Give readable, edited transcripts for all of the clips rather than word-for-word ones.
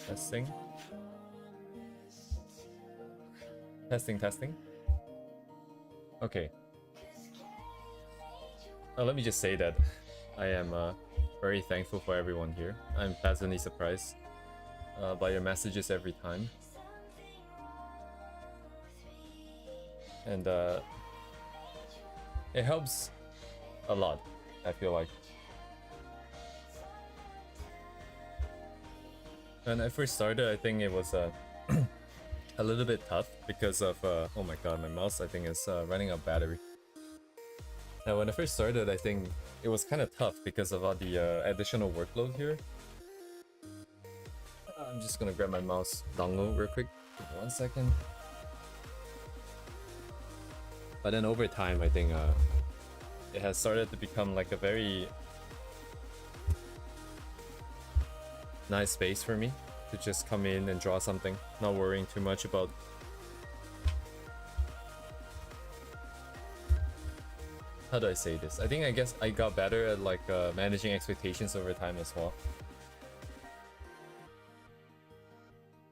Testing. Testing, testing. Okay. Let me just say that I am very thankful for everyone here. I'm pleasantly surprised by your messages every time. And it helps a lot, I feel like. When I first started, I think it was a little bit tough because of, oh my god, my mouse I think is running out of battery. Now when I first started, I think it was kind of tough because of all the additional workload here. I'm just gonna grab my mouse dongle real quick. Give me 1 second. But then over time, I think it has started to become like a very nice space for me to just come in and draw something, not worrying too much about how do I say this? I guess I got better at like managing expectations over time as well.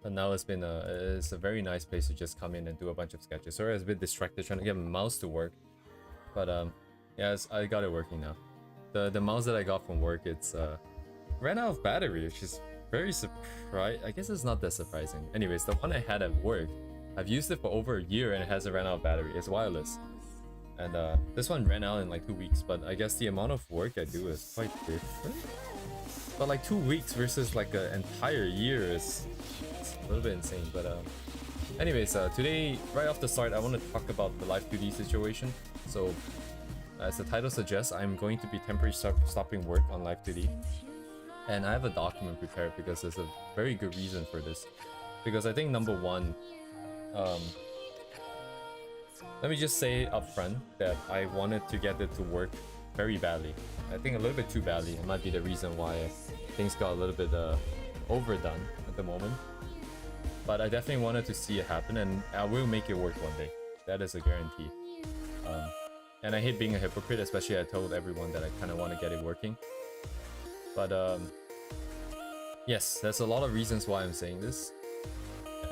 But now it's been it's a very nice place to just come in and do a bunch of sketches. Sorry, I was a bit distracted trying to get my mouse to work, but yeah, I got it working now. The mouse that I got from work, it's ran out of battery, which is very surprising. I guess it's not that surprising. Anyways, the one I had at work, I've used it for over a year and it hasn't ran out of battery. It's wireless. And this one ran out in like 2 weeks, but I guess the amount of work I do is quite different. But like 2 weeks versus like an entire year is a little bit insane. But anyways, today, right off the start, I want to talk about the live2d situation. So as the title suggests, I'm going to be temporarily stopping work on live2d. And I have a document prepared because there's a very good reason for this. Because I think number one, let me just say up front that I wanted to get it to work very badly. I think a little bit too badly. It might be the reason why things got a little bit overdone at the moment. But I definitely wanted to see it happen, and I will make it work one day. That is a guarantee. And I hate being a hypocrite, especially I told everyone that I kind of want to get it working. But yes, there's a lot of reasons why I'm saying this.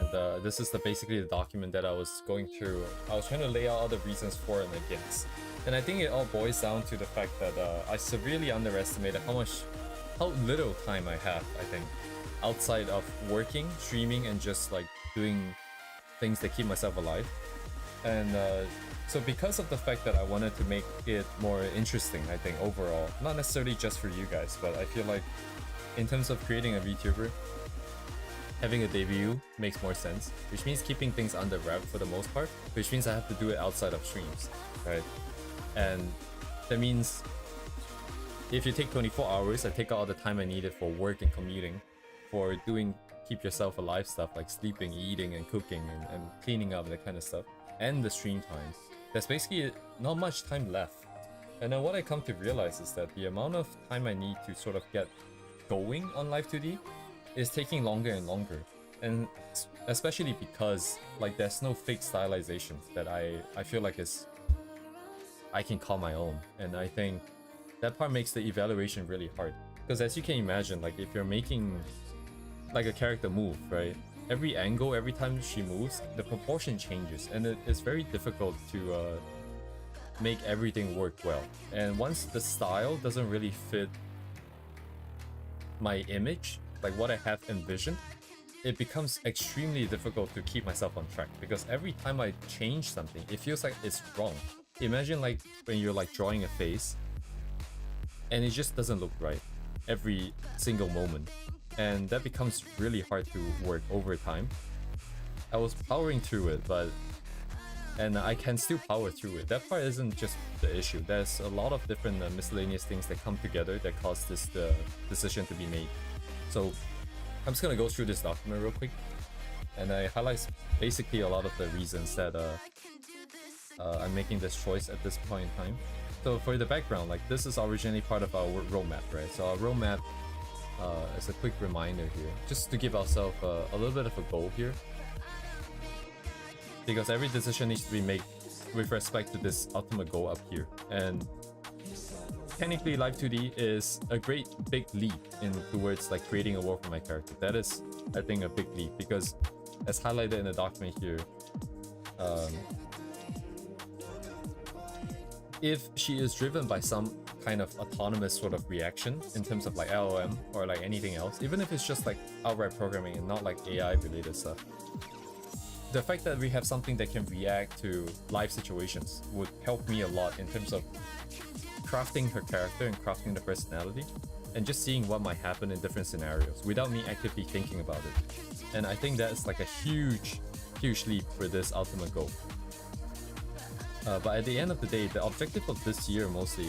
And this is basically the document that I was going through. I was trying to lay out all the reasons for and against. And I think it all boils down to the fact that I severely underestimated how little time I have, I think, outside of working, streaming, and just like doing things that keep myself alive. And so because of the fact that I wanted to make it more interesting, I think, overall, not necessarily just for you guys, but I feel like in terms of creating a VTuber, having a debut makes more sense, which means keeping things under wrap for the most part, which means I have to do it outside of streams, right? And that means if you take 24 hours, I take out all the time I needed for work and commuting, for doing keep yourself alive stuff like sleeping, eating, and cooking, and cleaning up, that kind of stuff, and the stream times. There's basically not much time left. And then what I come to realize is that the amount of time I need to sort of get going on live2d is taking longer and longer, and especially because like there's no fixed stylization that I feel like I can call my own. And I think that part makes the evaluation really hard, because as you can imagine, like if you're making like a character move, right, every angle, every time she moves, the proportion changes, and it's very difficult to make everything work well. And once the style doesn't really fit my image, like what I have envisioned, it becomes extremely difficult to keep myself on track, because every time I change something, it feels like it's wrong. Imagine like when you're like drawing a face and it just doesn't look right every single moment. and that becomes really hard to work over time. I was powering through it, and I can still power through it. That part isn't just the issue. There's a lot of different miscellaneous things that come together that cause this decision to be made. So I'm just gonna go through this document real quick, and I highlight basically a lot of the reasons that I'm making this choice at this point in time. So for the background, like this is originally part of our roadmap, right? So our roadmap, as a quick reminder here, just to give ourselves a little bit of a goal here, because every decision needs to be made with respect to this ultimate goal up here. And technically live2d is a great big leap in towards like creating a world for my character. That is, I think, a big leap, because as highlighted in the document here, if she is driven by some kind of autonomous sort of reaction in terms of like LLM or like anything else, even if it's just like outright programming and not like AI related stuff, the fact that we have something that can react to live situations would help me a lot in terms of crafting her character and crafting the personality, and just seeing what might happen in different scenarios without me actively thinking about it. And I think that's like a huge leap for this ultimate goal. But at the end of the day, the objective of this year mostly...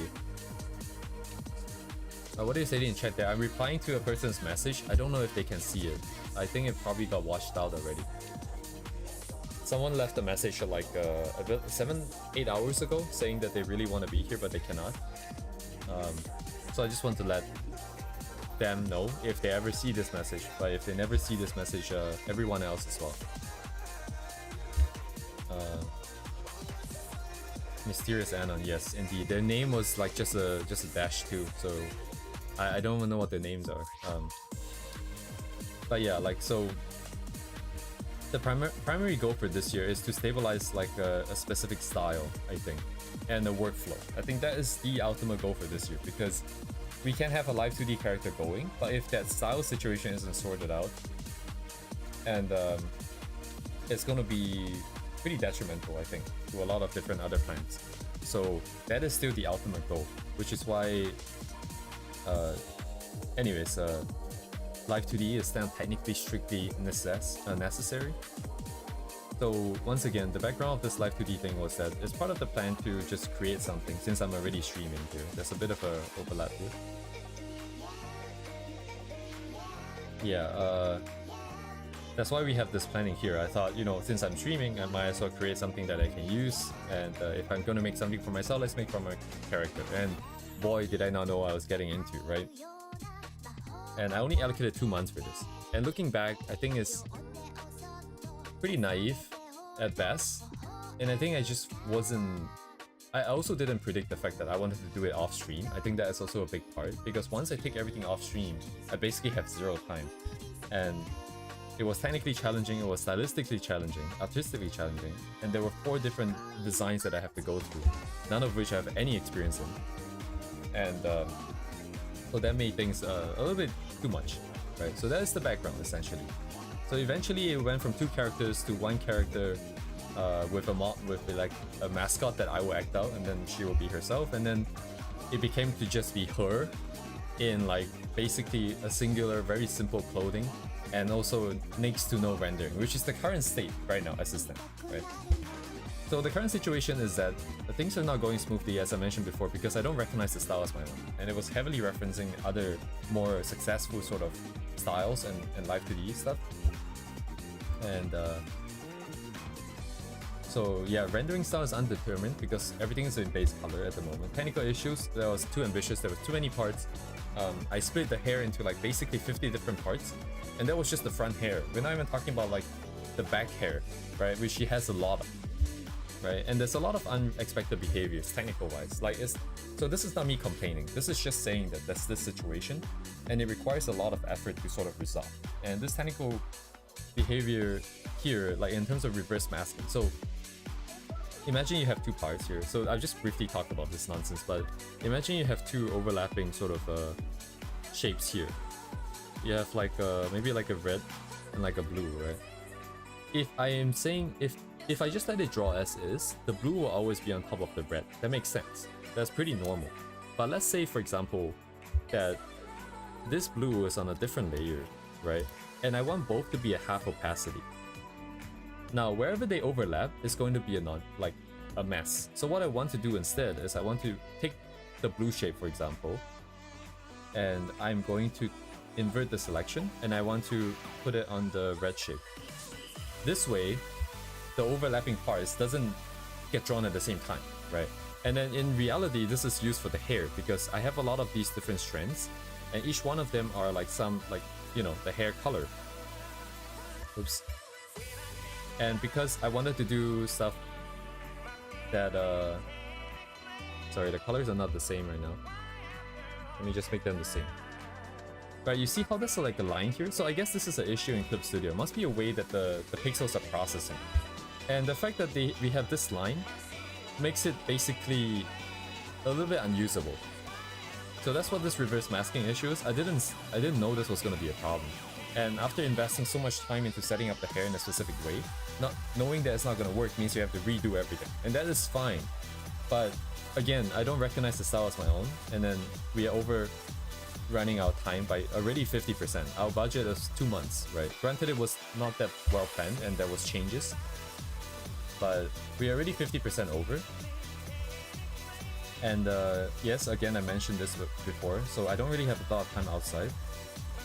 what do you say in chat there? I'm replying to a person's message. I don't know if they can see it. I think it probably got washed out already. Someone left a message like a bit 7-8 hours ago saying that they really want to be here but they cannot. So I just want to let them know if they ever see this message. But if they never see this message, everyone else as well. Mysterious Anon, yes, indeed. Their name was like just a dash too, so I don't even know what their names are. But yeah, like, so the primary goal for this year is to stabilize like a specific style, I think, and a workflow. I think that is the ultimate goal for this year, because we can have a live2d character going, but if that style situation isn't sorted out, and it's gonna be pretty detrimental, I think, to a lot of different other plans. So that is still the ultimate goal, which is why live2d is then technically strictly necessary. So once again, the background of this live2d thing was that it's part of the plan to just create something, since I'm already streaming here. There's a bit of a overlap here. Yeah, that's why we have this planning here. I thought, you know, since I'm streaming, I might as well create something that I can use. And if I'm gonna make something for myself, let's make for my character. And boy, did I not know what I was getting into, right? And I only allocated 2 months for this. And looking back, I think it's pretty naive at best. And I think I just wasn't... I also didn't predict the fact that I wanted to do it off stream. I think that is also a big part, because once I take everything off stream, I basically have 0 time. And it was technically challenging, it was stylistically challenging, artistically challenging, and there were 4 different designs that I have to go through, none of which I have any experience in. And so that made things a little bit too much, right? So that is the background, essentially. So eventually it went from 2 characters to 1 character with like a mascot that I will act out, and then she will be herself, and then it became to just be her in like basically a singular, very simple clothing, and also next to no rendering, which is the current state right now as it stands, right? So the current situation is that things are not going smoothly, as I mentioned before, because I don't recognize the style as my own, and it was heavily referencing other more successful sort of styles and live2d stuff. And so yeah, rendering style is undetermined because everything is in base color at the moment. Technical issues, that was too ambitious, there was too many parts. I split the hair into like basically 50 different parts, and that was just the front hair. We're not even talking about like the back hair, right, which she has a lot of, right? And there's a lot of unexpected behaviors technical wise, like so this is not me complaining, this is just saying that that's this situation, and it requires a lot of effort to sort of resolve. And this technical behavior here, like in terms of reverse masking, so imagine you have 2 parts here. So I'll just briefly talk about this nonsense, but imagine you have 2 overlapping sort of shapes here. You have like maybe like a red and like a blue, right? If I am saying, if I just let it draw as is, the blue will always be on top of the red. That makes sense. That's pretty normal. But let's say, for example, that this blue is on a different layer right? And I want both to be a half opacity. Now, wherever they overlap is going to be a mess. So what I want to do instead is I want to take the blue shape, for example, and I'm going to invert the selection, and I want to put it on the red shape. This way, the overlapping parts doesn't get drawn at the same time, right? And then in reality, this is used for the hair because I have a lot of these different strands, and each one of them are the hair color. Oops. And because I wanted to do stuff that sorry, the colors are not the same right now. Let me just make them the same. Right, you see how there's like a line here? So I guess this is an issue in Clip Studio. It must be a way that the pixels are processing. And the fact that we have this line makes it basically a little bit unusable. So that's what this reverse masking issue is. I didn't know this was going to be a problem. And after investing so much time into setting up the hair in a specific way, not knowing that it's not going to work means you have to redo everything. And that is fine. But again, I don't recognize the style as my own. And then we are running our time by already 50%. Our budget is 2 months, right? Granted, it was not that well planned and there was changes, but we're already 50% over. And yes, again, I mentioned this before, so I don't really have a lot of time outside.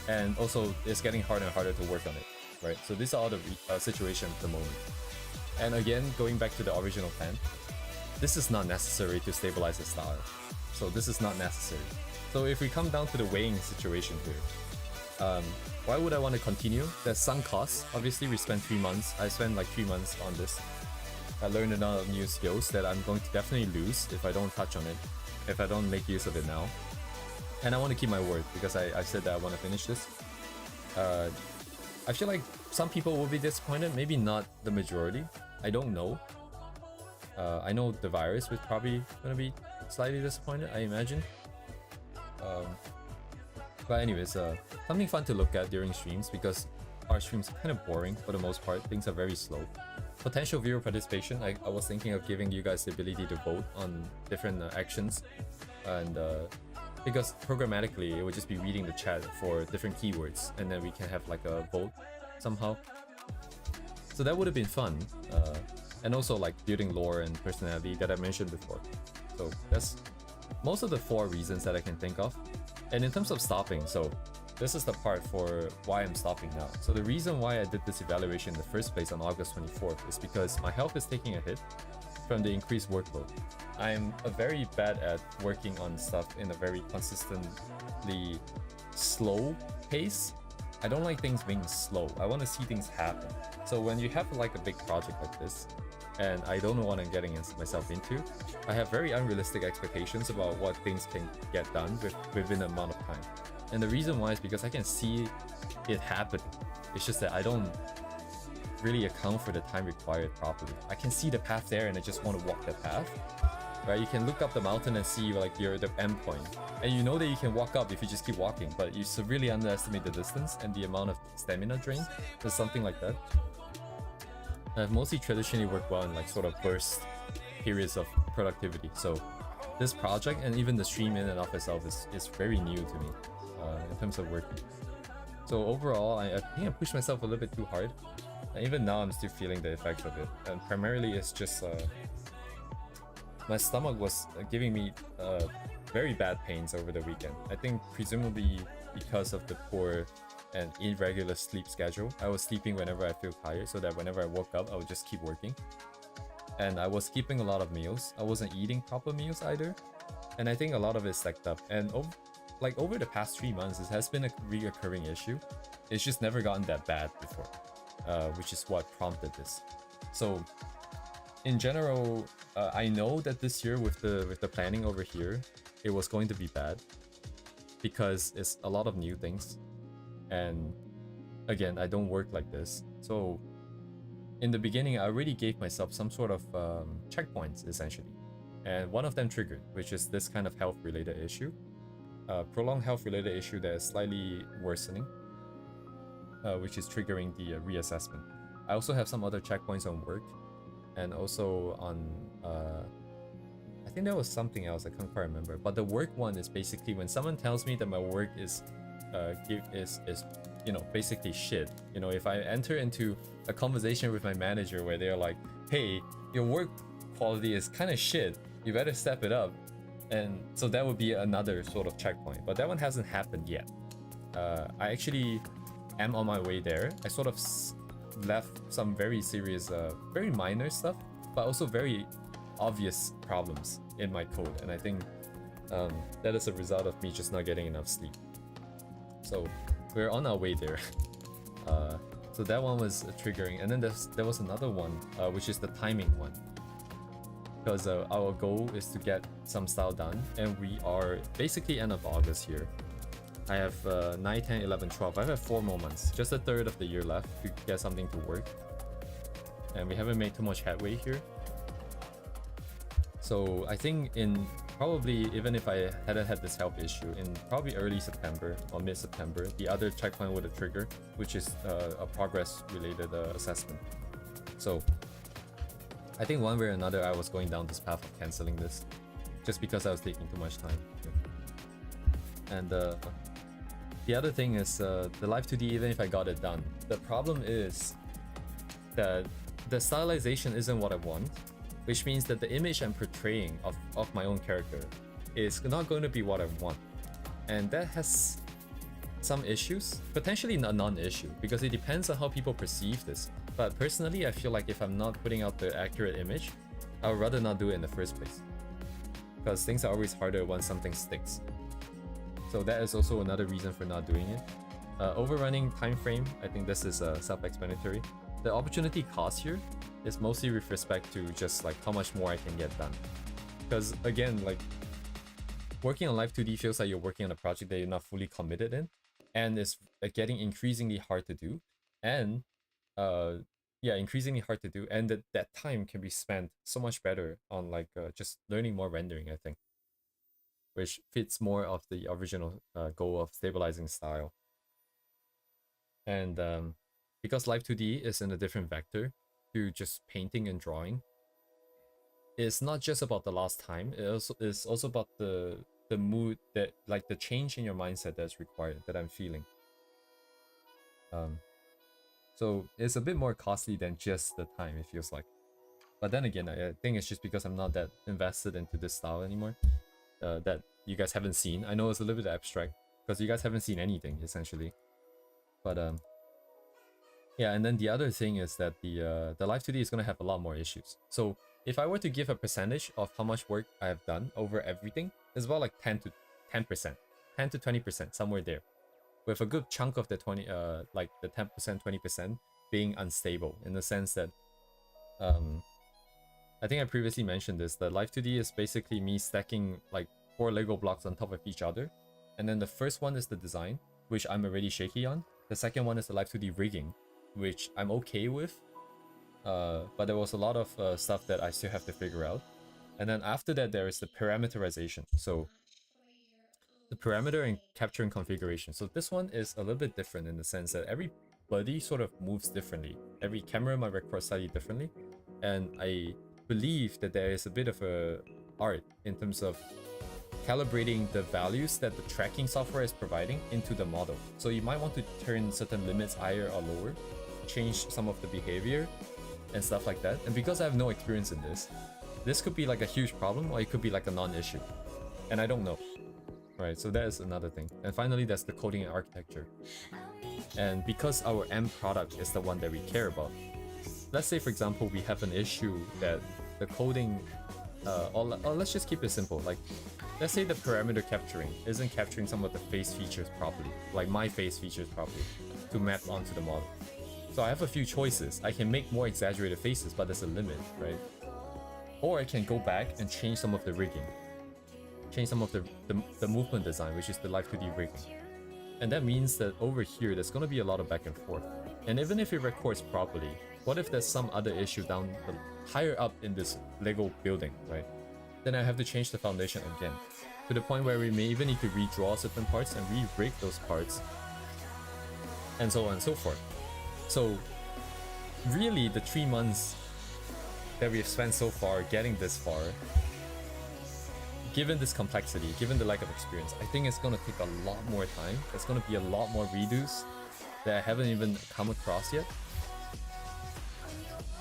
And also, it's getting harder and harder to work on it, right? So these are all the situation at the moment. And again, going back to the original plan, this is not necessary to stabilize the style. So this is not necessary. So if we come down to the weighing situation here, why would I want to continue? There's sunk costs. Obviously, we spent 3 months. I spent like 3 months on this. I learned a lot of new skills that I'm going to definitely lose if I don't touch on it, if I don't make use of it now. And I want to keep my word because I said that I want to finish this. I feel like some people will be disappointed, maybe not the majority. I don't know. I know the virus was probably going to be slightly disappointed, I imagine. But anyways, something fun to look at during streams because our streams are kind of boring for the most part. Things are very slow. Potential viewer participation, I was thinking of giving you guys the ability to vote on different actions, and because programmatically it would just be reading the chat for different keywords, and then we can have like a vote somehow. So that would have been fun, and also like building lore and personality that I mentioned before. So that's most of the 4 reasons that I can think of. And in terms of stopping, so this is the part for why I'm stopping now. So the reason why I did this evaluation in the first place on August 24th is because my health is taking a hit from the increased workload. I'm very bad at working on stuff in a very consistently slow pace. I don't like things being slow. I want to see things happen. So when you have like a big project like this, and I don't know what I'm getting myself into, I have very unrealistic expectations about what things can get done within an amount of time. And the reason why is because I can see it happen. It's just that I don't really account for the time required properly. I can see the path there and I just want to walk the path. Right? You can look up the mountain and see like the end point. And you know that you can walk up if you just keep walking, but you severely underestimate the distance and the amount of stamina drain. There's something like that. I've mostly traditionally worked well in like sort of burst periods of productivity. So this project and even the stream in and of itself is very new to me in terms of working. So overall, I think I pushed myself a little bit too hard. And even now, I'm still feeling the effects of it. And primarily, it's just my stomach was giving me very bad pains over the weekend. I think presumably because of the poor and irregular sleep schedule. I was sleeping whenever I feel tired, so that whenever I woke up, I would just keep working. And I was skipping a lot of meals. I wasn't eating proper meals either. And I think a lot of it stacked up. And over the past 3 months, this has been a reoccurring issue. It's just never gotten that bad before, which is what prompted this. So in general, I know that this year with the planning over here, it was going to be bad because it's a lot of new things. And again, I don't work like this. So in the beginning, I already gave myself some sort of checkpoints, essentially. And one of them triggered, which is this kind of health-related issue. Prolonged health-related issue that is slightly worsening, which is triggering the reassessment. I also have some other checkpoints on work, and also on... I think there was something else, I can't quite remember. But the work one is basically when someone tells me that my work is you know, basically shit. You know, if I enter into a conversation with my manager where they're like, hey, your work quality is kind of shit, you better step it up. And so that would be another sort of checkpoint, but that one hasn't happened yet. I actually am on my way there. I sort of left some very serious, very minor stuff, but also very obvious problems in my code, and I think that is a result of me just not getting enough sleep. So we're on our way there. So that one was triggering, and then there was another one, which is the timing one, because our goal is to get some style done, and we are basically end of August here. I have 9, 10, 11, 12. I have 4 more months, just a third of the year left to get something to work, and we haven't made too much headway here. So I think in probably, even if I hadn't had this health issue, in probably early September or mid-September, the other checkpoint would have triggered, which is a progress-related assessment. So I think one way or another, I was going down this path of canceling this, just because I was taking too much time. And the other thing is the live2d, even if I got it done, the problem is that the stylization isn't what I want, which means that the image I'm portraying of my own character is not going to be what I want. And that has some issues, potentially a non-issue, because it depends on how people perceive this. But personally, I feel like if I'm not putting out the accurate image, I would rather not do it in the first place, because things are always harder once something sticks. So that is also another reason for not doing it. Overrunning time frame, I think this is self-explanatory. The opportunity cost here is mostly with respect to just like how much more I can get done. Because again, like working on live2d feels like you're working on a project that you're not fully committed in, and it's getting increasingly hard to do. And yeah, increasingly hard to do, and that time can be spent so much better on like just learning more rendering, I think, which fits more of the original goal of stabilizing style. And because live2d is in a different vector to just painting and drawing, it's not just about the last time, it's also about the mood, that like the change in your mindset that's required, that I'm feeling. So it's a bit more costly than just the time, it feels like. But then again, I think it's just because I'm not that invested into this style anymore, that you guys haven't seen. I know it's a little bit abstract because you guys haven't seen anything essentially, but yeah. And then the other thing is that the live2d is going to have a lot more issues. So if I were to give a percentage of how much work I have done over everything, it's about like 10 to 20%, somewhere there, with a good chunk of the 20 like the 10%, 20% being unstable, in the sense that I think I previously mentioned this, that live2d is basically me stacking like 4 Lego blocks on top of each other, and then the first one is the design, which I'm already shaky on. The second one is the live2d rigging, which I'm okay with, but there was a lot of stuff that I still have to figure out. And then after that, there is the parameterization, so the parameter and capture and configuration. So this one is a little bit different in the sense that everybody sort of moves differently. Every camera might record slightly differently, and I believe that there is a bit of a art in terms of calibrating the values that the tracking software is providing into the model. So you might want to turn certain limits higher or lower, change some of the behavior and stuff like that. And because I have no experience in this could be like a huge problem, or it could be like a non-issue, and I don't know. Right, so that is another thing. And finally, that's the coding and architecture. And because our end product is the one that we care about, let's say for example we have an issue that the coding or let's just keep it simple, like let's say the parameter capturing isn't capturing some of the face features properly, like my face features properly, to map onto the model. So I have a few choices. I can make more exaggerated faces, but there's a limit, right? Or I can go back and change some of the rigging, change some of the movement design, which is the live2d rigging. And that means that over here there's going to be a lot of back and forth. And even if it records properly, what if there's some other issue down higher up in this Lego building, right? Then I have to change the foundation again, to the point where we may even need to redraw certain parts and re-rig those parts, and so on and so forth. So really the 3 months that we've spent so far getting this far, given this complexity, given the lack of experience, I think it's going to take a lot more time. There's going to be a lot more redos, that I haven't even come across yet.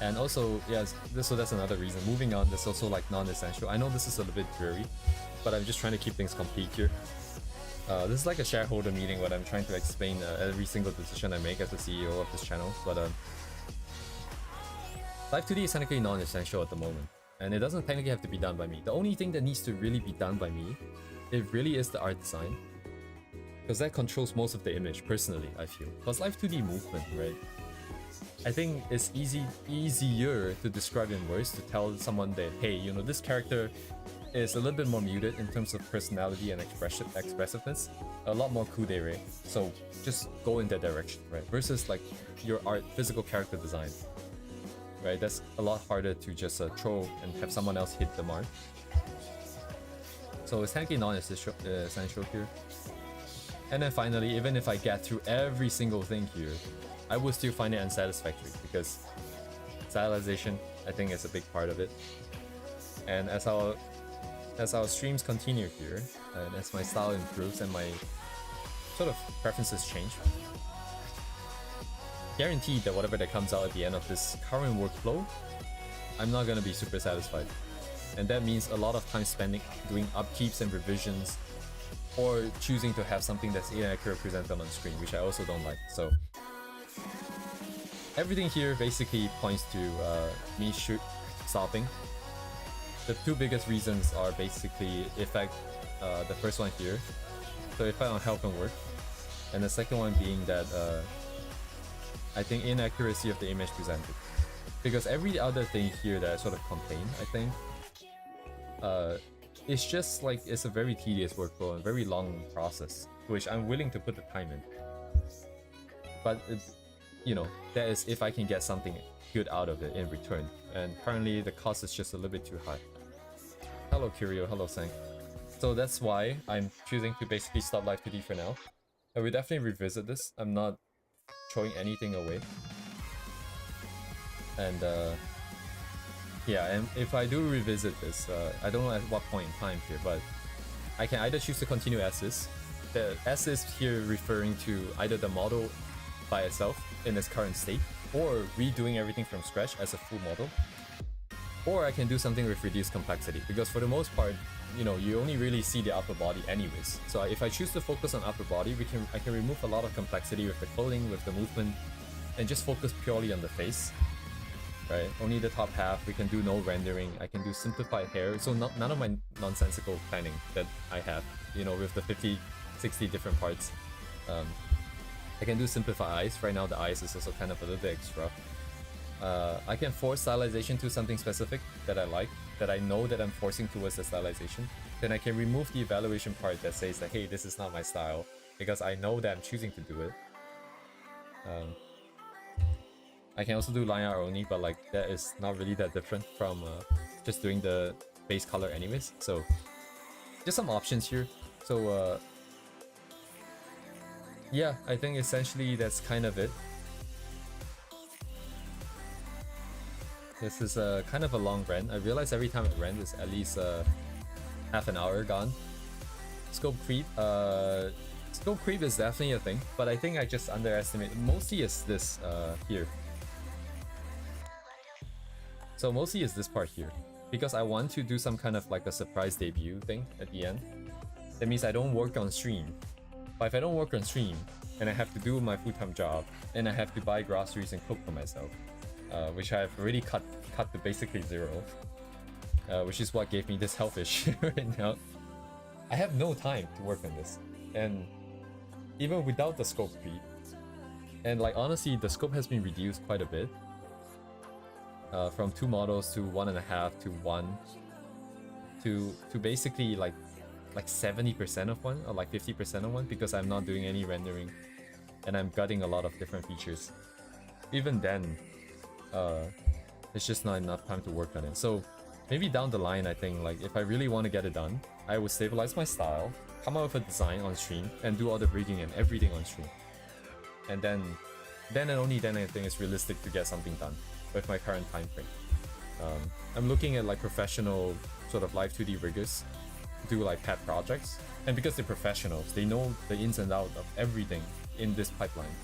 And also, yes, so that's another reason. Moving on, that's also like non-essential. I know this is a little bit dreary, but I'm just trying to keep things complete here. This is like a shareholder meeting where I'm trying to explain every single decision I make as the CEO of this channel. But live2d is technically non-essential at the moment, and it doesn't technically have to be done by me. The only thing that needs to really be done by me, it really is the art design, because that controls most of the image. Personally, I feel, because live2d movement, right? I think it's easier to describe in words, to tell someone that, hey, you know, this character is a little bit more muted in terms of personality and expressiveness, a lot more kudere, so just go in that direction, right? Versus like your art, physical character design, right? That's a lot harder to just throw and have someone else hit the mark. So it's technically non-essential here. And then finally, even if I get through every single thing here, I would still find it unsatisfactory, because stylization, I think, is a big part of it. And as our streams continue here, and as my style improves and my sort of preferences change, guaranteed that whatever that comes out at the end of this current workflow, I'm not gonna be super satisfied. And that means a lot of time spending doing upkeeps and revisions, or choosing to have something that's inaccurate presented on screen, which I also don't like. So everything here basically points to me stopping. The two biggest reasons are basically effect, the first one here, so effect on health and work, and the second one being that I think inaccuracy of the image presented. Because every other thing here that I sort of complain, I think, it's just like, it's a very tedious workflow and very long process, which I'm willing to put the time in. But you know, that is if I can get something good out of it in return. And currently the cost is just a little bit too high. Hello Curio, hello Sank. So that's why I'm choosing to basically stop live2d for now. I will definitely revisit this. I'm not throwing anything away. And yeah, and if I do revisit this, I don't know at what point in time here, but I can either choose to continue as is. The as is here referring to either the model by itself in its current state, or redoing everything from scratch as a full model, or I can do something with reduced complexity, because for the most part, you know, you only really see the upper body anyways. So if I choose to focus on upper body, I can remove a lot of complexity with the clothing, with the movement, and just focus purely on the face, right? Only the top half. We can do no rendering. I can do simplified hair, so none of my nonsensical planning that I have, you know, with the 50, 60 different parts. I can do simplify eyes. Right now the eyes is also kind of a little bit extra. I can force stylization to something specific that I like, that I know that I'm forcing towards the stylization. Then I can remove the evaluation part that says that, hey, this is not my style, because I know that I'm choosing to do it. I can also do line art only, but like that is not really that different from just doing the base color anyways. So just some options here. So yeah, I think essentially that's kind of it. This is kind of a long rant. I realize every time I rant is at least half an hour gone. Scope creep. Scope creep is definitely a thing, but I think I just underestimate. Mostly is this here. So mostly is this part here, because I want to do some kind of like a surprise debut thing at the end. That means I don't work on stream. But if I don't work on stream, and I have to do my full-time job, and I have to buy groceries and cook for myself, which I've already cut to basically zero, which is what gave me this health issue right now. I have no time to work on this, and even without the scope creep, and like honestly, the scope has been reduced quite a bit, from 2 models to 1.5 to 1 to basically like 70% of one, or like 50% of one, because I'm not doing any rendering and I'm gutting a lot of different features. Even then, it's just not enough time to work on it. So maybe down the line, I think like if I really want to get it done, I would stabilize my style, come up with a design on stream, and do all the rigging and everything on stream. And then and only then I think it's realistic to get something done with my current time frame. I'm looking at like professional sort of live2d riggers do like pet projects, and because they're professionals, they know the ins and outs of everything in this pipeline.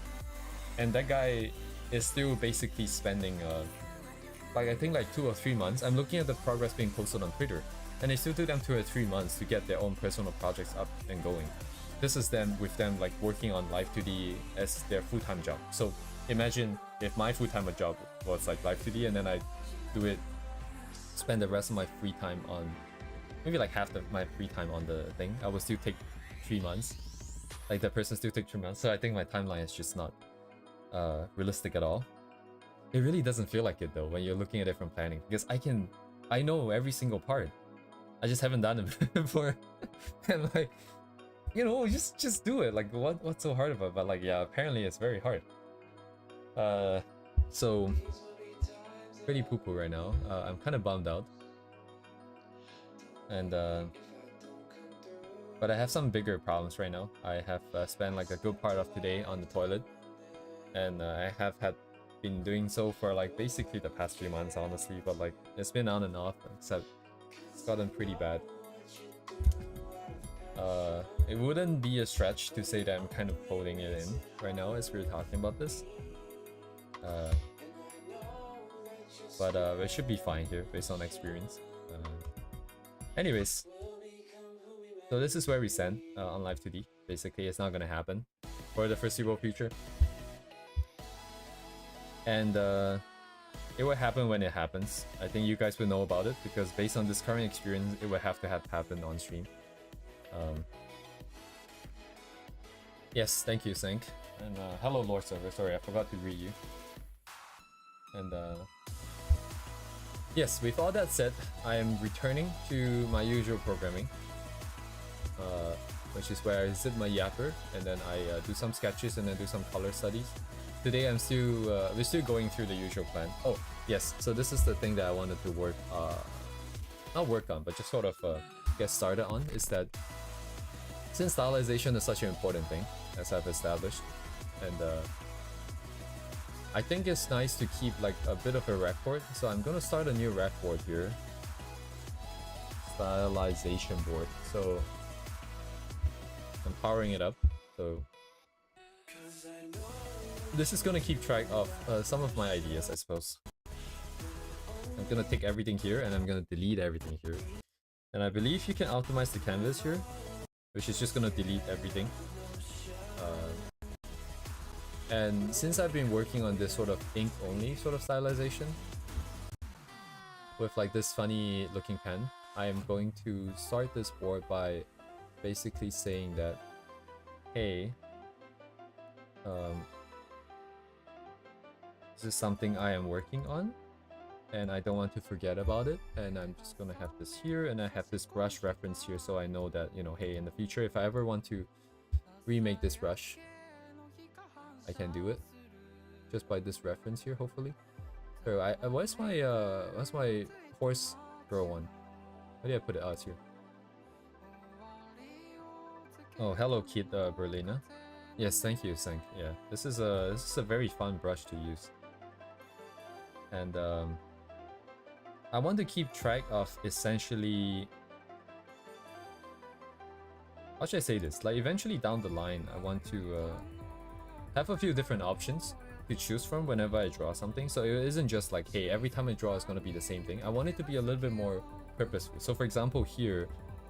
and that guy is still basically spending like I think like 2 or 3 months. I'm looking at the progress being posted on Twitter, and it still took them 2 or 3 months to get their own personal projects up and going. This is them with them like working on live2d as their full-time job. So imagine if my full-time job was like live2d, and then I do it, spend the rest of my free time on, maybe like half my free time on the thing. I would still take 3 months. Like the person still take 3 months. So I think my timeline is just not realistic at all. It really doesn't feel like it though when you're looking at it from planning, because I know every single part. I just haven't done it before. And like, you know, just do it. Like what's so hard about it? But like, yeah, apparently it's very hard. So pretty poo-poo right now. I'm kind of bummed out. And but I have some bigger problems right now. I have spent like a good part of today on the toilet, and I have been doing so for like basically the past few months, honestly. But like it's been on and off, except it's gotten pretty bad. It wouldn't be a stretch to say that I'm kind of holding it in right now as we're talking about this. But it should be fine here based on experience. Anyways, so this is where we stand on live2d. Basically, it's not gonna happen for the foreseeable future, and it will happen when it happens. I think you guys will know about it because based on this current experience, it will have to happen on stream. Yes, thank you, Sync, and hello, Lord Server. Sorry, I forgot to greet you. And yes, with all that said, I am returning to my usual programming, which is where I zip my yapper and then I do some sketches and then do some color studies. Today we're still going through the usual plan. Oh yes, so this is the thing that I wanted to not work on, but just sort of get started on, is that since stylization is such an important thing, as I've established, and I think it's nice to keep like a bit of a record. So I'm gonna start a new record here. Stylization board. So I'm powering it up. So this is gonna keep track of some of my ideas, I suppose. I'm gonna take everything here and I'm gonna delete everything here. And I believe you can optimize the canvas here, which is just gonna delete everything. And since I've been working on this sort of ink only sort of stylization with like this funny looking pen, I am going to start this board by basically saying that, hey, this is something I am working on and I don't want to forget about it, and I'm just gonna have this here, and I have this brush reference here so I know that, you know, hey, in the future if I ever want to remake this brush, I can do it just by this reference here, hopefully. So what's my horse girl one? Where did I put it? Oh, it's here. Oh, hello Kid Berlina. Yes, thank you, Sank. Yeah, this is a very fun brush to use. And I want to keep track of essentially, how should I say this? Like eventually down the line, I want to have a few different options to choose from whenever I draw something. So it isn't just like, hey, every time I draw it's gonna be the same thing. I want it to be a little bit more purposeful. So for example here,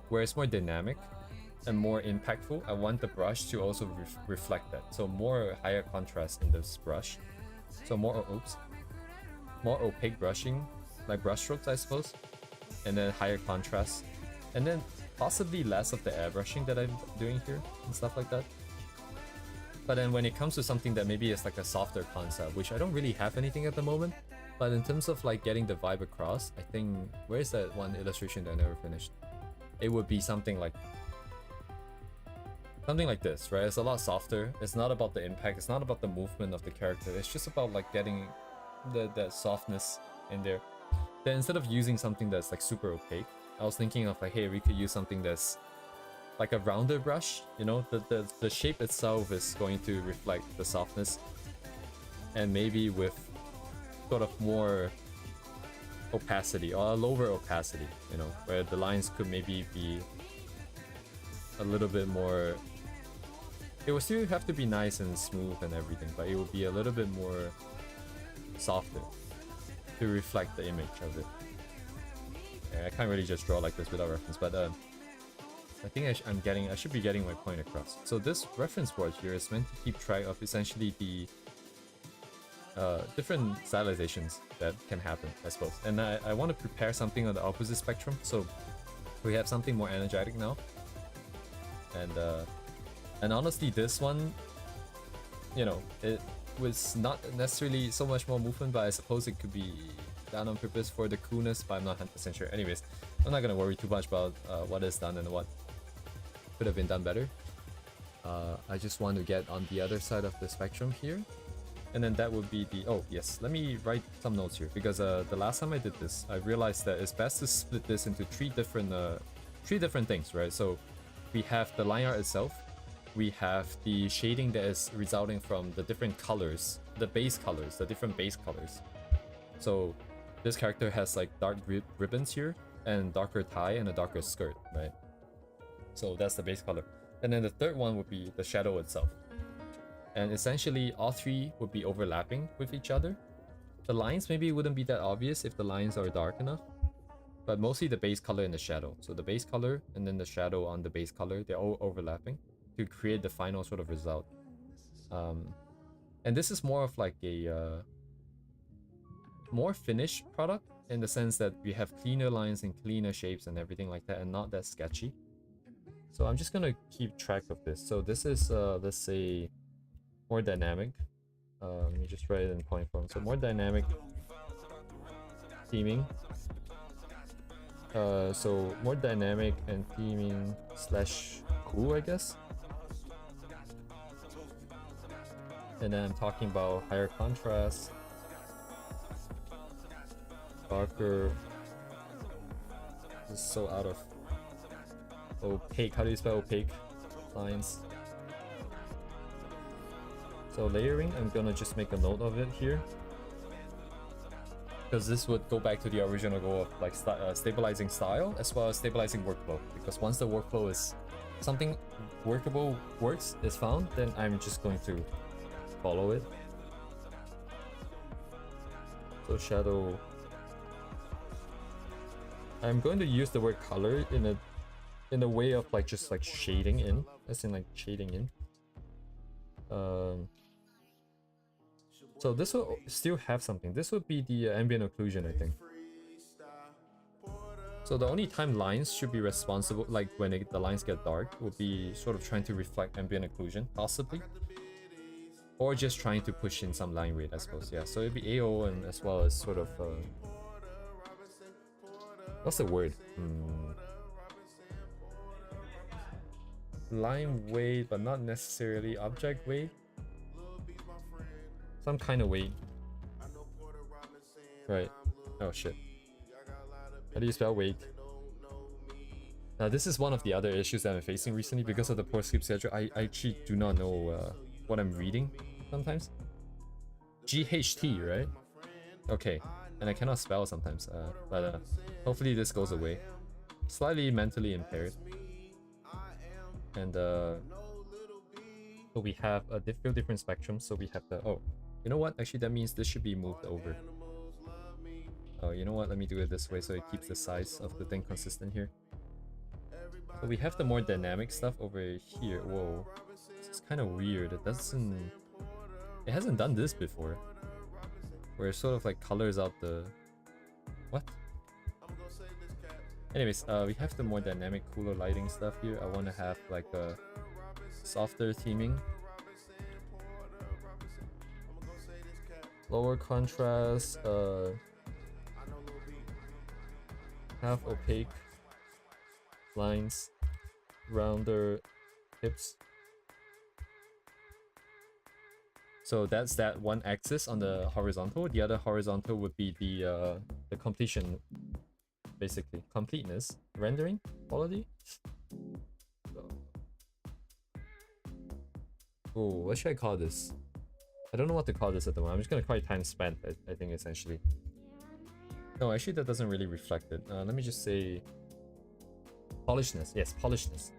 where it's more dynamic and more impactful, I want the brush to also reflect that. So more higher contrast in this brush. So more opaque brushing, like brush strokes, I suppose. And then higher contrast. And then possibly less of the airbrushing that I'm doing here and stuff like that. But then when it comes to something that maybe is like a softer concept, which I don't really have anything at the moment, but in terms of like getting the vibe across, I think, where's that one illustration that I never finished? It would be something like this, right? It's a lot softer. It's not about the impact, it's not about the movement of the character, it's just about like getting that softness in there. Then instead of using something that's like super opaque, I was thinking of like, hey, we could use something that's like a rounded brush, you know, the shape itself is going to reflect the softness, and maybe with sort of more opacity or a lower opacity, you know, where the lines could maybe be a little bit more It will still have to be nice and smooth and everything, but it will be a little bit more softer to reflect the image of it. Yeah, I can't really just draw like this without reference, but I think I should be getting my point across. So this reference board here is meant to keep track of essentially the different stylizations that can happen, I suppose. And I want to prepare something on the opposite spectrum, so we have something more energetic now. And honestly, this one, you know, it was not necessarily so much more movement, but I suppose it could be done on purpose for the coolness, but I'm not 100% sure. Anyways, I'm not gonna worry too much about what is done and what could have been done better. I just want to get on the other side of the spectrum here. And then that would be the... Oh, yes. Let me write some notes here, because the last time I did this, I realized that it's best to split this into three different things, right? So we have the line art itself. We have the shading that is resulting from the different colors, the base colors, the different base colors. So this character has like dark ribbons here, and darker tie and a darker skirt, right? So that's the base color. And then the third one would be the shadow itself. And essentially all three would be overlapping with each other. The lines maybe wouldn't be that obvious if the lines are dark enough, but mostly the base color and the shadow. So the base color and then the shadow on the base color, they're all overlapping to create the final sort of result. And this is more of like a more finished product, in the sense that we have cleaner lines and cleaner shapes and everything like that, and not that sketchy. So I'm just gonna keep track of this. So this is let's say more dynamic. Let me just write it in point form. So more dynamic theming. So more dynamic and theming slash cool, I guess. And then I'm talking about higher contrast, darker. This is so out of opaque. How do you spell opaque? Lines. So layering, I'm gonna just make a note of it here, because this would go back to the original goal of like stabilizing style as well as stabilizing workflow. Because once the workflow is something workable, is found, then I'm just going to follow it. So shadow, I'm going to use the word color in a way of like just like shading in, as in like shading in. So this will still have something. This would be the ambient occlusion, I think. So the only time lines should be responsible, like when the lines get dark, would be sort of trying to reflect ambient occlusion, possibly. Or just trying to push in some line weight, I suppose. Yeah, so it'd be AO and as well as sort of... what's the word? Line weight, but not necessarily object weight. Some kind of weight. Right. Oh shit. How do you spell weight? Now this is one of the other issues that I'm facing recently because of the poor sleep schedule. I actually do not know what I'm reading sometimes. GHT, right? Okay. And I cannot spell sometimes, but hopefully this goes away. Slightly mentally impaired. And so we have a few different spectrums. So we have the... Oh, you know what? Actually, that means this should be moved over. Oh, you know what? Let me do it this way so it keeps the size of the thing consistent here. So we have the more dynamic stuff over here. Whoa. This is kind of weird. It doesn't... It hasn't done this before. Where it sort of like colors out the... What? Anyways, we have the more dynamic, cooler lighting stuff here. I want to have like a softer theming. Lower contrast, half opaque lines, rounder hips. So that's that one axis on the horizontal. The other horizontal would be the completion, basically completeness, rendering quality. Oh, what should I call this? I don't know what to call this at the moment. I'm just gonna call it time spent, I think, essentially. No, actually that doesn't really reflect it. Let me just say polishedness. Yes, polishedness.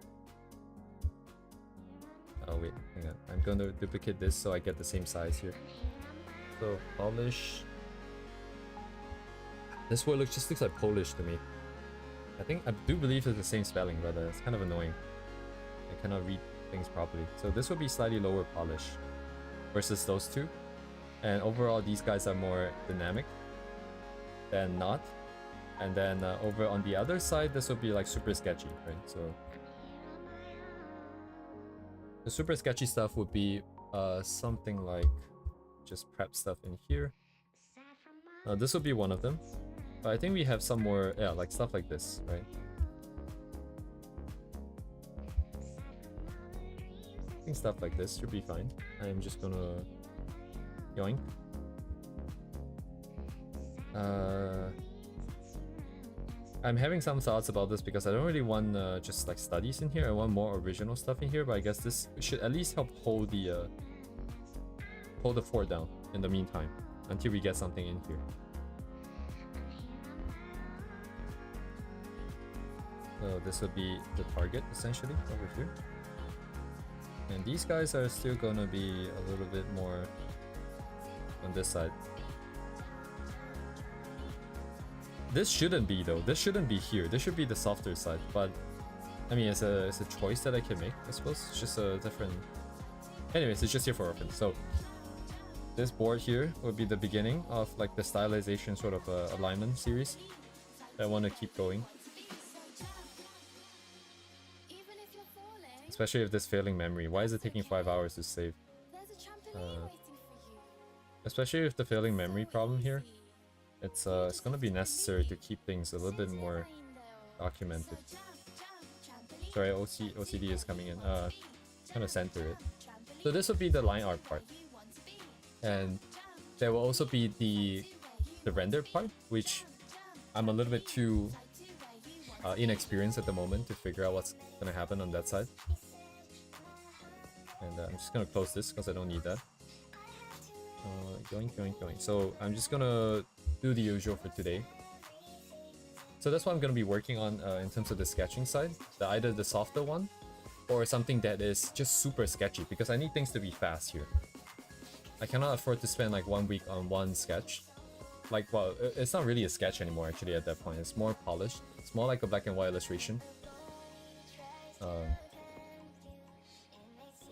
Oh wait, hang on. I'm gonna duplicate this so I get the same size here. So polish. This word just looks like Polish to me. I do believe it's the same spelling, but it's kind of annoying. I cannot read things properly. So this will be slightly lower polish versus those two. And overall, these guys are more dynamic than not. And then over on the other side, this will be like super sketchy, right? So the super sketchy stuff would be something like just prep stuff in here. This will be one of them. But I think we have some more, yeah, like stuff like this, right? I think stuff like this should be fine. I'm just gonna yoink. I'm having some thoughts about this because I don't really want just like studies in here. I want more original stuff in here, but I guess this should at least help hold the fort down in the meantime until we get something in here. So this would be the target essentially over here. And these guys are still gonna be a little bit more on this side. This shouldn't be though. This shouldn't be here. This should be the softer side. But I mean, it's a choice that I can make. I suppose it's just a different. Anyways, it's just here for reference. So this board here will be the beginning of like the stylization sort of alignment series that I want to keep going. Especially if this failing memory. Why is it taking 5 hours to save? Especially with the failing memory problem here, it's gonna be necessary to keep things a little bit more documented. Sorry, OCD is coming in. Kind of center it. So this will be the line art part, and there will also be the render part, which I'm a little bit too inexperienced at the moment to figure out what's gonna happen on that side. And I'm just gonna close this because I don't need that. Going. So I'm just gonna do the usual for today. So that's what I'm gonna be working on in terms of the sketching side. Either the softer one or something that is just super sketchy, because I need things to be fast here. I cannot afford to spend like 1 week on one sketch. Like, well, it's not really a sketch anymore actually at that point. It's more polished. It's more like a black and white illustration.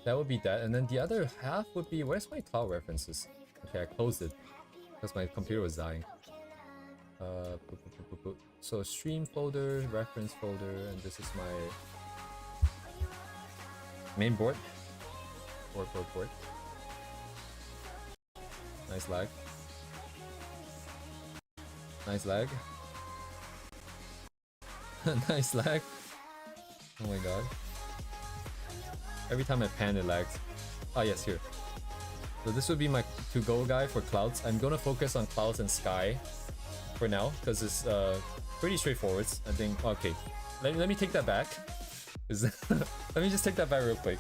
That would be that, and then the other half would be, where's my cloud references? Okay, I closed it because my computer was dying. So stream folder, reference folder, and this is my main board. Board. Nice lag. Nice lag. Nice lag. Oh my god. Every time I pan it lags. Ah yes, here. So this would be my to-go guy for clouds. I'm gonna focus on clouds and sky for now because it's pretty straightforward. I think. Okay, let me take that back. Let me just take that back real quick.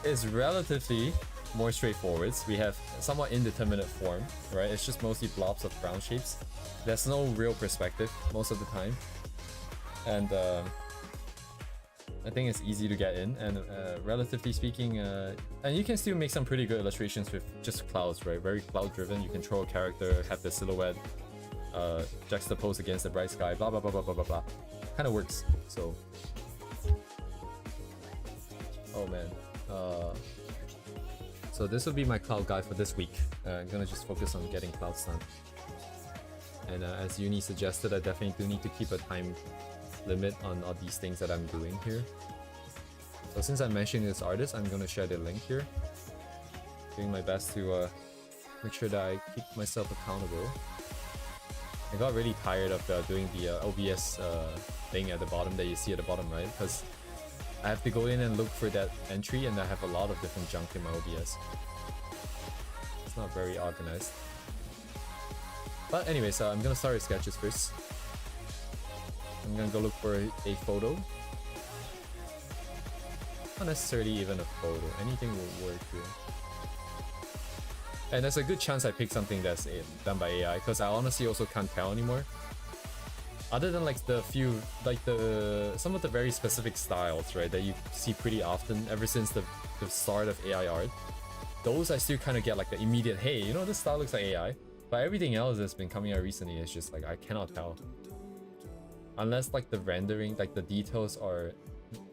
It's relatively more straightforward. We have somewhat indeterminate form, right? It's just mostly blobs of ground shapes. There's no real perspective most of the time, and I think it's easy to get in, and relatively speaking, and you can still make some pretty good illustrations with just clouds, right? Very cloud driven. You control a character, have the silhouette juxtaposed against the bright sky, blah blah blah blah blah blah blah. Kind of works. So, oh man. So this will be my cloud guy for this week. I'm gonna just focus on getting clouds done. And as Uni suggested, I definitely do need to keep a time limit on all these things that I'm doing here. So since I'm mentioning this artist, I'm gonna share the link here. Doing my best to make sure that I keep myself accountable. I got really tired of doing the OBS thing at the bottom that you see at the bottom right, because I have to go in and look for that entry, and I have a lot of different junk in my OBS. It's not very organized. But anyways, I'm gonna start with sketches first. I'm gonna go look for a photo. Not necessarily even a photo, anything will work here. And there's a good chance I pick something that's done by AI, because I honestly also can't tell anymore. Other than like the few, like some of the very specific styles, right, that you see pretty often ever since the start of AI art. Those I still kind of get like the immediate, hey, you know, this style looks like AI. But everything else that's been coming out recently is just like, I cannot tell. Unless like the rendering, like the details are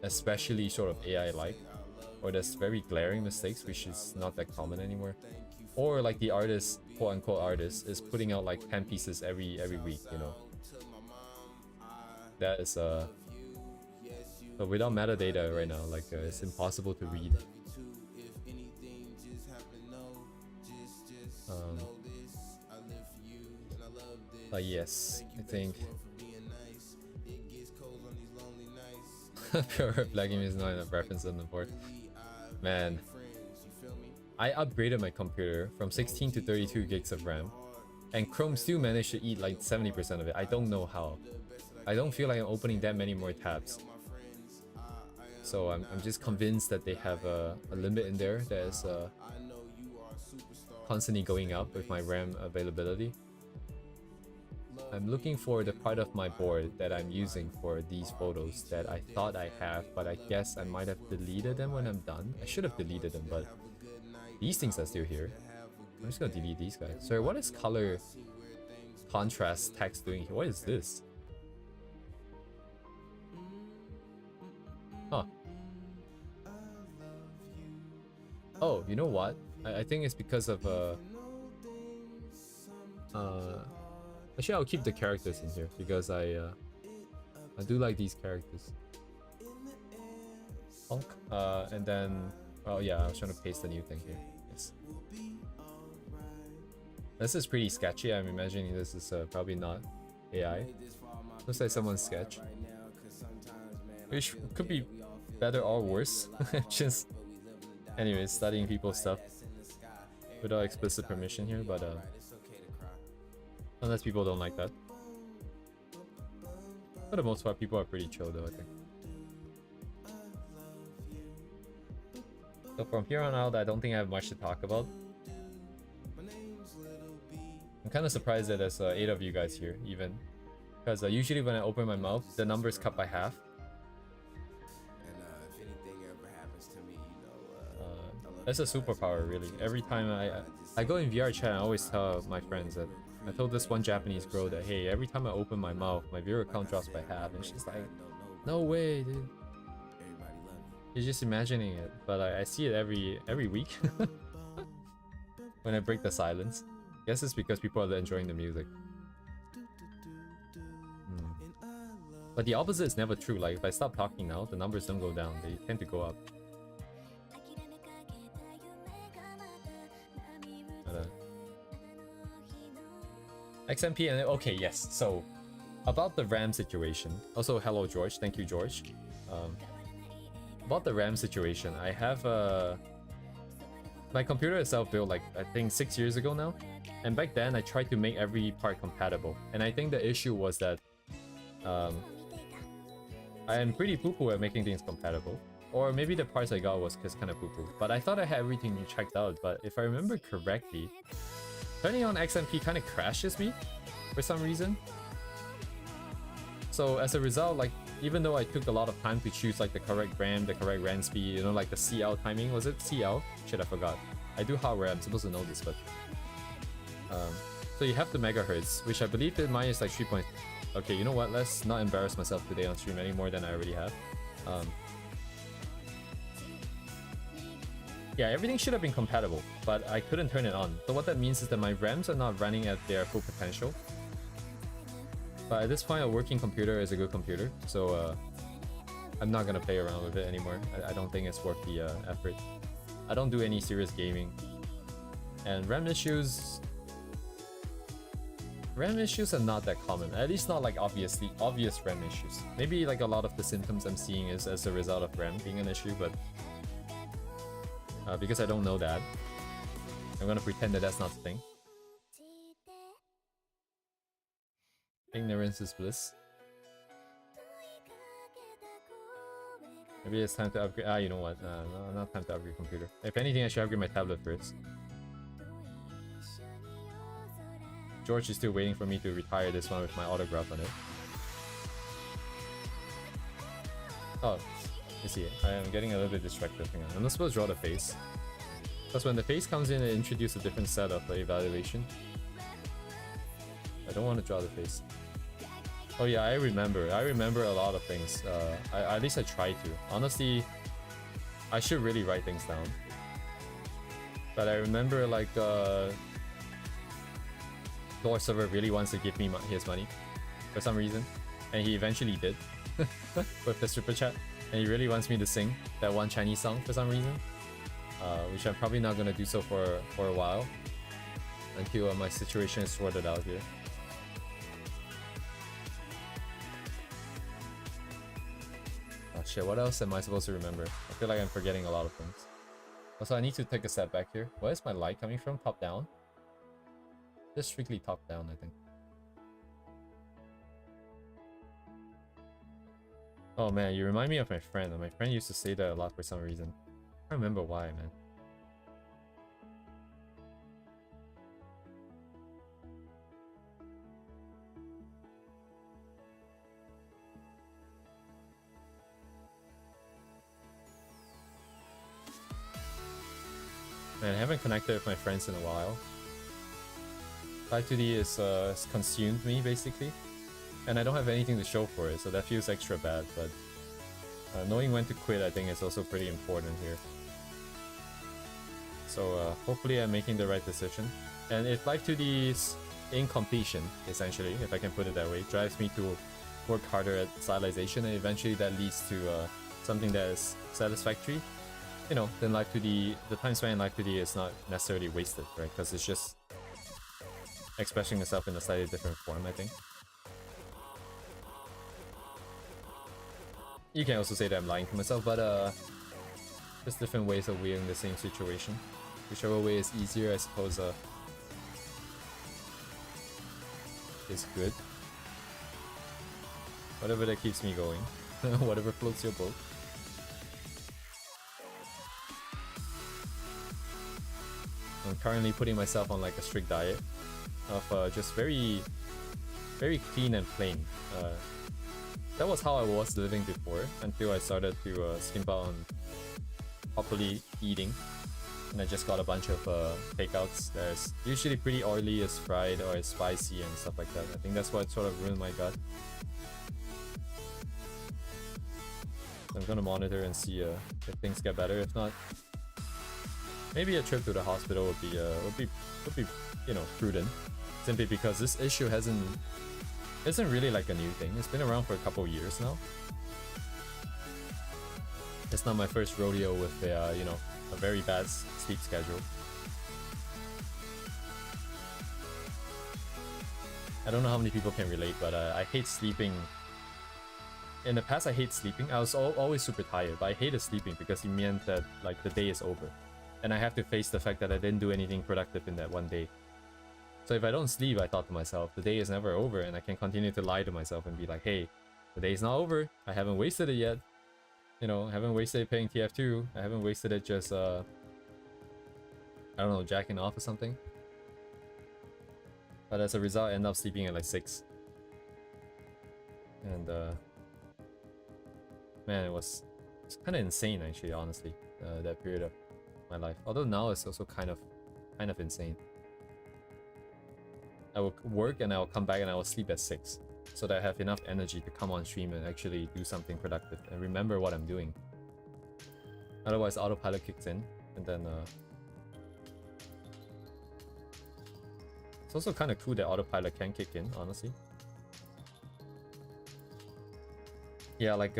especially sort of AI-like. Or there's very glaring mistakes, which is not that common anymore. Or like the artist, quote-unquote artist, is putting out like 10 pieces every week, you know. That is, but without metadata right now, like it's impossible to read. But yes, I think pure black game is not enough reference on the board. Man, I upgraded my computer from 16 to 32 gigs of RAM, and Chrome still managed to eat like 70% of it. I don't know how. I don't feel like I'm opening that many more tabs. So I'm just convinced that they have a limit in there that is constantly going up with my RAM availability. I'm looking for the part of my board that I'm using for these photos that I thought I have, but I guess I might have deleted them when I'm done. I should have deleted them, but these things are still here. I'm just gonna delete these guys. Sorry, what is color contrast text doing here? What is this? Huh. Oh, you know what? I think it's because of actually, I'll keep the characters in here because I do like these characters. Honk. And then, oh yeah, I was trying to paste a new thing here. Yes. This is pretty sketchy. I'm imagining this is probably not AI. Looks like someone's sketch, which could be better or worse. Just, anyways, studying people's stuff without explicit permission here, but unless people don't like that. For the most part, people are pretty chill though, I think. So from here on out, I don't think I have much to talk about. I'm kind of surprised that there's 8 of you guys here, even. Because usually when I open my mouth, the number's cut by half. That's a superpower, really. Every time I go in VR chat, I always tell my friends that I told this one Japanese girl that, hey, every time I open my mouth, my viewer count drops by half, and she's like, no way, dude. You're just imagining it, but I see it every week when I break the silence. Guess it's because people are enjoying the music. But the opposite is never true. Like if I stop talking now, the numbers don't go down; they tend to go up. XMP and okay, yes. So about the RAM situation. Also, hello George. Thank you, George. About the RAM situation, I have my computer itself built like I think 6 years ago now, and back then I tried to make every part compatible, and I think the issue was that I am pretty poo-poo at making things compatible, or maybe the parts I got was just kind of poo-poo. But I thought I had everything checked out. But if I remember correctly, turning on XMP kind of crashes me for some reason. So as a result, like even though I took a lot of time to choose like the correct RAM, the correct RAM speed, you know, like the CL timing, was it CL? Shit, I forgot. I do hardware, I'm supposed to know this, but so you have the megahertz, which I believe that mine is like 3. Okay, you know what? Let's not embarrass myself today on stream any more than I already have. Yeah, everything should have been compatible, but I couldn't turn it on. So what that means is that my RAMs are not running at their full potential. But at this point, a working computer is a good computer, so I'm not gonna play around with it anymore. I don't think it's worth the effort. I don't do any serious gaming. And RAM issues are not that common, at least not like obvious RAM issues. Maybe like a lot of the symptoms I'm seeing is as a result of RAM being an issue, but because I don't know that, I'm gonna pretend that that's not the thing. Ignorance is bliss. Maybe it's time to upgrade. You know what? No, not time to upgrade computer. If anything, I should upgrade my tablet first. George is still waiting for me to retire this one with my autograph on it. Oh, you see, I am getting a little bit distracted. Hang on. I'm not supposed to draw the face. Because when the face comes in, it introduces a different set of evaluation. I don't want to draw the face. Oh yeah, I remember. I remember a lot of things. At least I try to. Honestly, I should really write things down. But I remember like Lord Server really wants to give me his money for some reason, and he eventually did with the super chat. And he really wants me to sing that one Chinese song for some reason, which I'm probably not gonna do so for a while until my situation is sorted out here. Oh shit, what else am I supposed to remember? I feel like I'm forgetting a lot of things. Also, I need to take a step back here. Where is my light coming from? Top down? Just strictly top down, I think. Oh man, you remind me of my friend. My friend used to say that a lot for some reason. I don't remember why, man. Man, I haven't connected with my friends in a while. live2d is consumed me basically, and I don't have anything to show for it, so that feels extra bad. But knowing when to quit, I think, is also pretty important here. So hopefully I'm making the right decision. And if live2d's incompletion, essentially, if I can put it that way, drives me to work harder at stylization, and eventually that leads to something that is satisfactory, you know, then live2d, the time spent in live2d is not necessarily wasted, right? Because it's just expressing yourself in a slightly different form, I think. You can also say that I'm lying to myself, but there's different ways of viewing the same situation. Whichever way is easier, I suppose, is good. Whatever that keeps me going. Whatever floats your boat. I'm currently putting myself on like a strict diet of just very clean and plain. That was how I was living before, until I started to skimp out on properly eating, and I just got a bunch of takeouts that's usually pretty oily, is fried or is spicy and stuff like that. I think that's what sort of ruined my gut. So I'm gonna monitor and see if things get better. If not, maybe a trip to the hospital would be you know, prudent, simply because this issue isn't really like a new thing. It's been around for a couple years now. It's not my first rodeo with a you know, a very bad sleep schedule. I don't know how many people can relate, but I hate sleeping. In the past, I hate sleeping. I was always super tired, but I hated sleeping because it meant that like the day is over, and I have to face the fact that I didn't do anything productive in that one day. So if I don't sleep, I thought to myself, the day is never over, and I can continue to lie to myself and be like, hey, the day is not over. I haven't wasted it yet. You know, I haven't wasted it paying TF2. I haven't wasted it just, I don't know, jacking off or something. But as a result, I end up sleeping at like 6. And, man, it's kind of insane, actually, honestly, that period of my life. Although now it's also kind of insane. I will work and I will come back and I will sleep at 6, so that I have enough energy to come on stream and actually do something productive and remember what I'm doing. Otherwise, autopilot kicks in, and then it's also kind of cool that autopilot can kick in, honestly. Yeah, like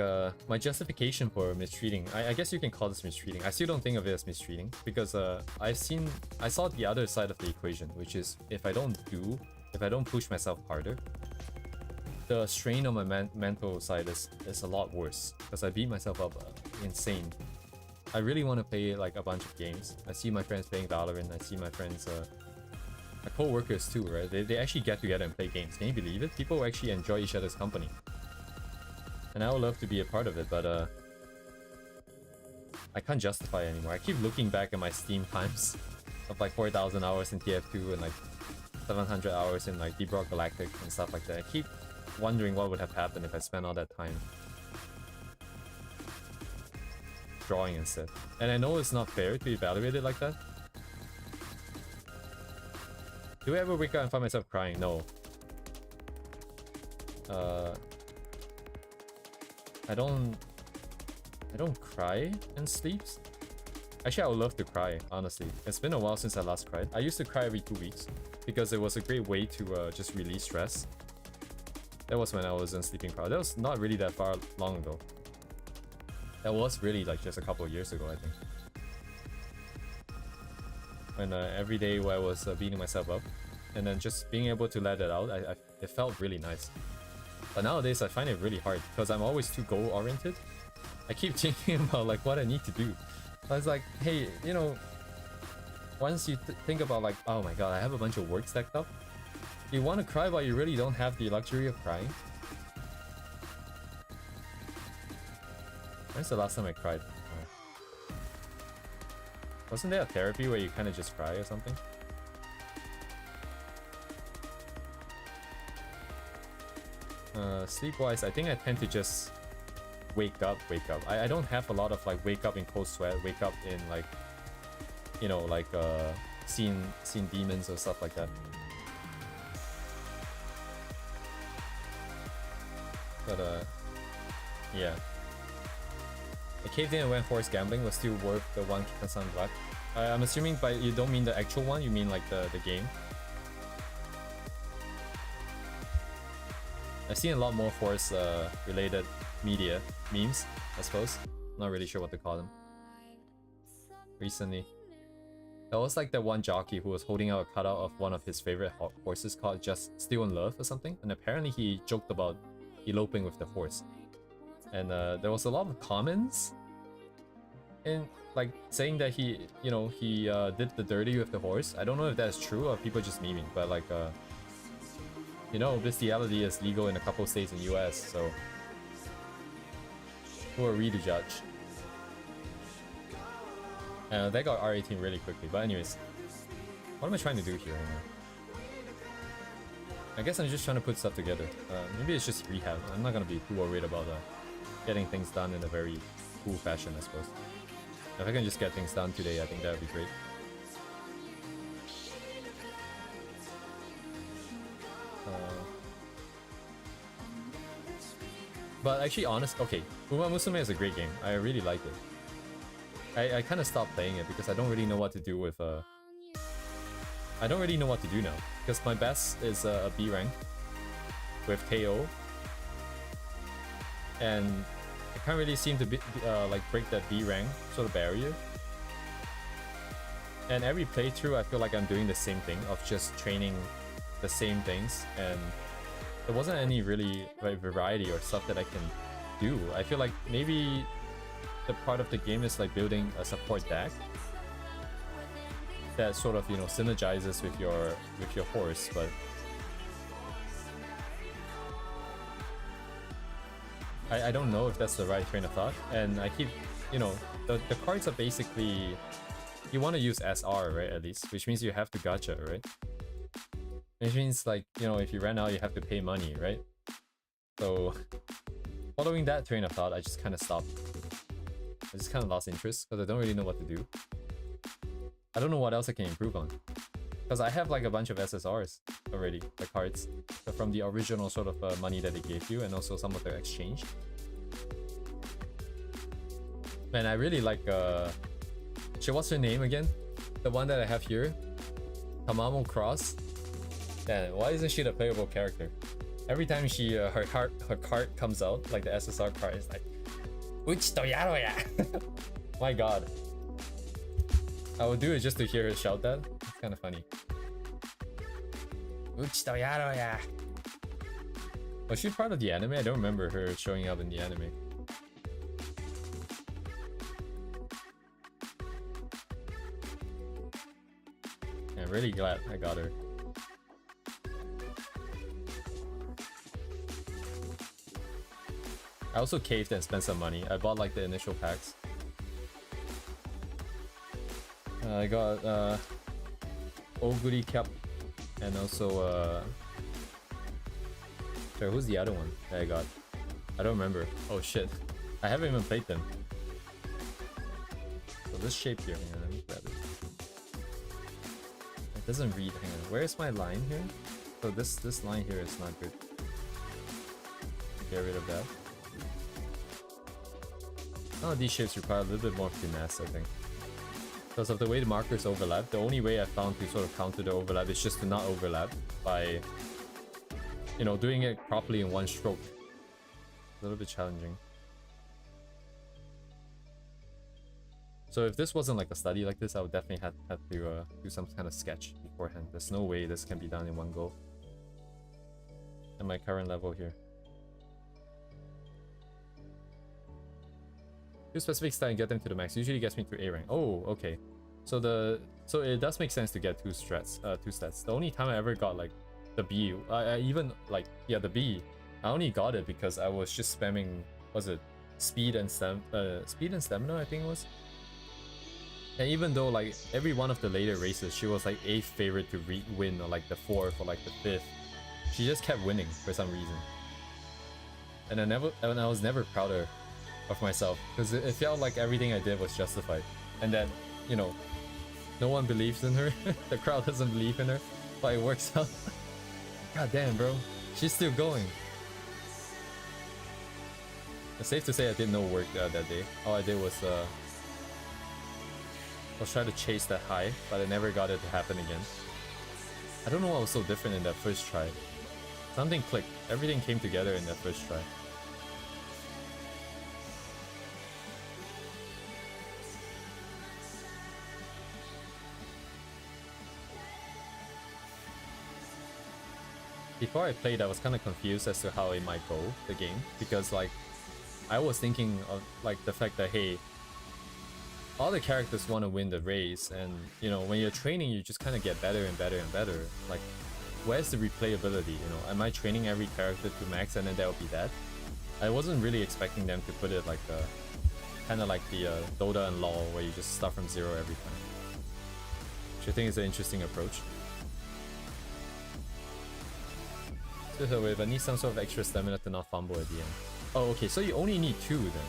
my justification for mistreating, I guess you can call this mistreating. I still don't think of it as mistreating, because I saw the other side of the equation, which is if I don't push myself harder, the strain on my mental side is a lot worse, because I beat myself up insane. I really want to play like a bunch of games. I see my friends playing Valorant, I see my friends, my co-workers too, right? They actually get together and play games. Can you believe it? People actually enjoy each other's company. And I would love to be a part of it, but I can't justify it anymore. I keep looking back at my Steam times of like 4,000 hours in TF2 and like 700 hours in like Deep Rock Galactic and stuff like that. I keep wondering what would have happened if I spent all that time. drawing instead. And I know it's not fair to evaluate it like that. Do I ever wake up and find myself crying? No. I don't cry in sleeps. Actually, I would love to cry, honestly. It's been a while since I last cried. I used to cry every 2 weeks because it was a great way to just release stress. That was when I was in sleeping crowd. That was not really that far long ago. That was really like just a couple of years ago, I think. When every day where I was beating myself up, and then just being able to let it out, it felt really nice. But nowadays I find it really hard because I'm always too goal oriented. I keep thinking about like what I need to do. I was like, hey, you know, once you think about like, oh my god, I have a bunch of work stacked up. You want to cry, but you really don't have the luxury of crying. When's the last time I cried? Oh. Wasn't there a therapy where you kind of just cry or something? Sleep-wise, I think I tend to just wake up. I don't have a lot of like wake up in cold sweat, wake up in like, you know, like seeing demons or stuff like that. But yeah. I caved in and went horse gambling was still worth the 1 Kitasan black. I'm assuming by you don't mean the actual one, you mean like the game. I've seen a lot more horse related media memes, I suppose. Not really sure what to call them. Recently. There was like that one jockey who was holding out a cutout of one of his favorite horses called Just Still in Love or something, and apparently he joked about eloping with the horse. And there was a lot of comments in like saying that he, you know, he did the dirty with the horse. I don't know if that's true or people just memeing, but like you know, bestiality is legal in a couple states in US, so who are we to judge? That got R18 really quickly, but anyways, what am I trying to do here right now? I guess I'm just trying to put stuff together. Maybe it's just rehab. I'm not gonna be too worried about getting things done in a very cool fashion, I suppose. If I can just get things done today, I think that would be great. But actually, okay, Uma Musume is a great game. I really like it. I kind of stopped playing it because I don't really know what to do with I don't really know what to do now because my best is a B rank with KO, and I can't really seem to be, like break that B rank sort of barrier. And every playthrough, I feel like I'm doing the same thing of just training the same things, and there wasn't any really like variety or stuff that I can do. I feel like maybe the part of the game is like building a support deck that sort of, you know, synergizes with your horse, but I don't know if that's the right train of thought. And I keep, you know, the cards are basically, you want to use SR, right, at least, which means you have to gacha, right? Which means, like, you know, if you ran out, you have to pay money, right? So following that train of thought, I just kind of stopped. I just kind of lost interest because I don't really know what to do. I don't know what else I can improve on, because I have like a bunch of SSRs already, the cards from the original sort of money that they gave you, and also some of their exchange. Man, I really like shit, what's her name again? The one that I have here, Tamamo Cross. Damn, why isn't she the playable character? Every time she her card comes out, like the SSR card, is like Uchi to yaro ya. My god. I would do it just to hear her shout that. It's kind of funny. Uchi to yaro ya. Was she part of the anime? I don't remember her showing up in the anime. Yeah, I'm really glad I got her. I also caved and spent some money. I bought like the initial packs. I got Oguri Cap and also sorry, who's the other one that I got? I don't remember. Oh shit. I haven't even played them. So this shape here, hang on, let me grab it. It doesn't read, hang on. Where's my line here? So this line here is not good. Get rid of that. Some of these shapes require a little bit more finesse, I think. Because of the way the markers overlap, the only way I found to sort of counter the overlap is just to not overlap by, you know, doing it properly in one stroke. A little bit challenging. So if this wasn't like a study like this, I would definitely have to do some kind of sketch beforehand. There's no way this can be done in one go. At my current level here. Do specific style and get them to the max. Usually gets me to A rank. Oh, okay. So it does make sense to get two stats. The only time I ever got like the B, even like the B, I only got it because I was just spamming. Was it speed and stamina? I think it was. And even though like every one of the later races, she was like 8th favorite to win, or like the 4th or like the 5th, she just kept winning for some reason. And I was never prouder of myself because it felt like everything I did was justified, and that, you know, no one believes in her. The crowd doesn't believe in her, but it works out. God damn, bro, she's still going. It's safe to say I did no work that day. All I did was try to chase that high, but I never got it to happen again. I don't know what was so different in that first try. Something clicked. Everything came together in that first try. Before I played, I was kind of confused as to how it might go, the game, because like I was thinking of like the fact that, hey, all the characters want to win the race, and you know, when you're training, you just kind of get better and better and better. Like, where's the replayability? You know, am I training every character to max and then that'll be that? I wasn't really expecting them to put it like kind of like the Dota and LoL, where you just start from 0 every time. Which I think is an interesting approach. So wait, I need some sort of extra stamina to not fumble at the end. Oh, okay, so you only need 2 then.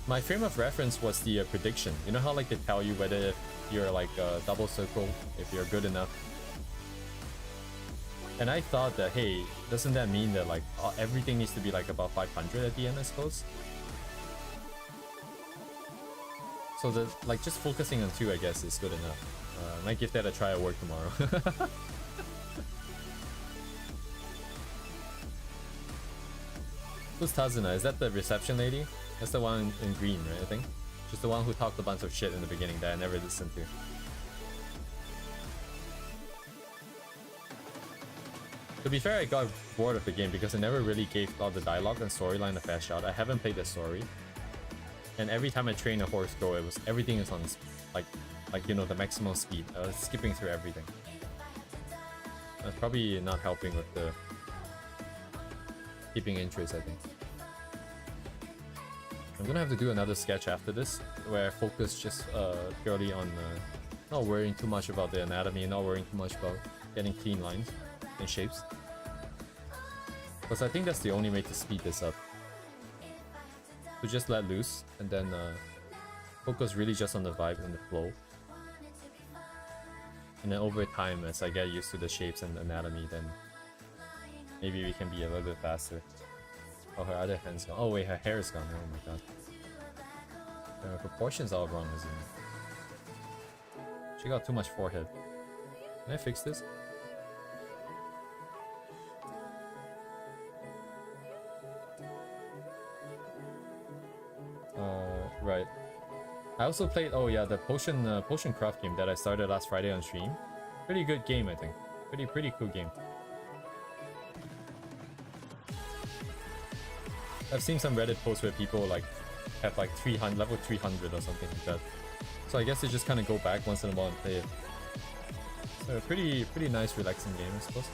My frame of reference was the prediction. You know how like they tell you whether you're like double circle, if you're good enough. And I thought that, hey, doesn't that mean that like everything needs to be like about 500 at the end, I suppose? So the like just focusing on 2, I guess, is good enough. Might give that a try at work tomorrow. Who's Tazuna? Is that the reception lady? That's the one in green, right, I think? She's the one who talked a bunch of shit in the beginning that I never listened to. To be fair, I got bored of the game because it never really gave all the dialogue and storyline a fair shot. I haven't played the story. And every time I train a horse go, everything is on like you know, the maximum speed. I was skipping through everything. That's probably not helping with the keeping interest, I think. I'm gonna have to do another sketch after this, where I focus just purely on not worrying too much about the anatomy, not worrying too much about getting clean lines and shapes. Because I think that's the only way to speed this up. To just let loose, and then focus really just on the vibe and the flow. And then over time, as I get used to the shapes and anatomy, then maybe we can be a little bit faster. Oh, her other hand's gone. Oh wait, her hair is gone. Oh my god. Her proportions all wrong, isn't it? She got too much forehead. Can I fix this? Right. I also played, oh yeah, the potion craft game that I started last Friday on stream. Pretty good game, I think. Pretty cool game. I've seen some Reddit posts where people like have like level 300 or something like that. So I guess they just kind of go back once in a while and play it. So a pretty nice, relaxing game, I suppose.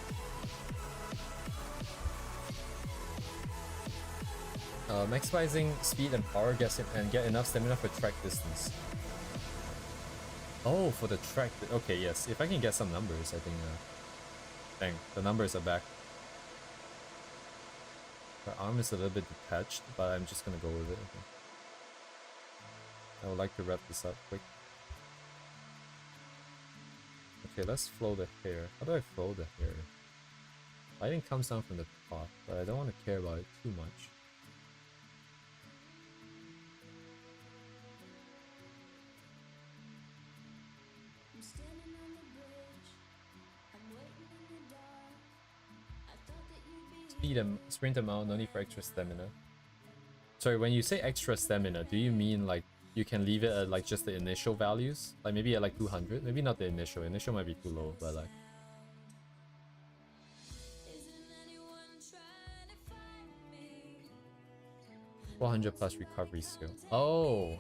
Maximizing speed and power, and get enough stamina for track distance. Oh, for the track. Okay, yes. If I can get some numbers, I think. Dang, the numbers are back. Her arm is a little bit detached, but I'm just gonna go with it. Okay. I would like to wrap this up quick. Okay, let's flow the hair. How do I flow the hair? Lighting comes down from the top, but I don't want to care about it too much. Sprint amount, no need for extra stamina. Sorry, when you say extra stamina, do you mean like you can leave it at like just the initial values? Like maybe at like 200? Maybe not the initial. Initial might be too low, but like... 400 plus recovery skill. Oh!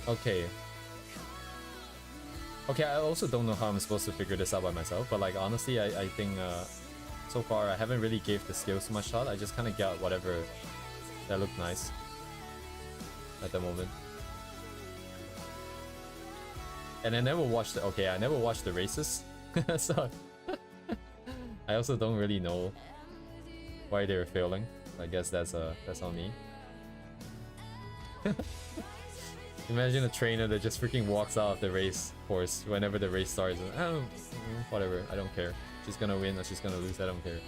Okay. Okay, I also don't know how I'm supposed to figure this out by myself, but like honestly, I think so far I haven't really gave the skills much thought. I just kind of got whatever that looked nice at the moment. And I never watched the... Okay, I never watched the races, so... I also don't really know why they were failing. I guess that's on me. Imagine a trainer that just freaking walks out of the race course whenever the race starts. And, oh, whatever, I don't care. She's gonna win or she's gonna lose, I don't care.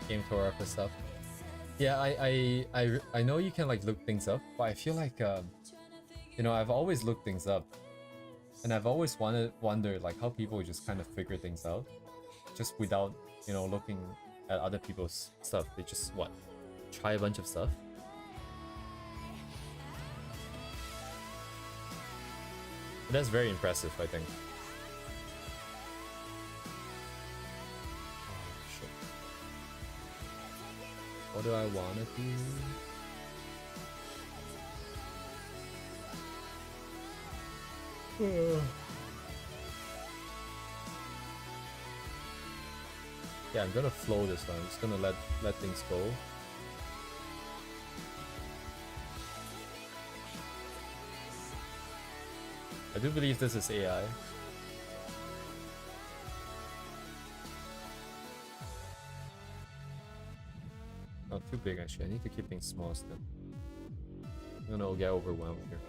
Game Torah for stuff. Yeah, I know you can like look things up, but I feel like you know, I've always looked things up, and I've always wondered like how people just kind of figure things out, just without, you know, looking at other people's stuff. They just what, try a bunch of stuff. But that's very impressive, I think. What do I wanna do? Yeah, I'm gonna flow this one. I'm just gonna let things go. I do believe this is AI. Not too big actually. I need to keep things small still. I'm gonna get overwhelmed here.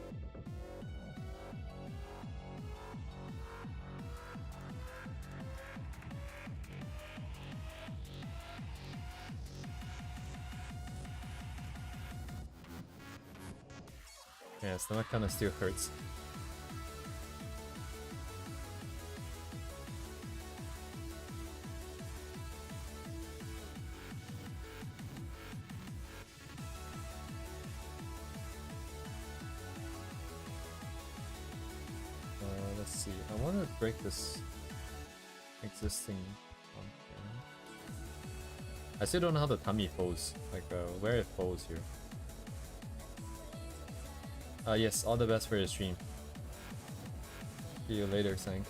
Yeah, stomach kinda still hurts. Let's see. I want to break this existing one here. I still don't know how the tummy folds, like where it folds here. Yes, all the best for your stream. See you later, Sank.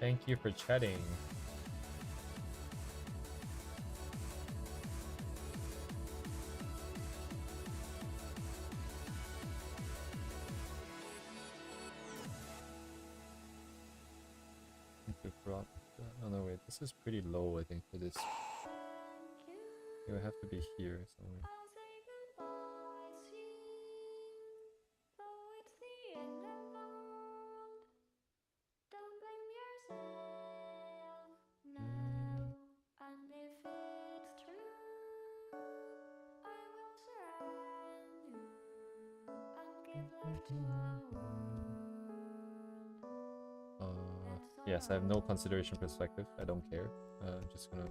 Thank you for chatting. Oh no, wait, this is pretty low, I think, for this. It would have to be here somewhere. Yes, I have no consideration perspective. I don't care. I'm just gonna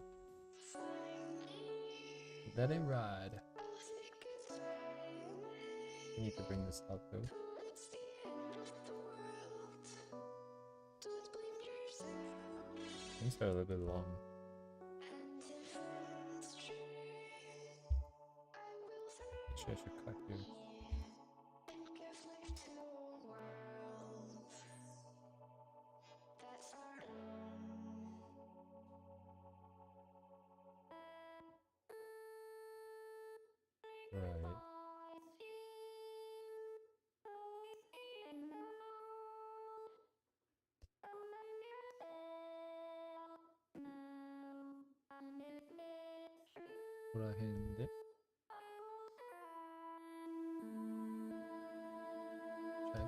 let it ride. I need to bring this up though. Things are a little bit long. Actually, I should cut here. Right. ここら辺で。Check.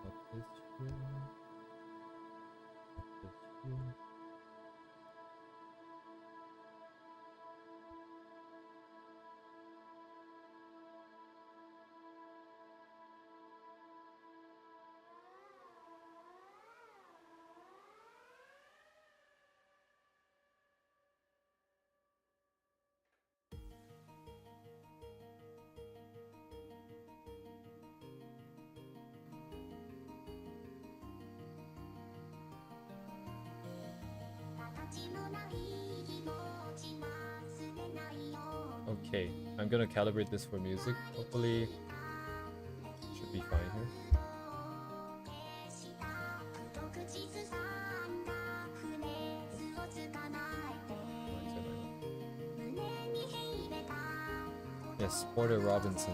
Not this here. Not this here. Okay, I'm gonna calibrate this for music. Hopefully, should be fine here. Yes, Porter Robinson.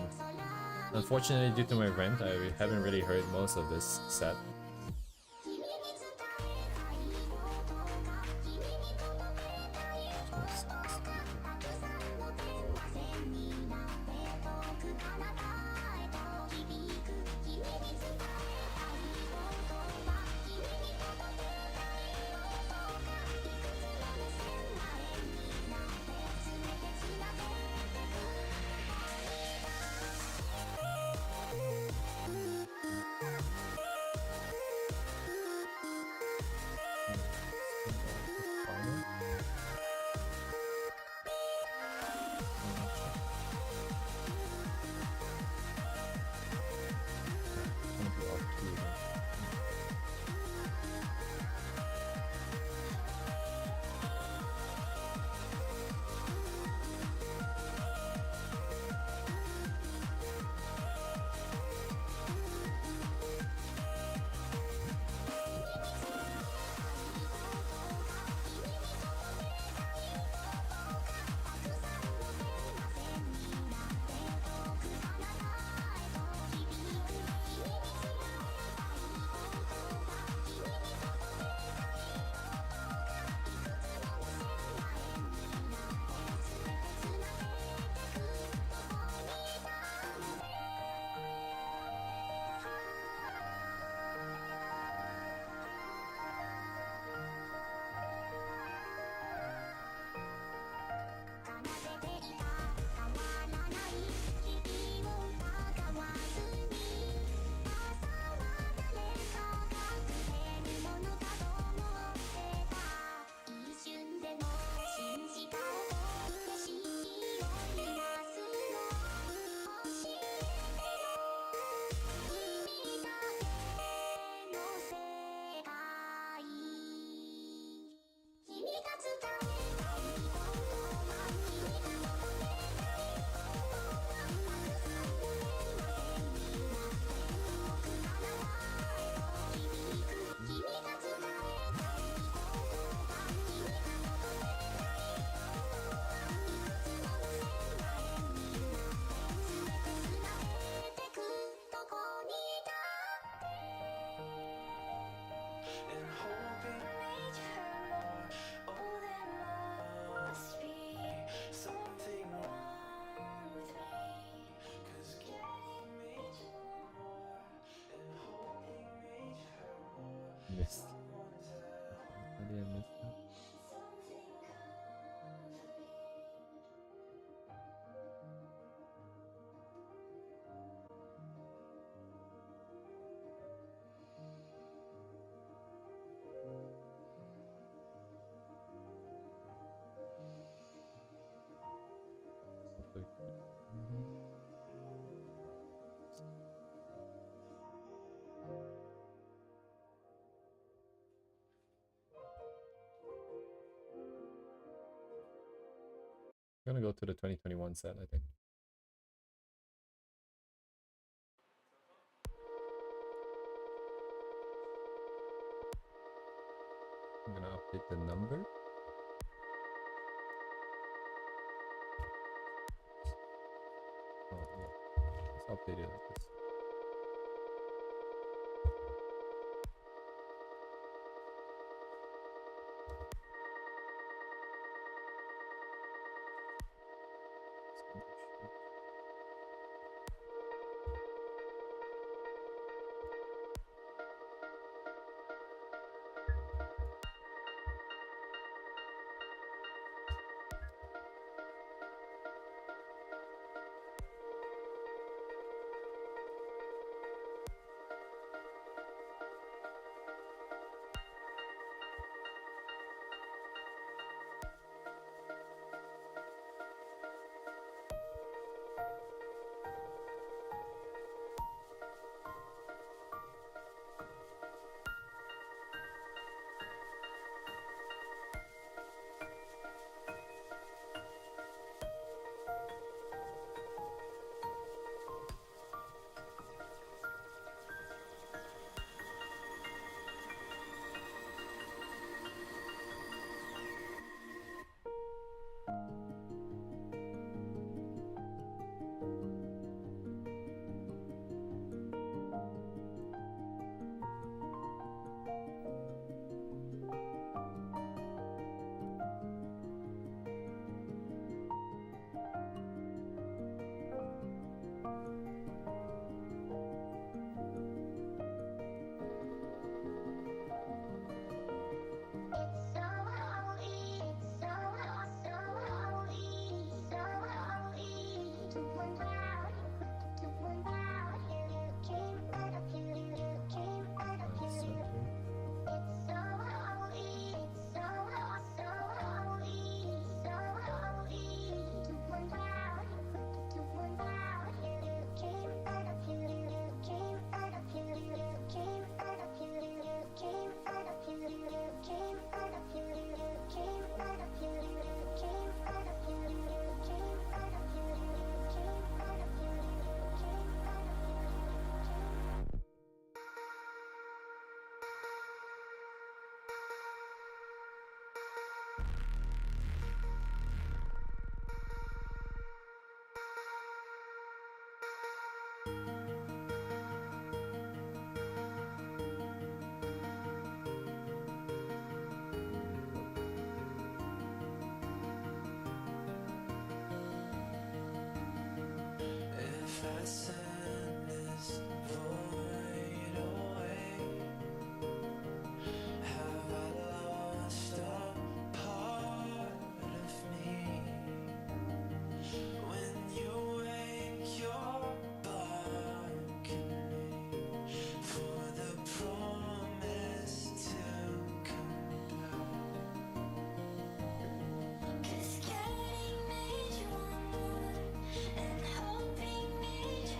Unfortunately, due to my rent, I haven't really heard most of this set. Missed. How did I miss that? I'm gonna go to the 2021 set, I think. I'm gonna update the number. Oh, yeah. Let's update it like this. If I send this void away, have I lost a part of me? When you wake your barking me for the promise to come back. 'Cause getting made you want more and hoping made you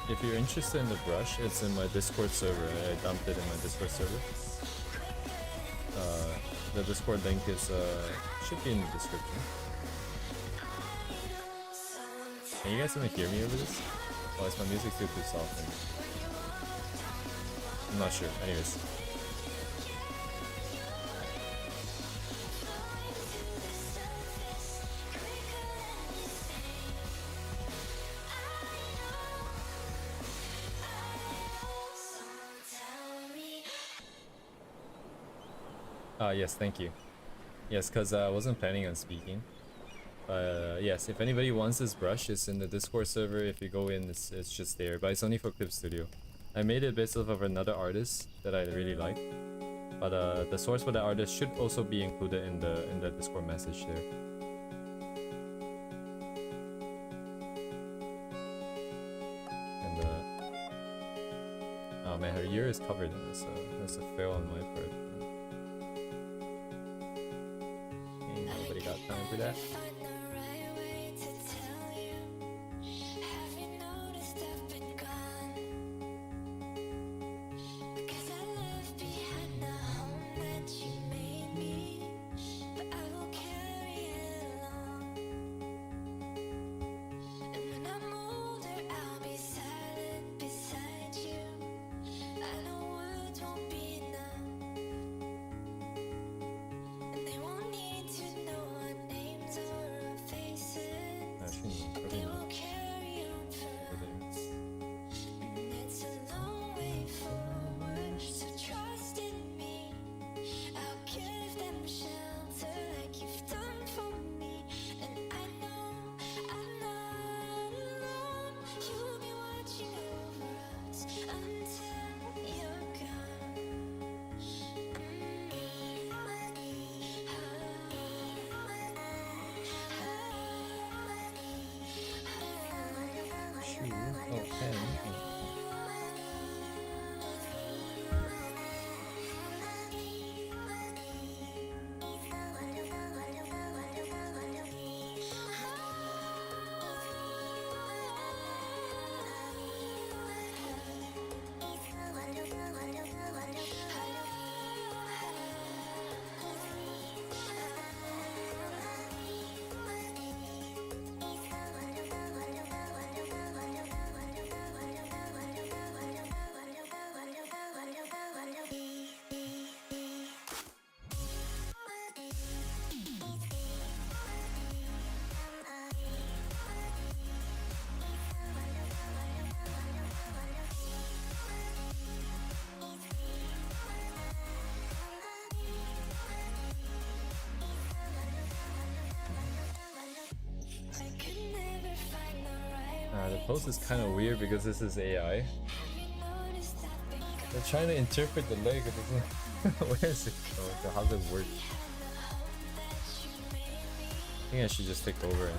If you're interested in the brush, it's in my Discord server. I dumped it in my Discord server. The Discord link is should be in the description. Can you guys even hear me over this? Oh, is my music still too soft? I'm not sure. Anyways. Yes, thank you. Yes, because I wasn't planning on speaking. Yes, if anybody wants this brush, it's in the Discord server. If you go in, it's just there. But it's only for Clip Studio. I made it based off of another artist that I really like. But the source for the artist should also be included in the Discord message there. And oh man, her ear is covered in this. That's a fail on my part. Ain't nobody got time for that. The post is kind of weird because this is AI. They're trying to interpret the leg. It doesn't. Where is it? Oh, so how does it work? I think I should just take over it.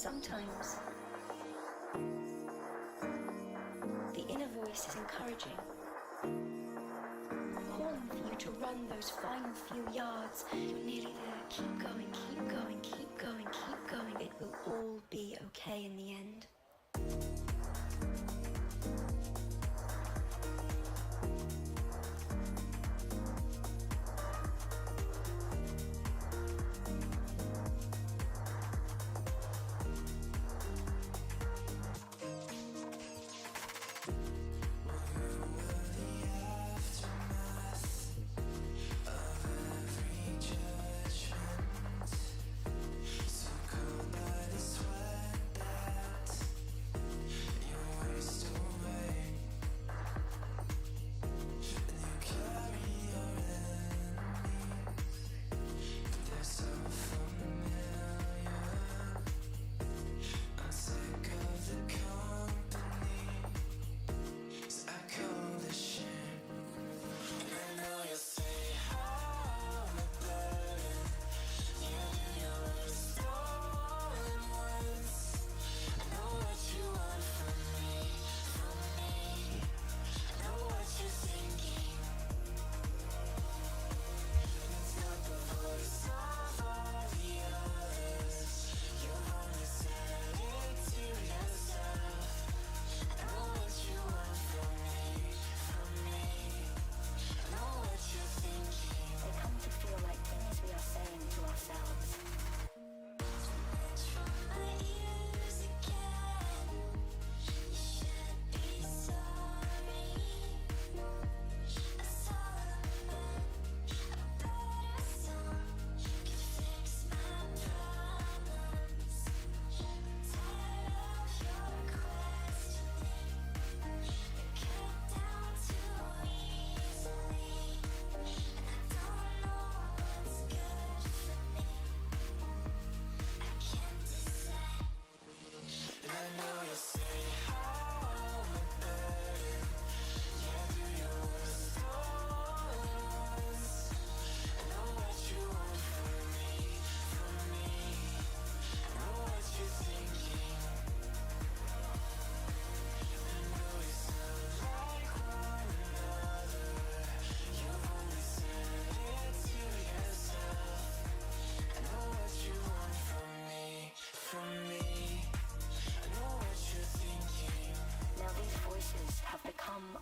Sometimes the inner voice is encouraging, calling for you to run those final few yards. You're nearly there. Keep going, keep going, keep going, keep going. It will all be okay in the end.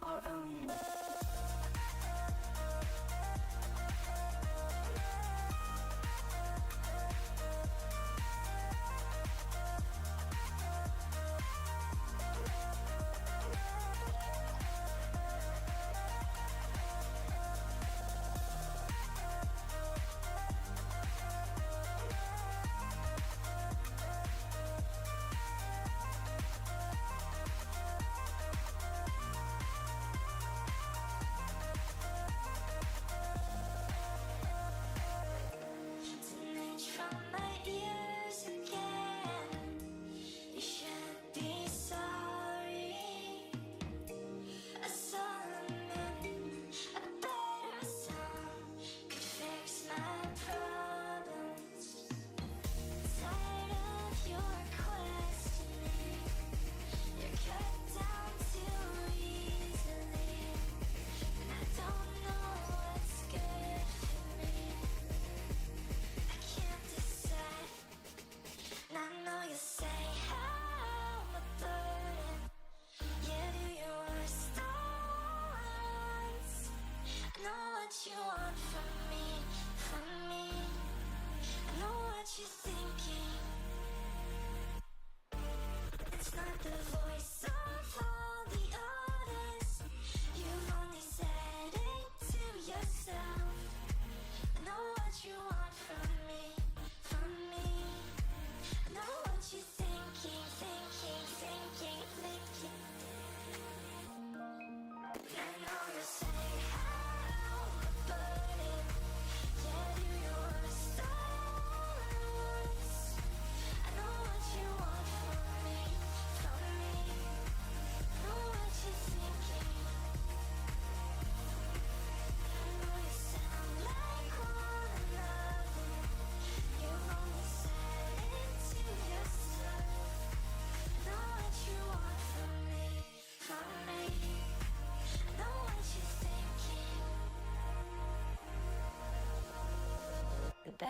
Our own.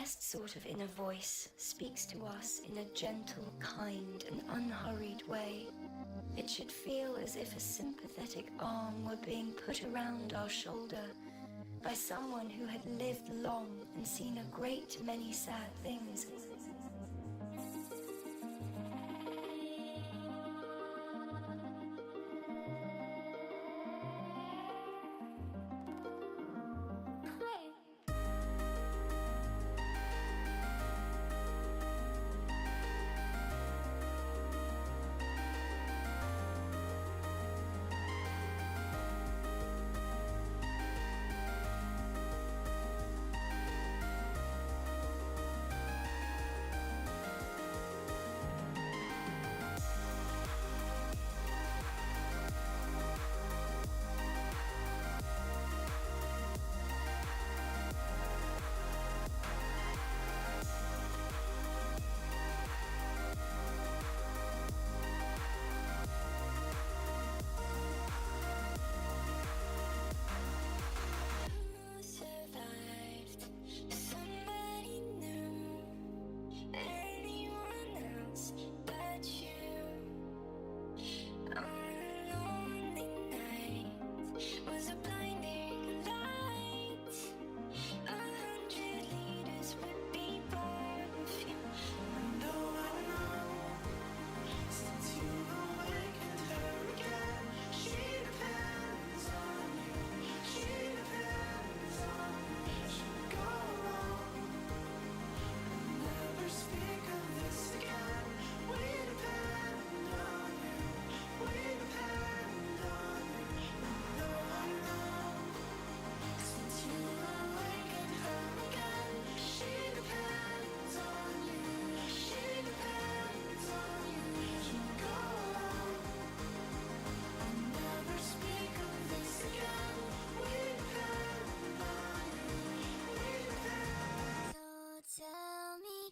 best sort of inner voice speaks to us in a gentle, kind, and unhurried way. It should feel as if a sympathetic arm were being put around our shoulder by someone who had lived long and seen a great many sad things. Tell me.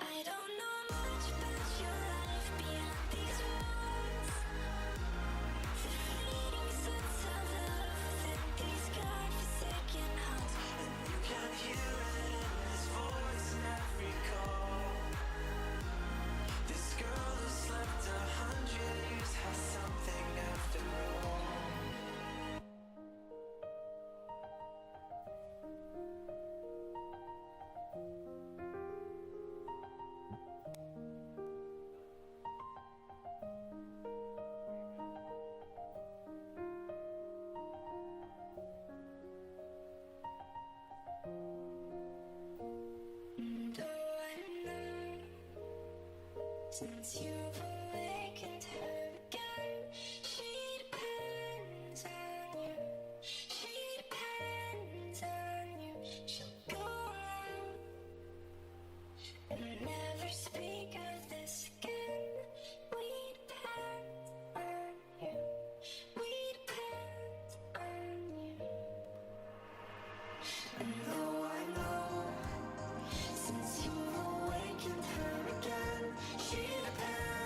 I don't know much about your life beyond these walls. The fleeting sense of love within these godforsaken halls. And you can hear it in his voice in every call. This girl who slept 100 years has something after all. Though I know since you've awakened her again, she depends on you. She depends on you. She'll go around and never speak of this again. We depend on you. We depend on you. And though I know since you've awakened her again, she depends.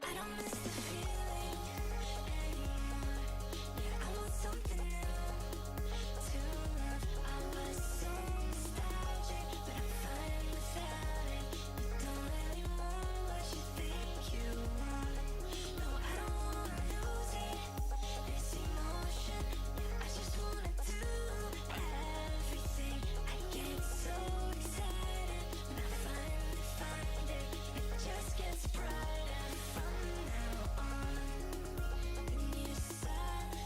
I don't miss the feeling anymore. Yeah, I want something new to love. I was so nostalgic, but I'm fine without it. You don't really want what you think you want. No, I don't wanna lose it. This emotion, I just wanna do everything. I get so excited when I finally find it. It just gets brighter from now on. The new side,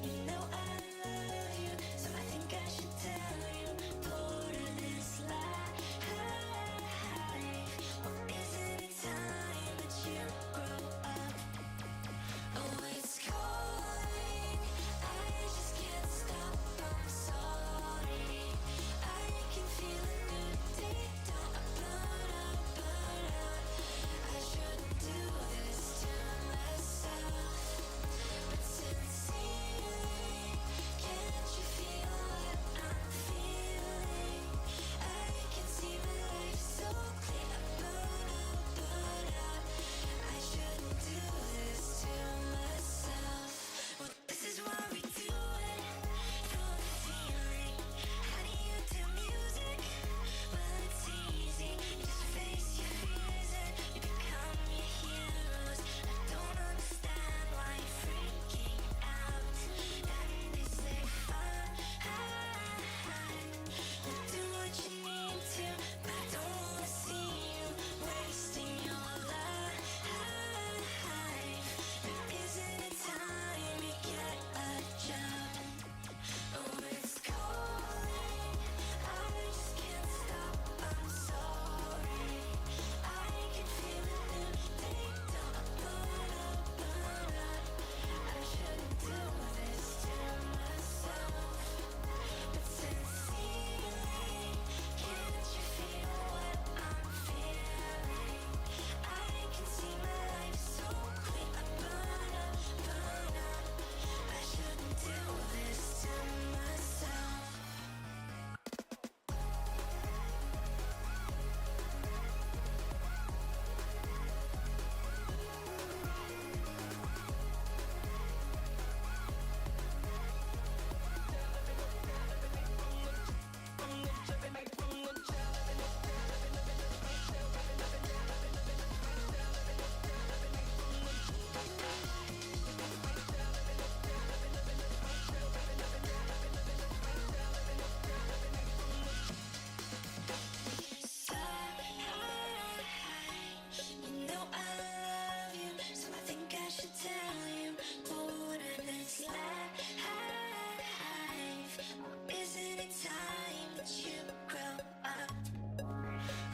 you know I love you, so I think I should tell you. Part of this life, or isn't it time that you grow up? Oh, it's calling. I just can't stop. I'm sorry. I can feel a new day. Don't burn out, burn out. I shouldn't do this to myself. But sincerely, can't you feel what I'm feeling? I can see my life so clear. Burn out, burn out. I shouldn't do this to myself. Well, this is why we do it. For the feeling. How do you do music? Well, it's easy. You just face your fears and you become your heroes. I don't understand why you're freaking out. And they say fine. Well, do what you need to, but I don't wanna see you wasting your life. Isn't it time you get a job? Oh, it's calling. I just can't stop. I'm sorry. I can feel a new day. Don't burn out, burn out. I shouldn't do this to myself. But sincerely, can't you feel what I'm feeling? I can see my life so clear. I burn out, burn out. I shouldn't do this to myself. You know I love you, so I think I should tell you. Born of this life, isn't it time that you grow up?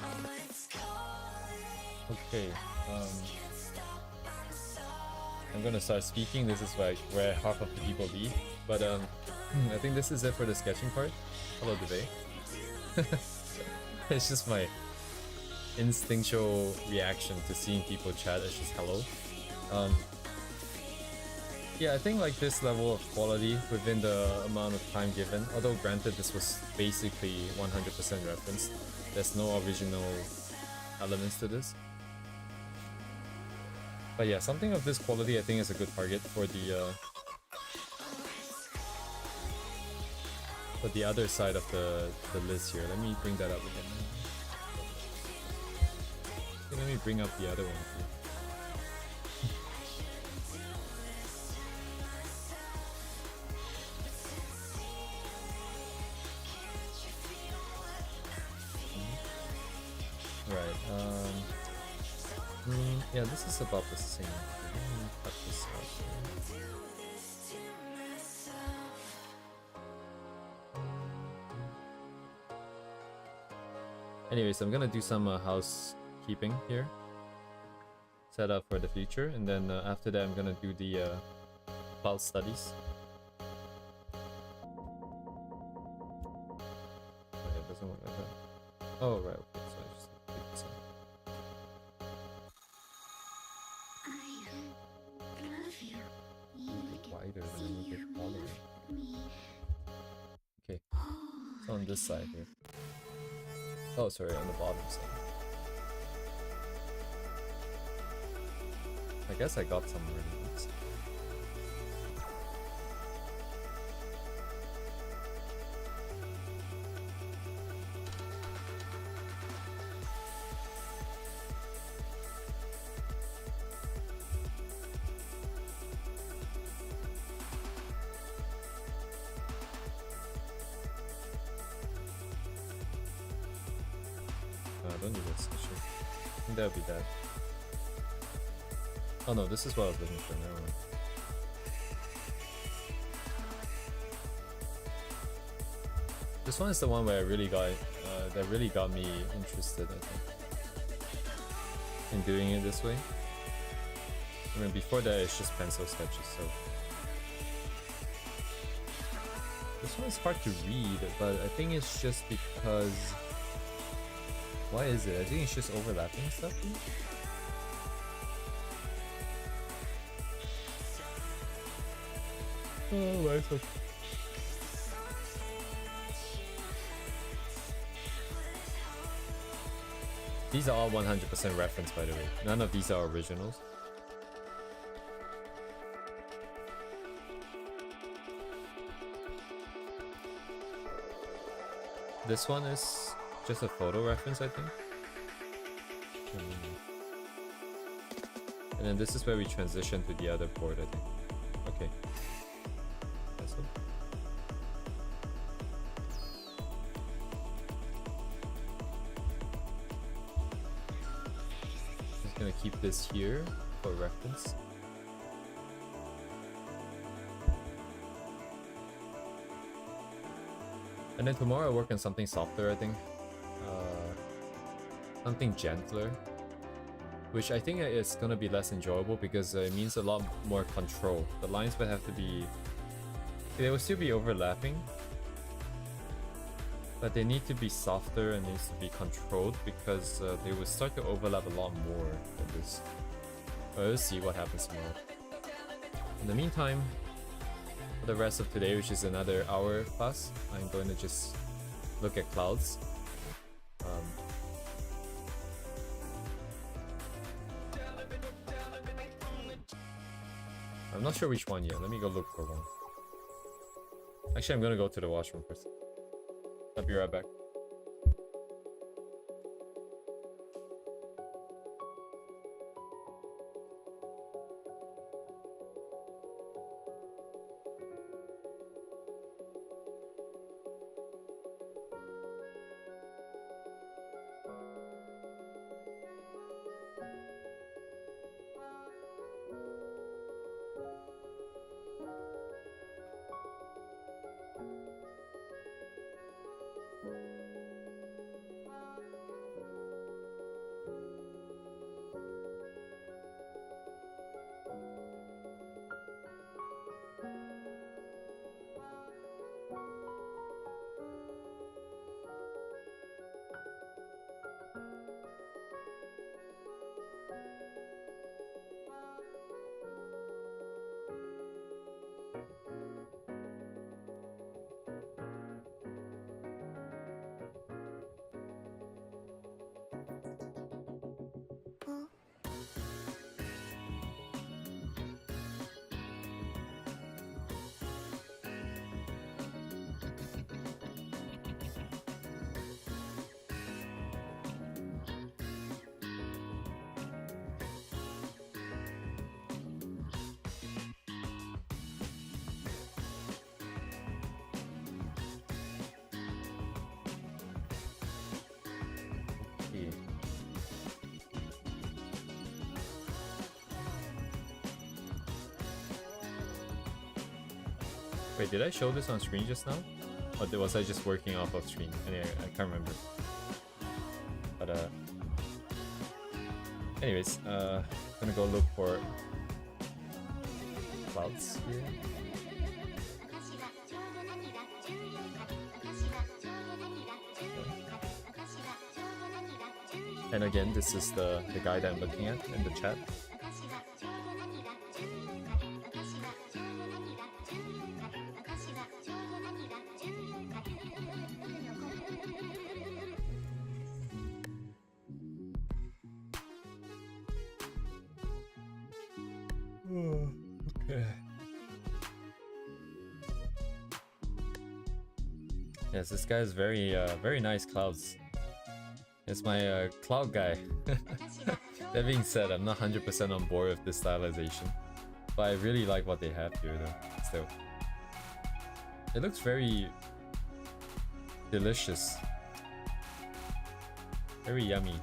Oh, it's calling. Okay, Can't stop. I'm sorry. I'm gonna start speaking. This is where half of the people be. But I think this is it for the sketching part. Hello, Debate. It's just my instinctual reaction to seeing people chat. It's just hello. Yeah, I think like this level of quality within the amount of time given, although granted this was basically 100% referenced, there's no original elements to this. But yeah, something of this quality I think is a good target for the other side of the list here. Let me bring that up again. Okay, let me bring up the other one too. Right, yeah, this is about the same. Let me cut this out here. Anyways, I'm gonna do some housekeeping here, set up for the future, and then after that I'm gonna do the cloud studies. Okay, it doesn't work like that. Oh right, okay, so I just On this side here. Oh, sorry, on the bottom side. I guess I got some already. Oops. I don't need this. Actually. I think that'll be that. Oh no, this is what I was looking for. Never mind. This one is the one where I really got that really got me interested, I think, in doing it this way. I mean, before that it's just pencil sketches, so this one is hard to read, but I think it's just because why is it? I think it's just overlapping stuff. Oh, my God. These are all 100% reference, by the way. None of these are originals. This one is just a photo reference, I think. And then this is where we transition to the other port, I think. Okay. That's it. Just gonna keep this here for reference. And then tomorrow I work on something softer, I think. Something gentler. Which I think is gonna be less enjoyable because it means a lot more control. The lines would have to be... They will still be overlapping. But they need to be softer and needs to be controlled because they will start to overlap a lot more than this. But let's see what happens tomorrow. In the meantime, for the rest of today, which is another hour plus, I'm going to just look at clouds. I'm not sure which one yet. Let me go look for one. Actually, I'm gonna go to the washroom first. I'll be right back. Wait, did I show this on screen just now? Or was I just working off of screen? Anyway, I can't remember. But anyways, gonna go look for clouds here. And again, this is the guy that I'm looking at in the chat. Yes, this guy is very nice clouds. It's my cloud guy. That being said, I'm not 100% on board with this stylization, but I really like what they have here though. Still, it looks very delicious, very yummy.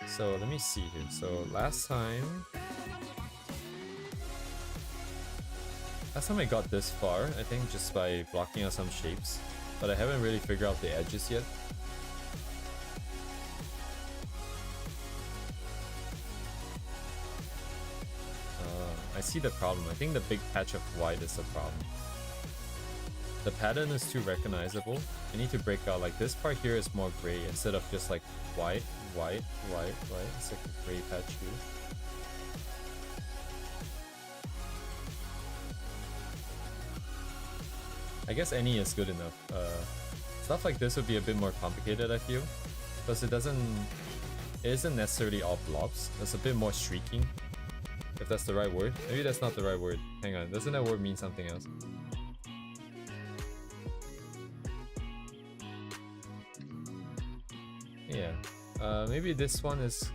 So let me see here. So last time I got this far, I think just by blocking out some shapes, but I haven't really figured out the edges yet. I see the problem. I think the big patch of white is the problem. The pattern is too recognizable. I need to break out, like this part here is more gray instead of just like white, white, white, white. It's like a gray patch here. I guess any is good enough. Stuff like this would be a bit more complicated, I feel, because it isn't necessarily all blobs. It's a bit more streaking, if that's the right word. Maybe that's not the right word. Hang on, doesn't that word mean something else? Yeah, maybe this one is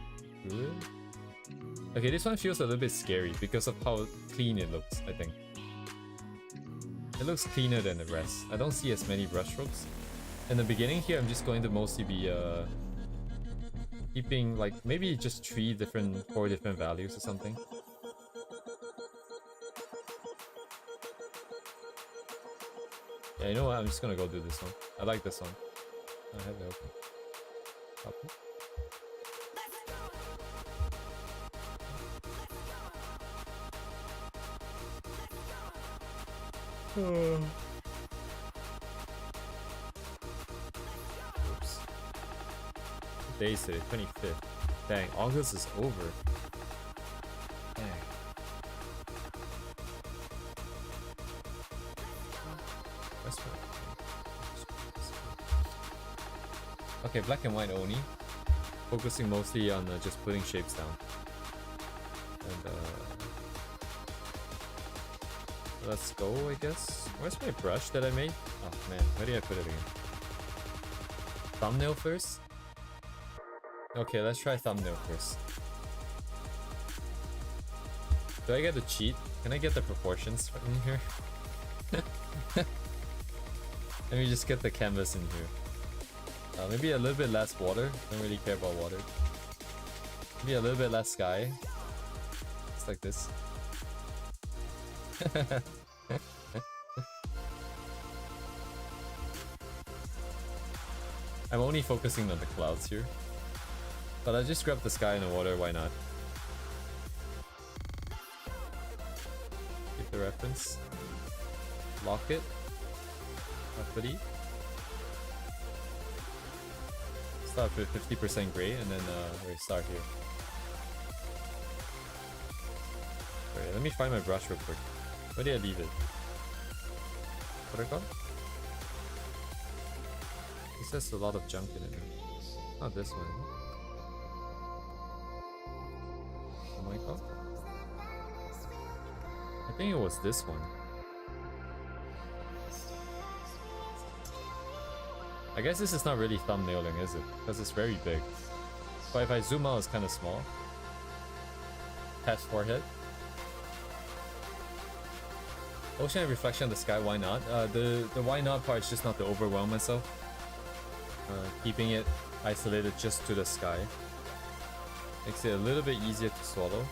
good. Okay, this one feels a little bit scary because of how clean it looks, I think. It looks cleaner than the rest. I don't see as many brushstrokes. In the beginning here, I'm just going to mostly be keeping like maybe just 4 different values or something. Yeah, you know what? I'm just gonna go do this one. I like this one. I have it open. Copy. Oops. Today's today, 25th. Dang, August is over. Dang. That's right. Okay, black and white only. Focusing mostly on just putting shapes down. And let's go, I guess. Where's my brush that I made? Oh man, where did I put it again? Thumbnail first? Okay, let's try thumbnail first. Do I get to cheat? Can I get the proportions in here? Let me just get the canvas in here. Maybe a little bit less water. Don't really care about water. Maybe a little bit less sky. It's like this. I'm only focusing on the clouds here. But I just grabbed the sky and the water, why not? Get the reference. Lock it. Live2d. Start with 50% gray and then we start here. Alright, let me find my brush real quick. Where did I leave it? What I got? This has a lot of junk in it. Not this one. Oh my god. I think it was this one. I guess this is not really thumbnailing, is it? Because it's very big. But if I zoom out, it's kind of small. Past forehead. Ocean and reflection of the sky, why not? The why not part is just not to overwhelm myself. Keeping it isolated just to the sky makes it a little bit easier to swallow.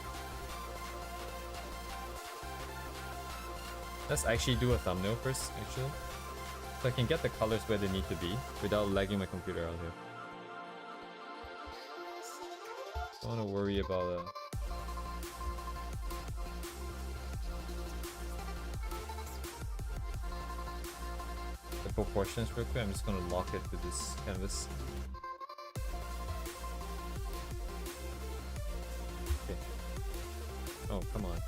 Let's actually do a thumbnail first, actually. So I can get the colors where they need to be without lagging my computer out here. Don't want to worry about the proportions real quick. I'm just gonna lock it to this canvas. Okay. Oh, come on.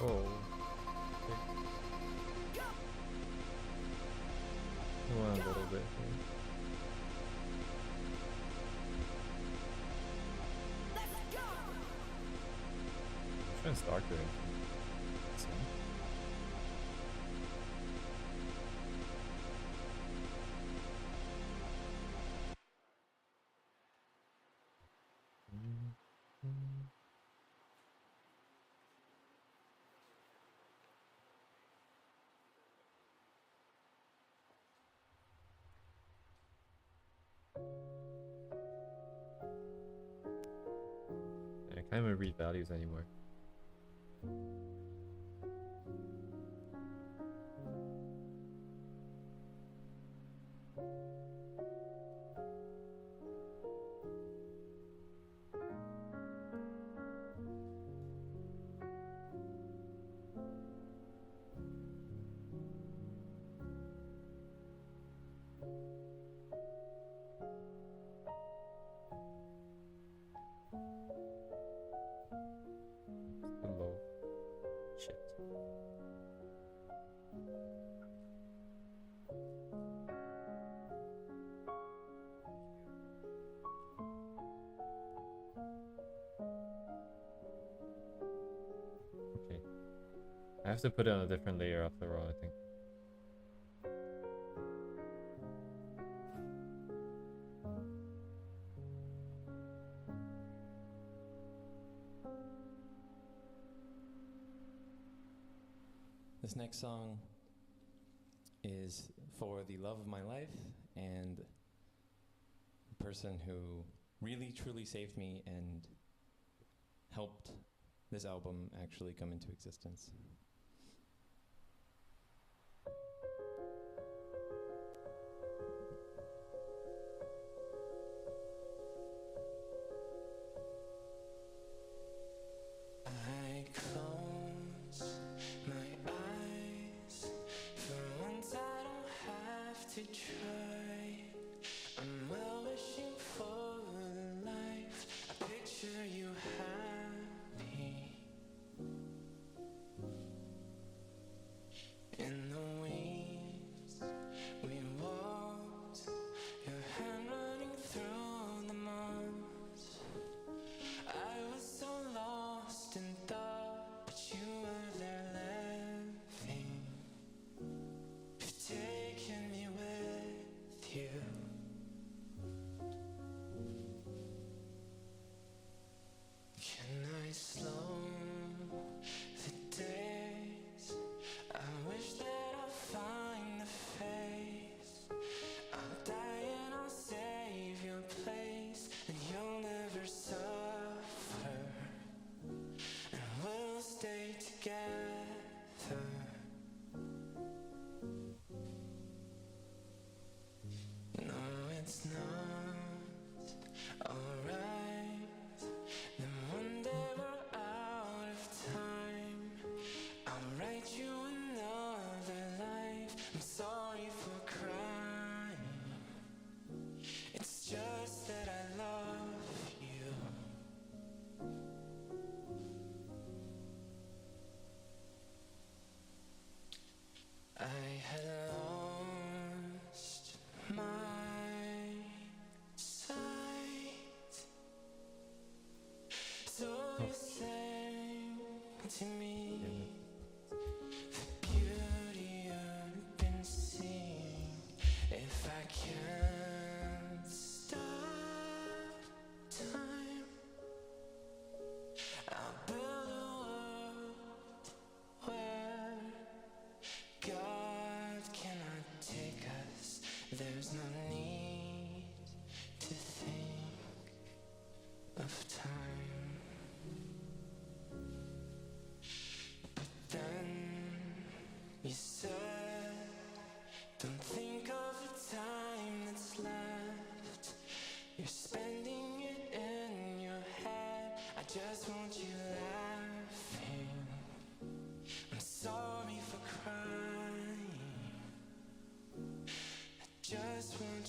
Oh. Okay. Come on a little bit here. I'm trying to start there. So. I can't even read values anymore. Hello. Shit. Okay. I have to put it on a different layer after all, I think. This next song is for the love of my life and the person who really truly saved me and helped this album actually come into existence. I close my eyes for once. I don't have to try. I'm well wishing for the life I picture you happy. In the weeds we walked, your hand running through the mud. I was so lost in thought, but you were there laughing. You've taken me with you. Can I slow the days? I wish that I'll find the face. I'll die and I'll save your place, and you'll never suffer, and we'll stay together. No, it's not alright. Then one day we're out of time. I'll write you another life. I'm sorry for crying. It's just that I love you. I had lost my sight, so you sang to me the beauty you've been seeing. If I can't stop time, I'll build a world where God cannot take us. There's no need to think of time. But then you said, don't think of the time that's left. You're spending it in your head. I just want you laughing. I'm sorry for crying. I just want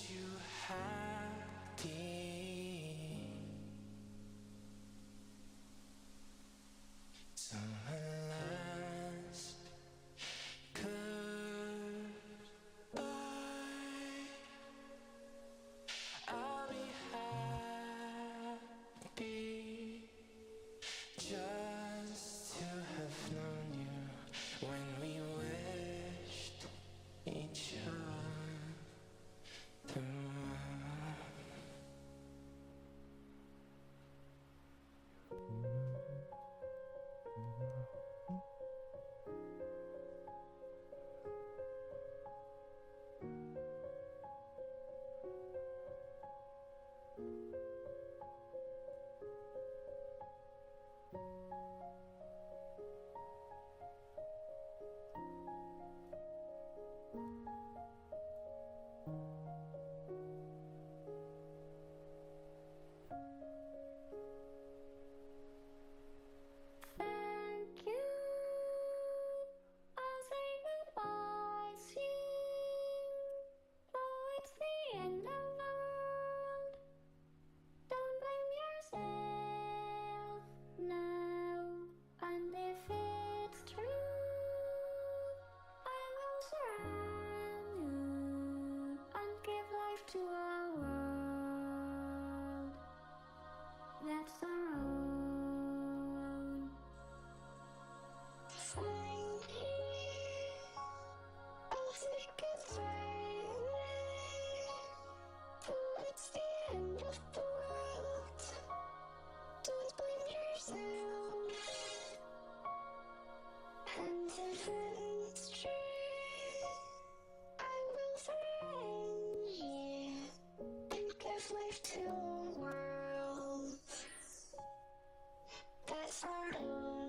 Elephant's tree, I will free and give life to a world that's our own.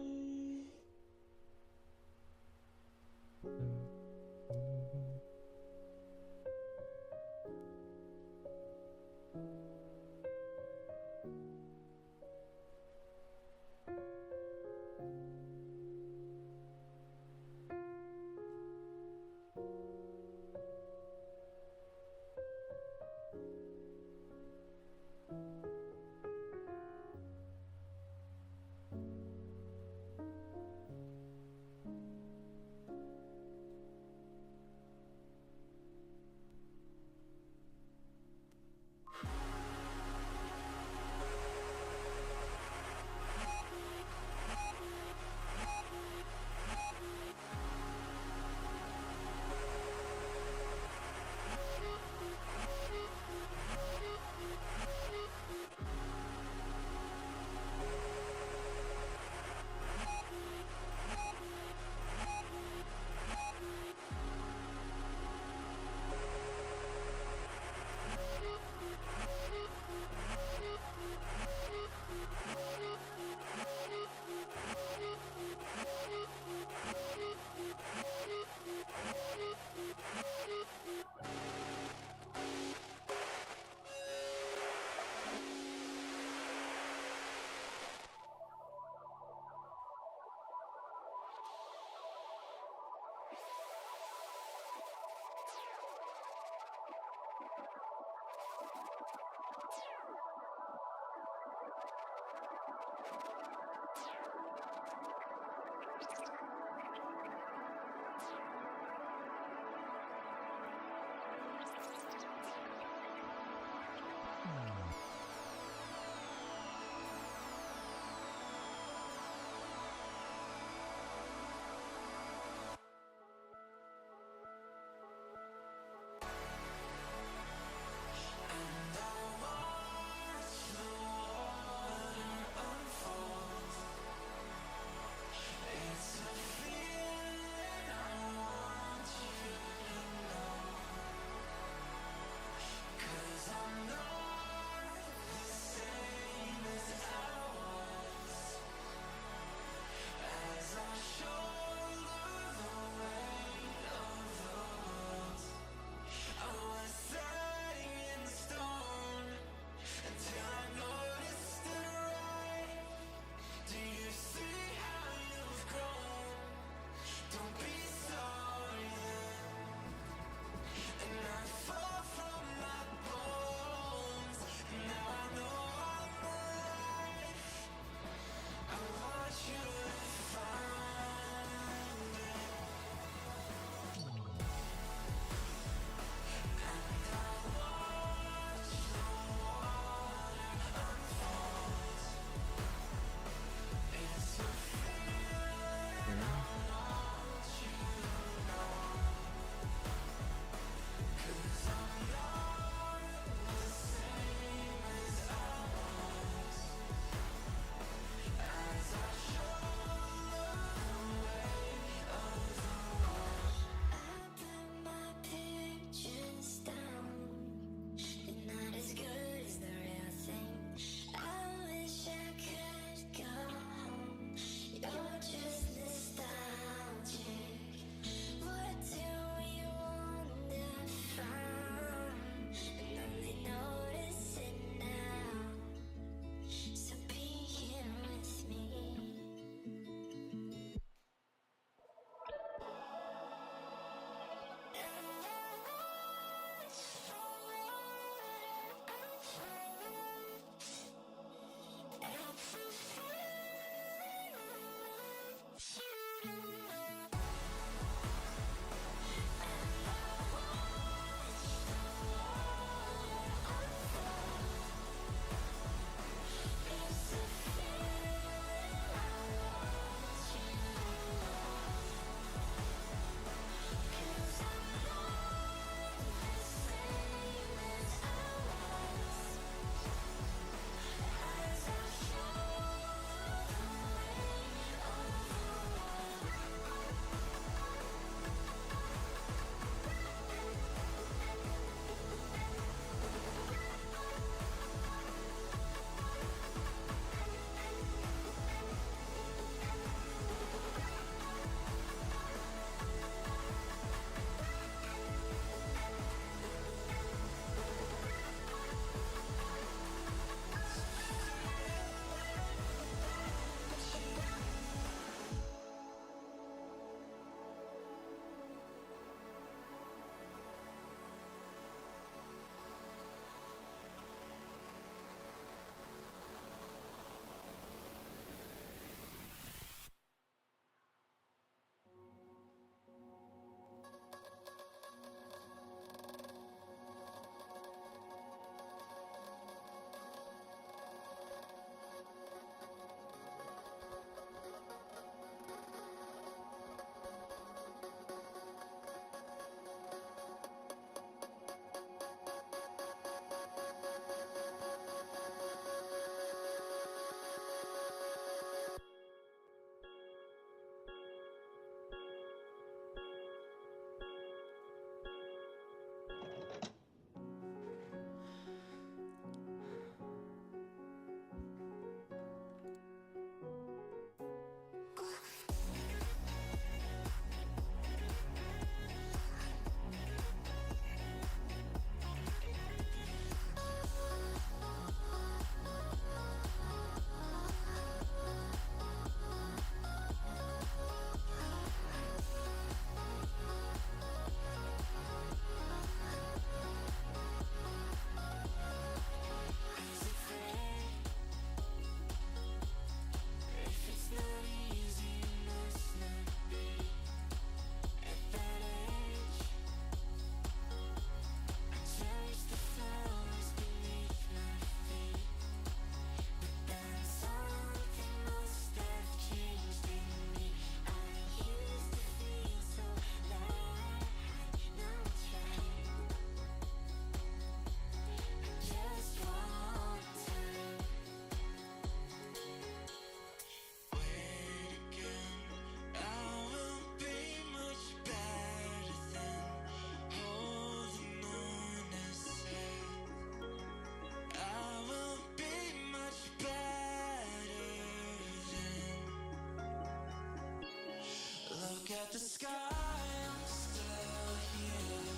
Look at the sky, I'm still here.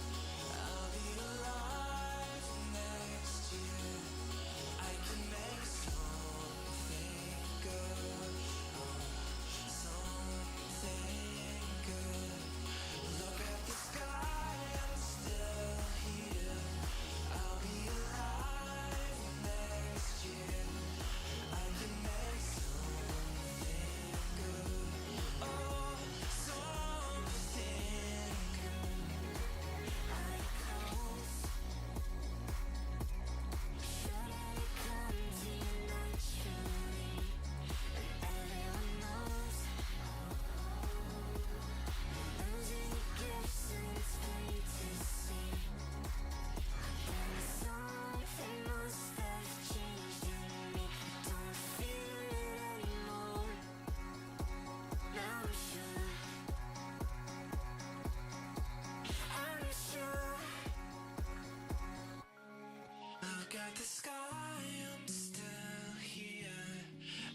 I'll be alive next year. I can make something good. Something good. Look at the sky, I'm still here. I'll be alive next year. I can make something good. Oh, something good. I close. Should I come to you naturally? Everyone knows. Those are the gifts and it's great to see. Then something must have changed in me. Don't feel it anymore. Now I'm sure. I'm sure. Look at the sky, I'm still here.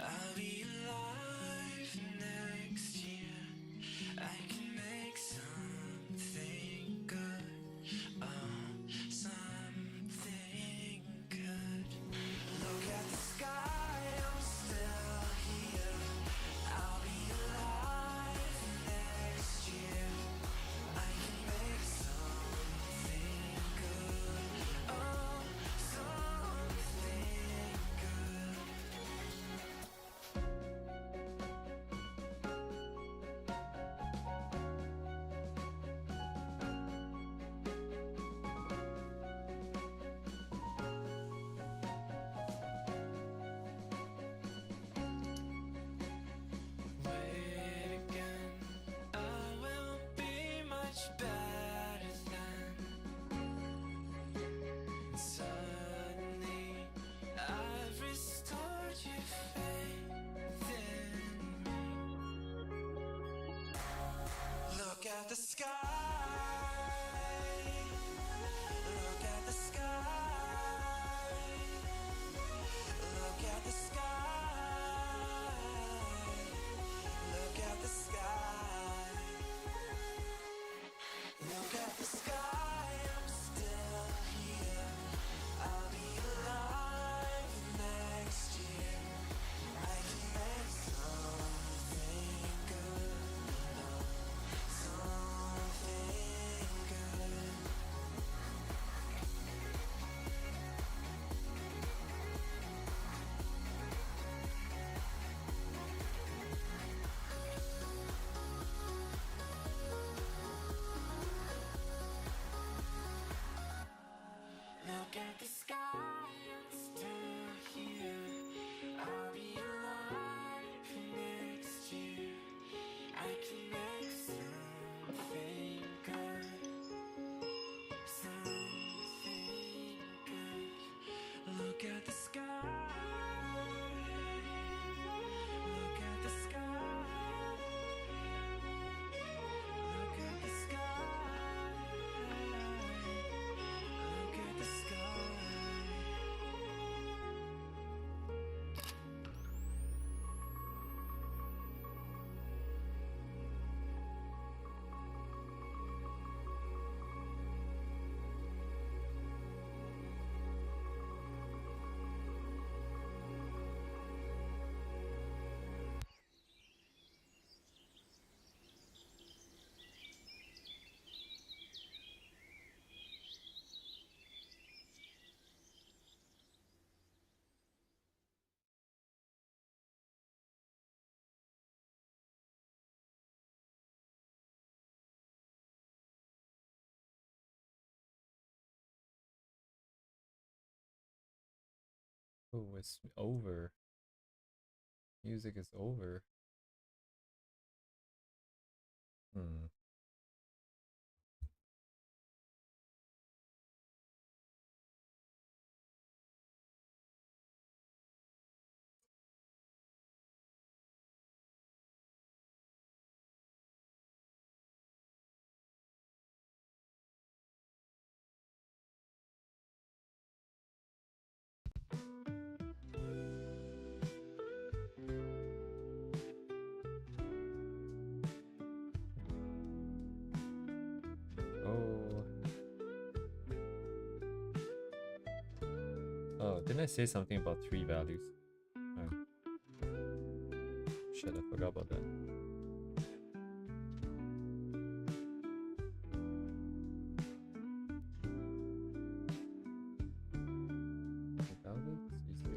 I'll be alive next year. I can make something good. Oh, something good. Look at the sky, I'm still here. I'll be alive next year. I can make something good. Oh, something good. Wait again, I will be much better then. Suddenly, I've restored your faith in me. Look at the sky. Look at the sky. Look at the sky. Look at the sky. Look at the sky, I'm still here. I'll be alive next year. I can make something good. Something good. Look at the sky, I'm still here. I'll be alive next year. I can make something good. Something good. Look at the sky. Look at the sky. Look at the sky. Look at the sky. Oh, it's over. Music is over. Hmm. Oh, didn't I say something about 3 values? Oh. Shit, I forgot about that. Without it, it's easier.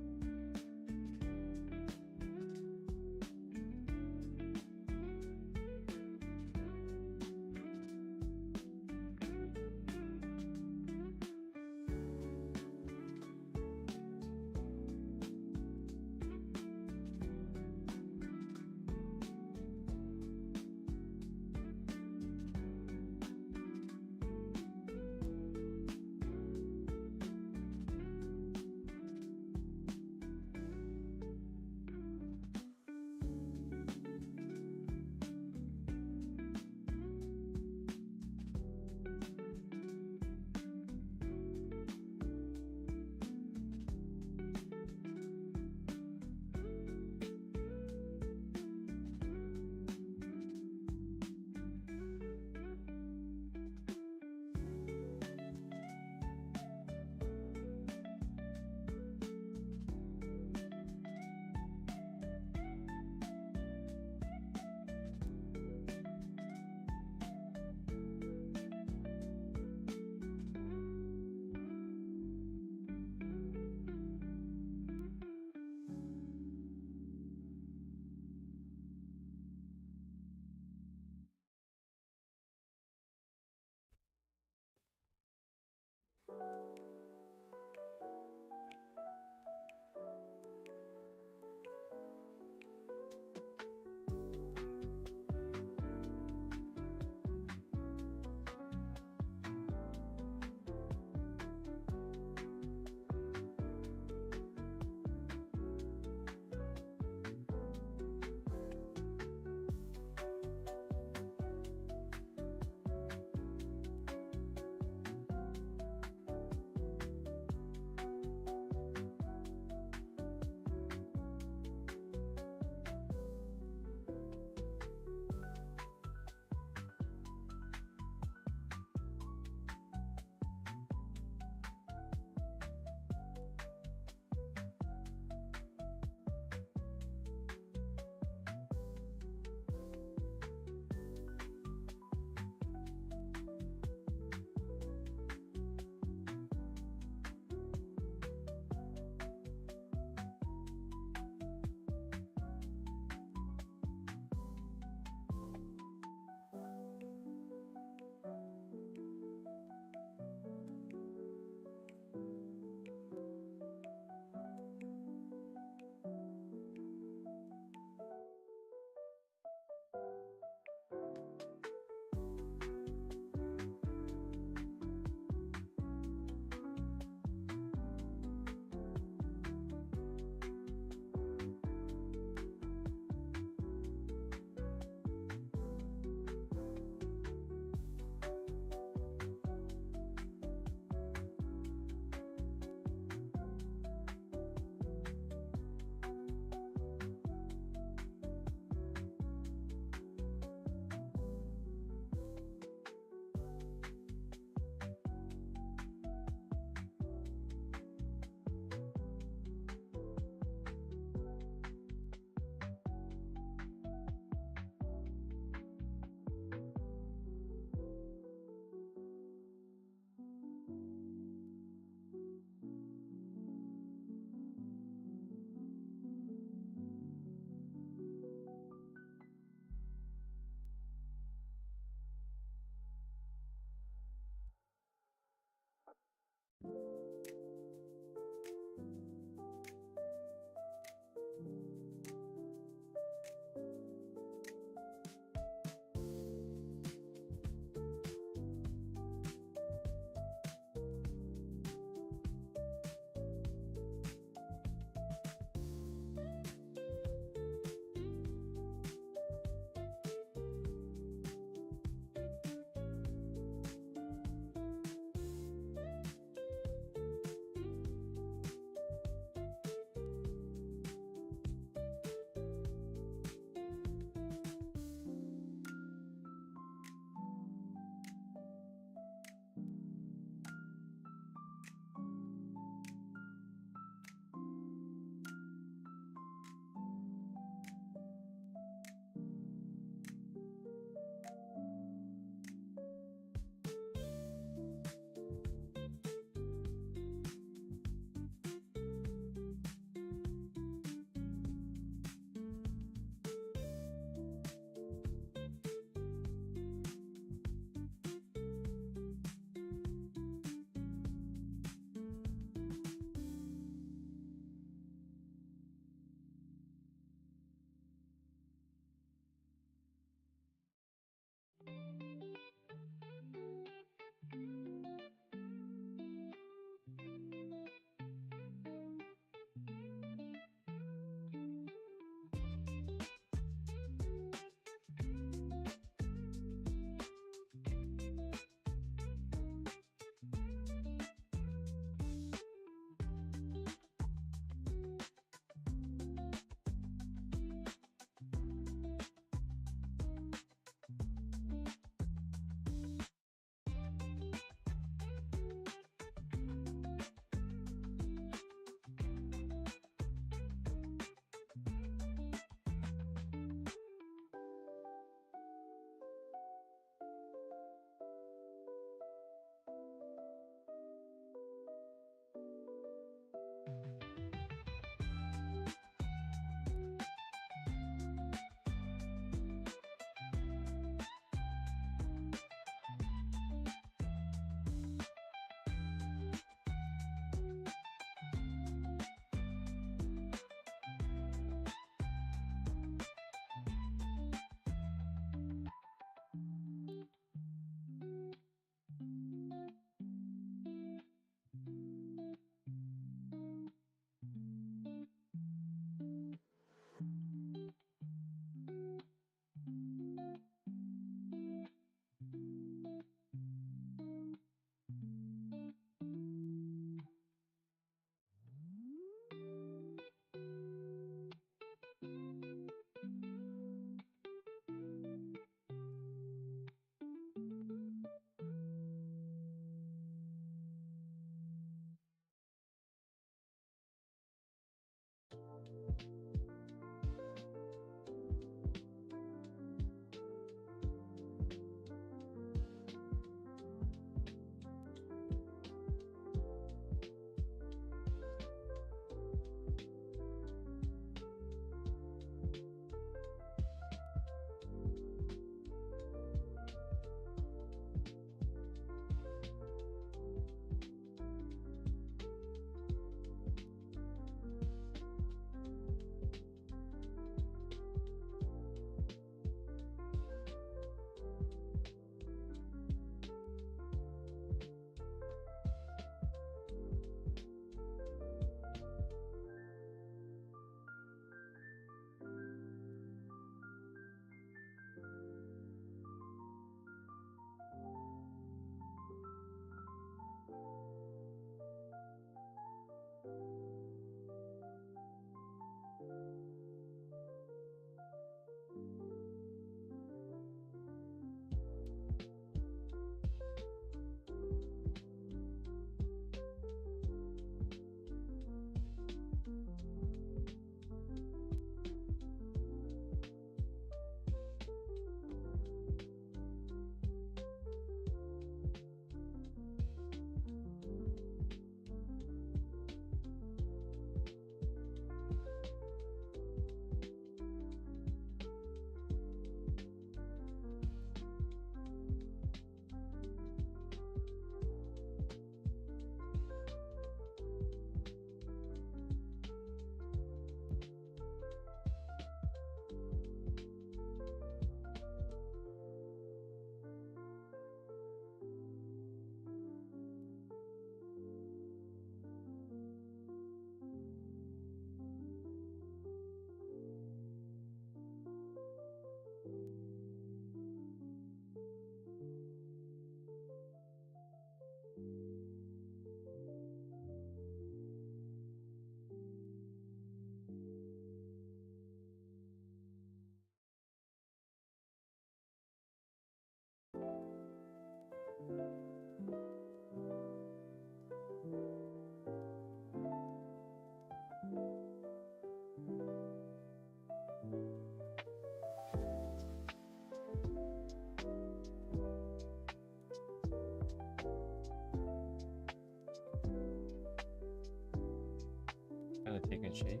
of taken shape.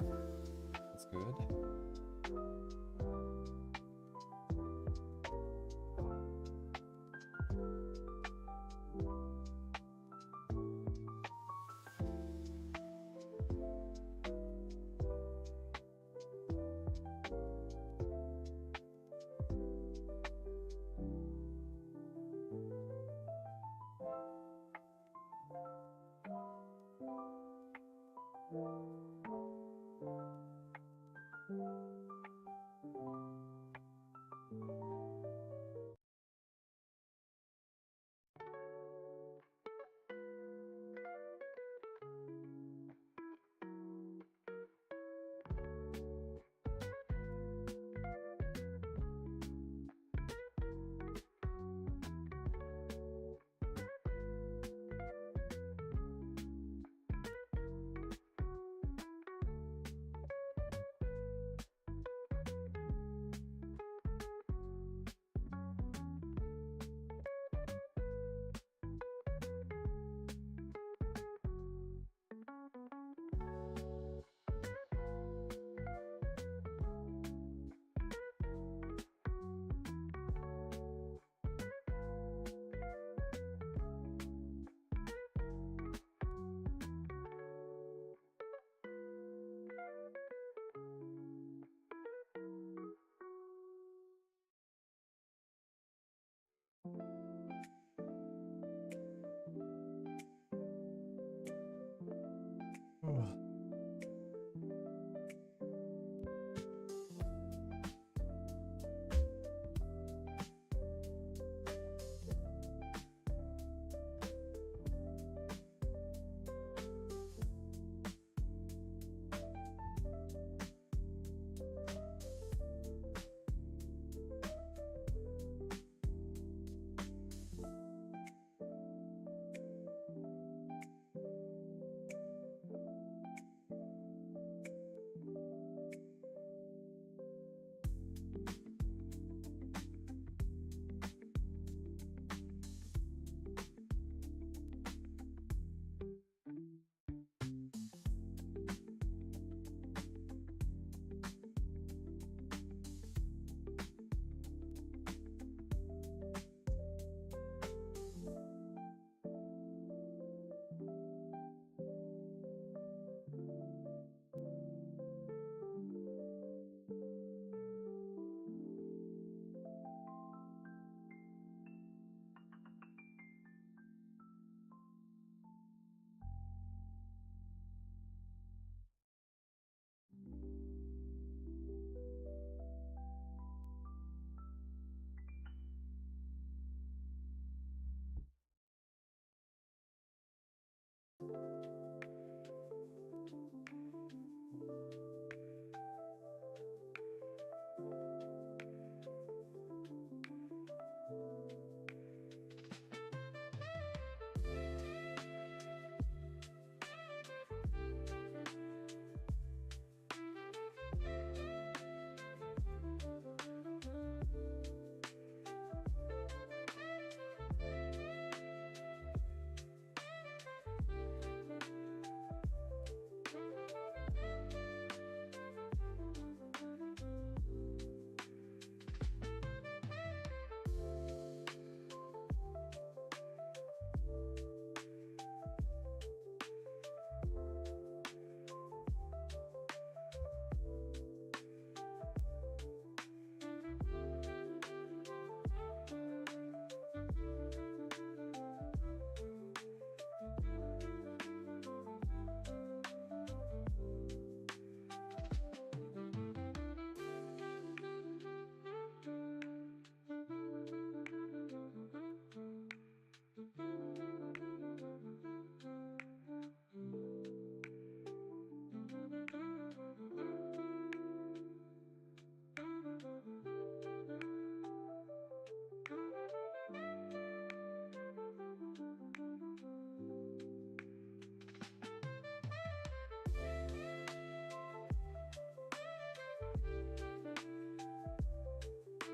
That's good.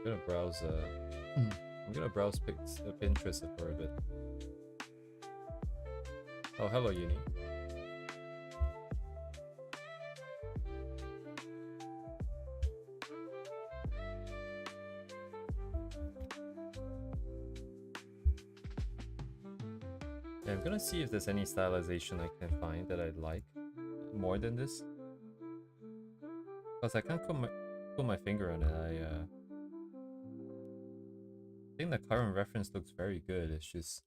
I'm gonna browse. I'm gonna browse Pinterest for a bit. Oh, hello, Uni. Okay, I'm gonna see if there's any stylization I can find that I like more than this. Because I can't put my finger on it. I think the current reference looks very good. It's just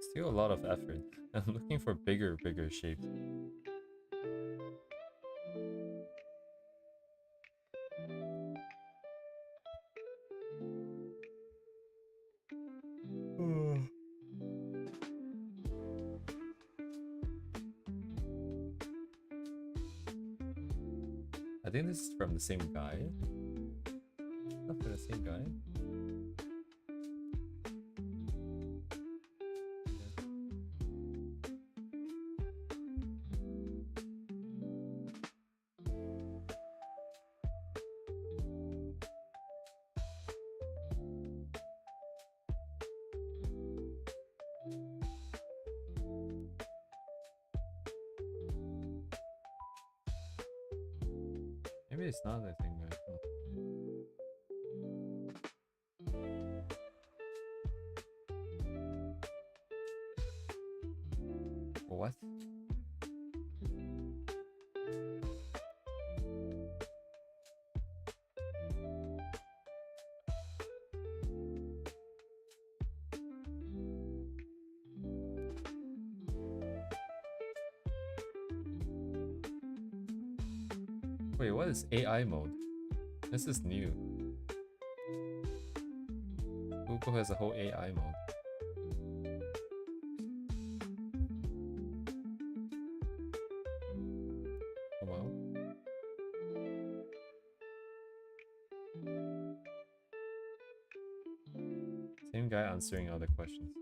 still a lot of effort. I'm looking for bigger shapes. I think this is from the same guy. Not from the same guy. Maybe it's not that same guy. What? Wait, what is AI mode? This is new. Google has a whole AI mode. Oh well. Same guy answering other questions.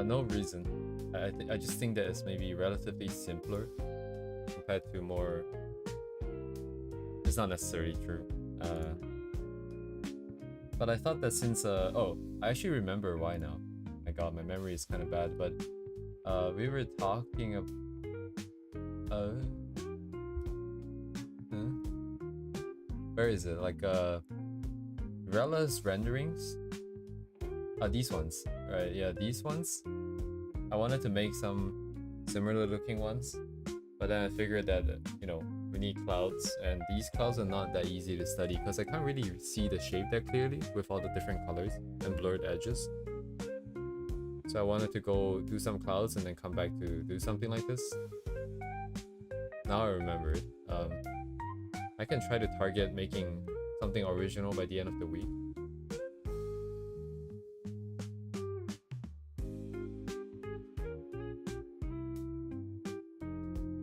No reason. I just think that it's maybe relatively simpler compared to more. It's not necessarily true. But I thought that since oh, I actually remember why now. My God, my memory is kind of bad. But we were talking of where is it? Like Rella's renderings. These ones, right? Yeah, these ones. I wanted to make some similar looking ones, but then I figured that you know, we need clouds, and these clouds are not that easy to study because I can't really see the shape that clearly with all the different colors and blurred edges. So I wanted to go do some clouds and then come back to do something like this. Now I remember it. I can try to target making something original by the end of the week.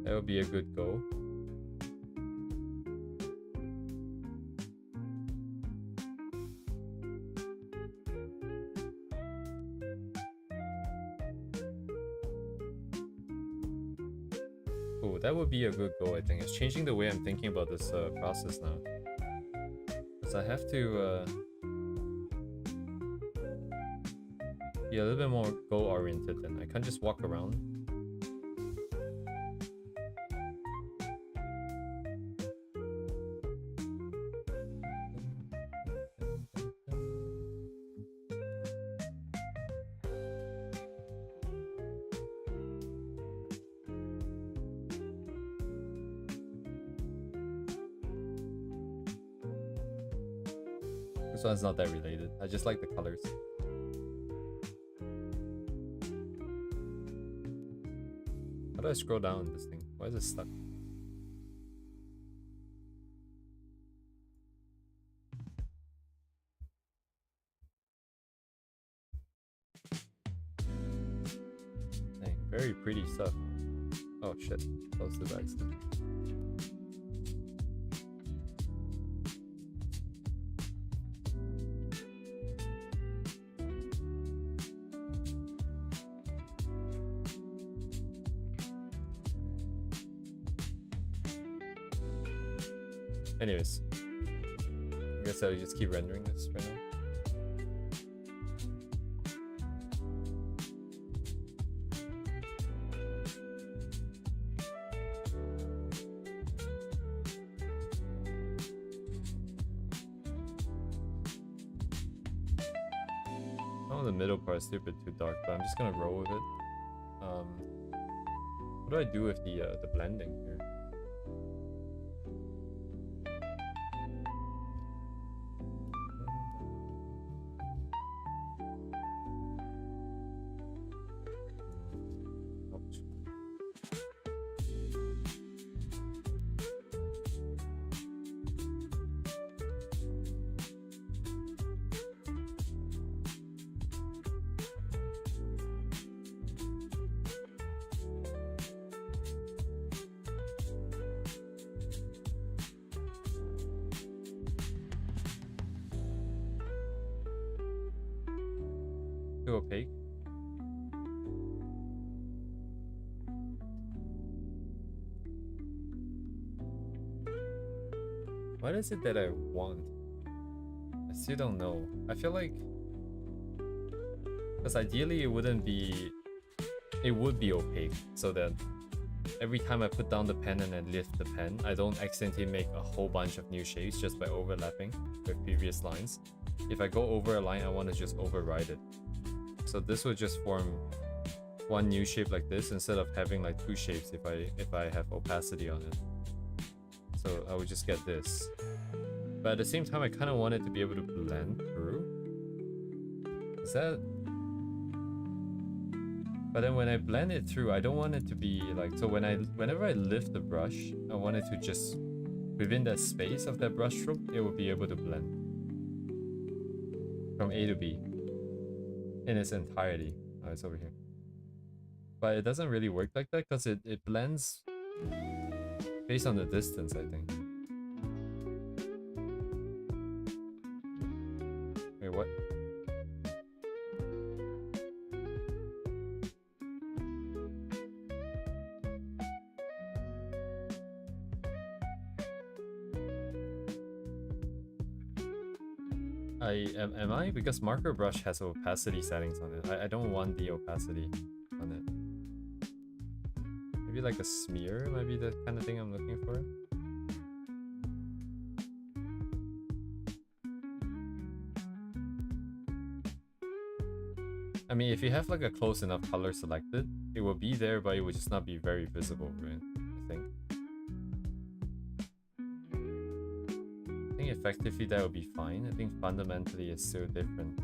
That would be a good goal. Oh, that would be a good goal, I think. It's changing the way I'm thinking about this process now. Because I have to be a little bit more goal-oriented then. I can't just walk around. This one's not that related. I just like the colors. How do I scroll down this thing? Why is it stuck? Dang, very pretty stuff. Oh shit, close the back stuff. Anyways, I guess I'll just keep rendering this right now. Oh, the middle part is a bit too dark, but I'm just gonna roll with it. What do I do with the blending here? Ouch. Too opaque. What is it that I want? I still don't know. I feel like, because ideally it wouldn't be, it would be opaque so that every time I put down the pen and I lift the pen, I don't accidentally make a whole bunch of new shapes just by overlapping with previous lines. If I go over a line, I want to just override it. So this would just form one new shape like this instead of having like two shapes if I have opacity on it. So I would just get this. But at the same time, I kind of want it to be able to blend through. Is that... But then when I blend it through, I don't want it to be like... So whenever I lift the brush, I want it to just... Within that space of that brush stroke, it will be able to blend. From A to B. In its entirety. Oh, it's over here. But it doesn't really work like that because it blends based on the distance, I think. Wait, what? Am I? Because marker brush has opacity settings on it. I don't want the opacity on it. Maybe like a smear might be the kind of thing I'm looking for. I mean, if you have like a close enough color selected, it will be there, but it will just not be very visible, right? I think effectively that would be fine. I think fundamentally it's still different.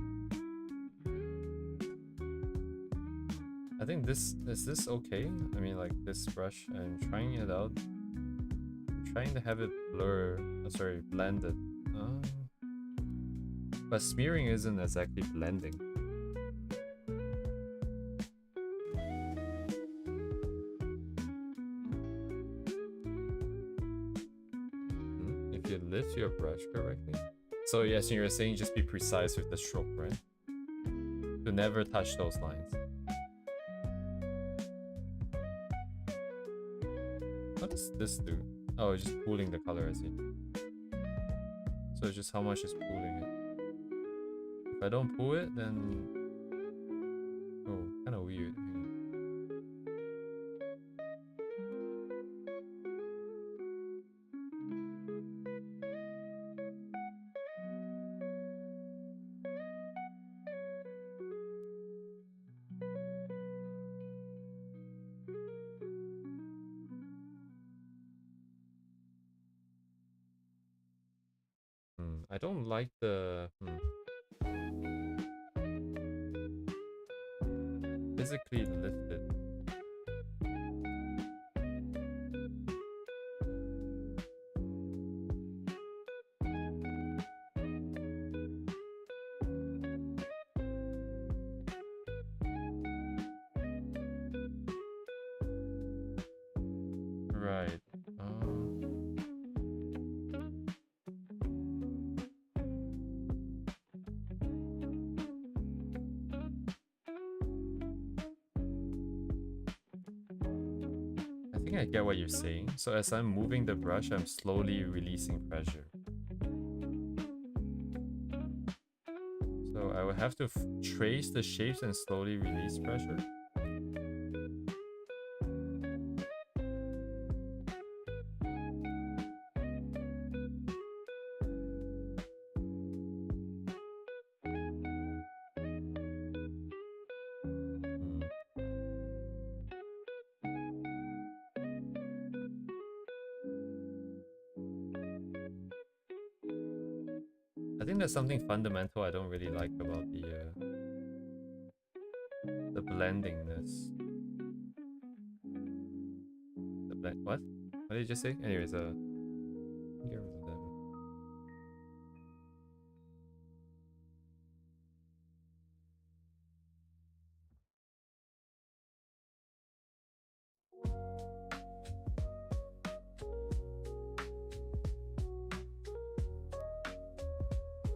I think is this okay? I mean, like this brush, I'm trying it out. I'm trying to have it blended. But smearing isn't exactly blending. If you lift your brush correctly. So yes, you're saying just be precise with the stroke, right? To never touch those lines. What does this do? Oh, it's just pooling the color, I see. So it's just how much is pooling it. If I don't pull it, then... Oh, kind of weird. I don't like the physically lifted. Right. I think I get what you're saying. So as I'm moving the brush, I'm slowly releasing pressure. So I would have to trace the shapes and slowly release pressure. I think there's something fundamental I don't really like about the blendingness. The blend what? What did you just say? Anyways, get rid of that.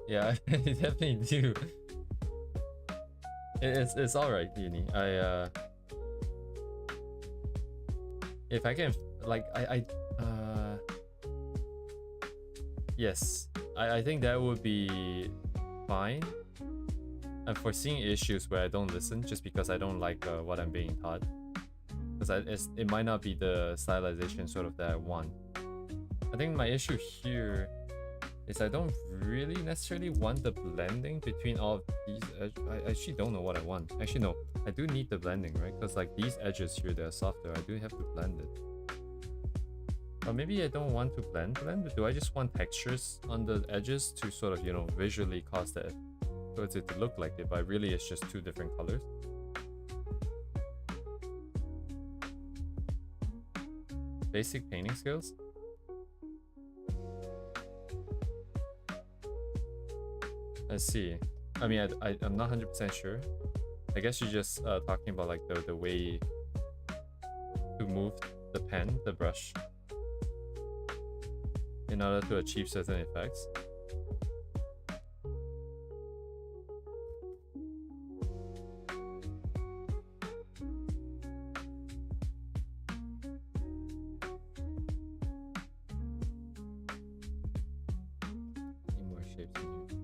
Yeah, I definitely do. It's alright, Uni. If I can like yes. I think that would be fine. I'm foreseeing issues where I don't listen just because I don't like what I'm being taught. Because it might not be the stylization sort of that I want. I think my issue here is I don't really necessarily want the blending between all of these edges. I actually don't know what I want. Actually, no. I do need the blending, right? Because like these edges here, they're softer. I do have to blend it. Or maybe I don't want to blend, but do I just want textures on the edges to sort of, you know, visually cause that so it's to look like it, but really it's just two different colors. Basic painting skills. I see. I mean, I'm not 100% sure. I guess you're just talking about like the way to move the pen, the brush, in order to achieve certain effects. Need more shapes in here.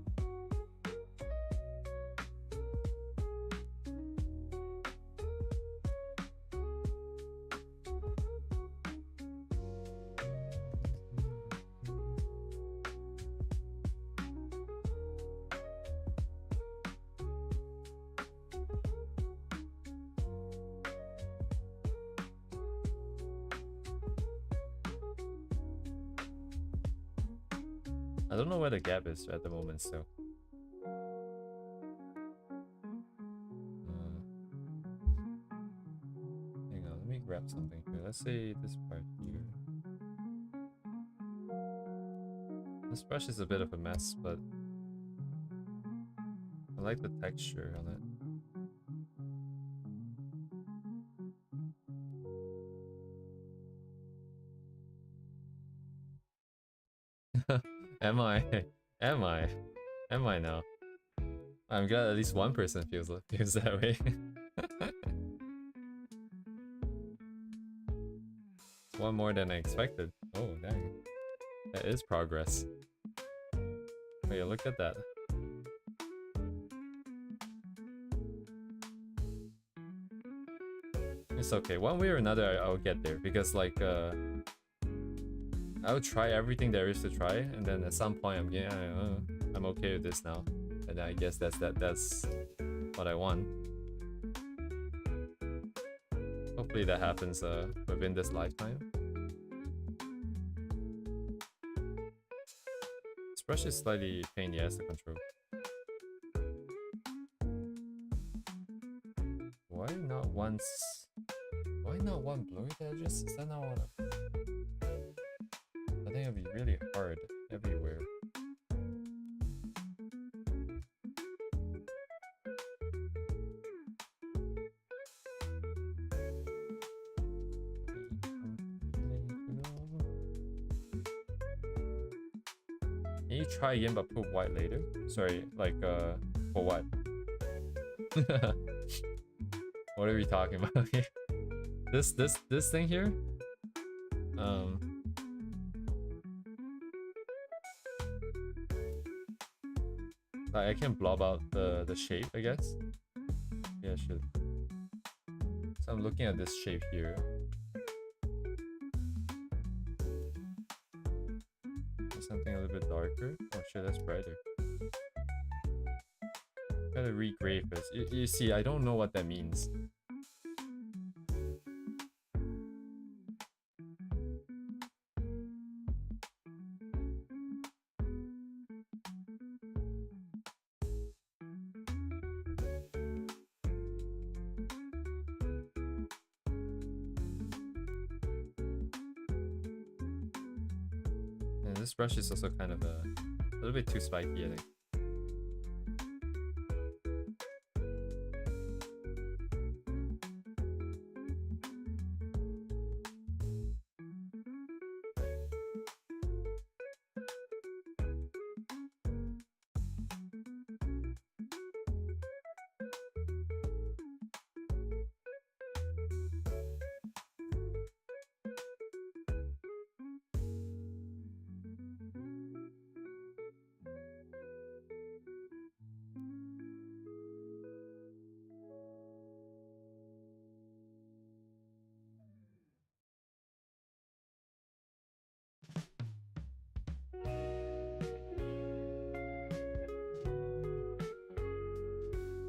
I don't know where the gap is at the moment, so. Hang on, let me grab something here. Let's say this part here. This brush is a bit of a mess, but I like the texture on it. Am I? Am I? Am I now? I'm glad at least one person feels that way. It's one more than I expected. Oh, dang. That is progress. Wait, look at that. It's okay. One way or another, I'll get there because, like, I'll try everything there is to try, and then at some point, I'm okay with this now, and I guess that's what I want. Hopefully, that happens within this lifetime. brush is slightly pain in the ass to control. Why not once? Why not one blurry edges? Is that not one of? I think it'd be really hard everywhere. Can you try again but put white later? Sorry, like for what? What are we talking about here? This thing here? Like I can blob out the shape, I guess. Yeah, I should. So I'm looking at this shape here. Something a little bit darker. Oh shit, that's brighter. Gotta regrave this. You see, I don't know what that means. And this brush is also kind of a little bit too spiky, I think.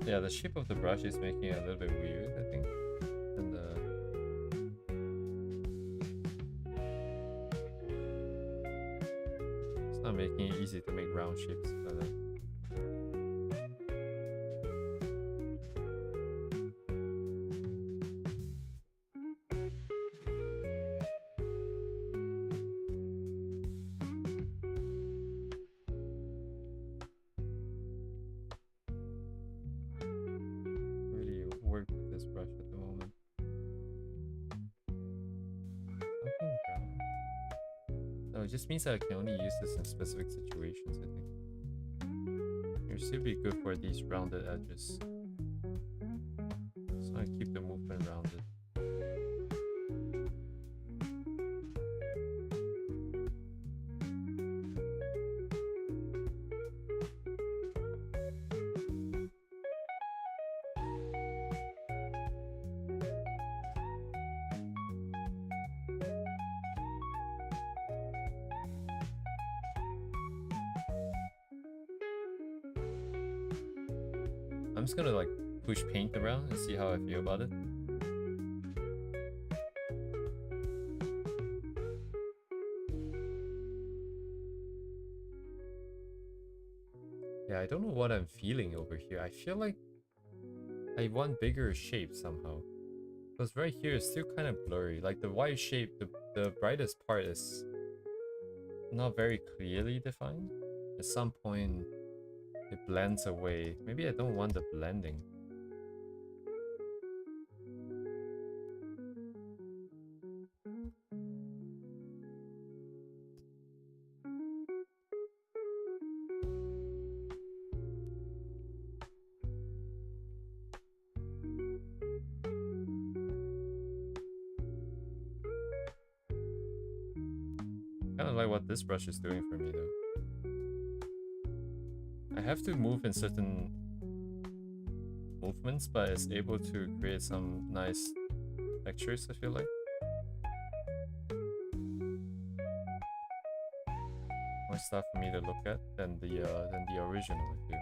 Yeah, the shape of the brush is making it a little bit weird, I think. And it's not making it easy to make round shapes. But, work with this brush at the moment. Something brown. No, it just means that I can only use this in specific situations, I think. It should be good for these rounded edges. So I keep the movement rounded. I'm just gonna like push paint around and see how I feel about it. Yeah, I don't know what I'm feeling over here. I feel like I want bigger shape somehow. Because right here is still kind of blurry. Like the white shape, the brightest part is not very clearly defined. At some point, it blends away. Maybe I don't want the blending. Kind of like what this brush is doing for me though. I have to move in certain movements, but it's able to create some nice textures, I feel like. More stuff for me to look at than the original, I feel.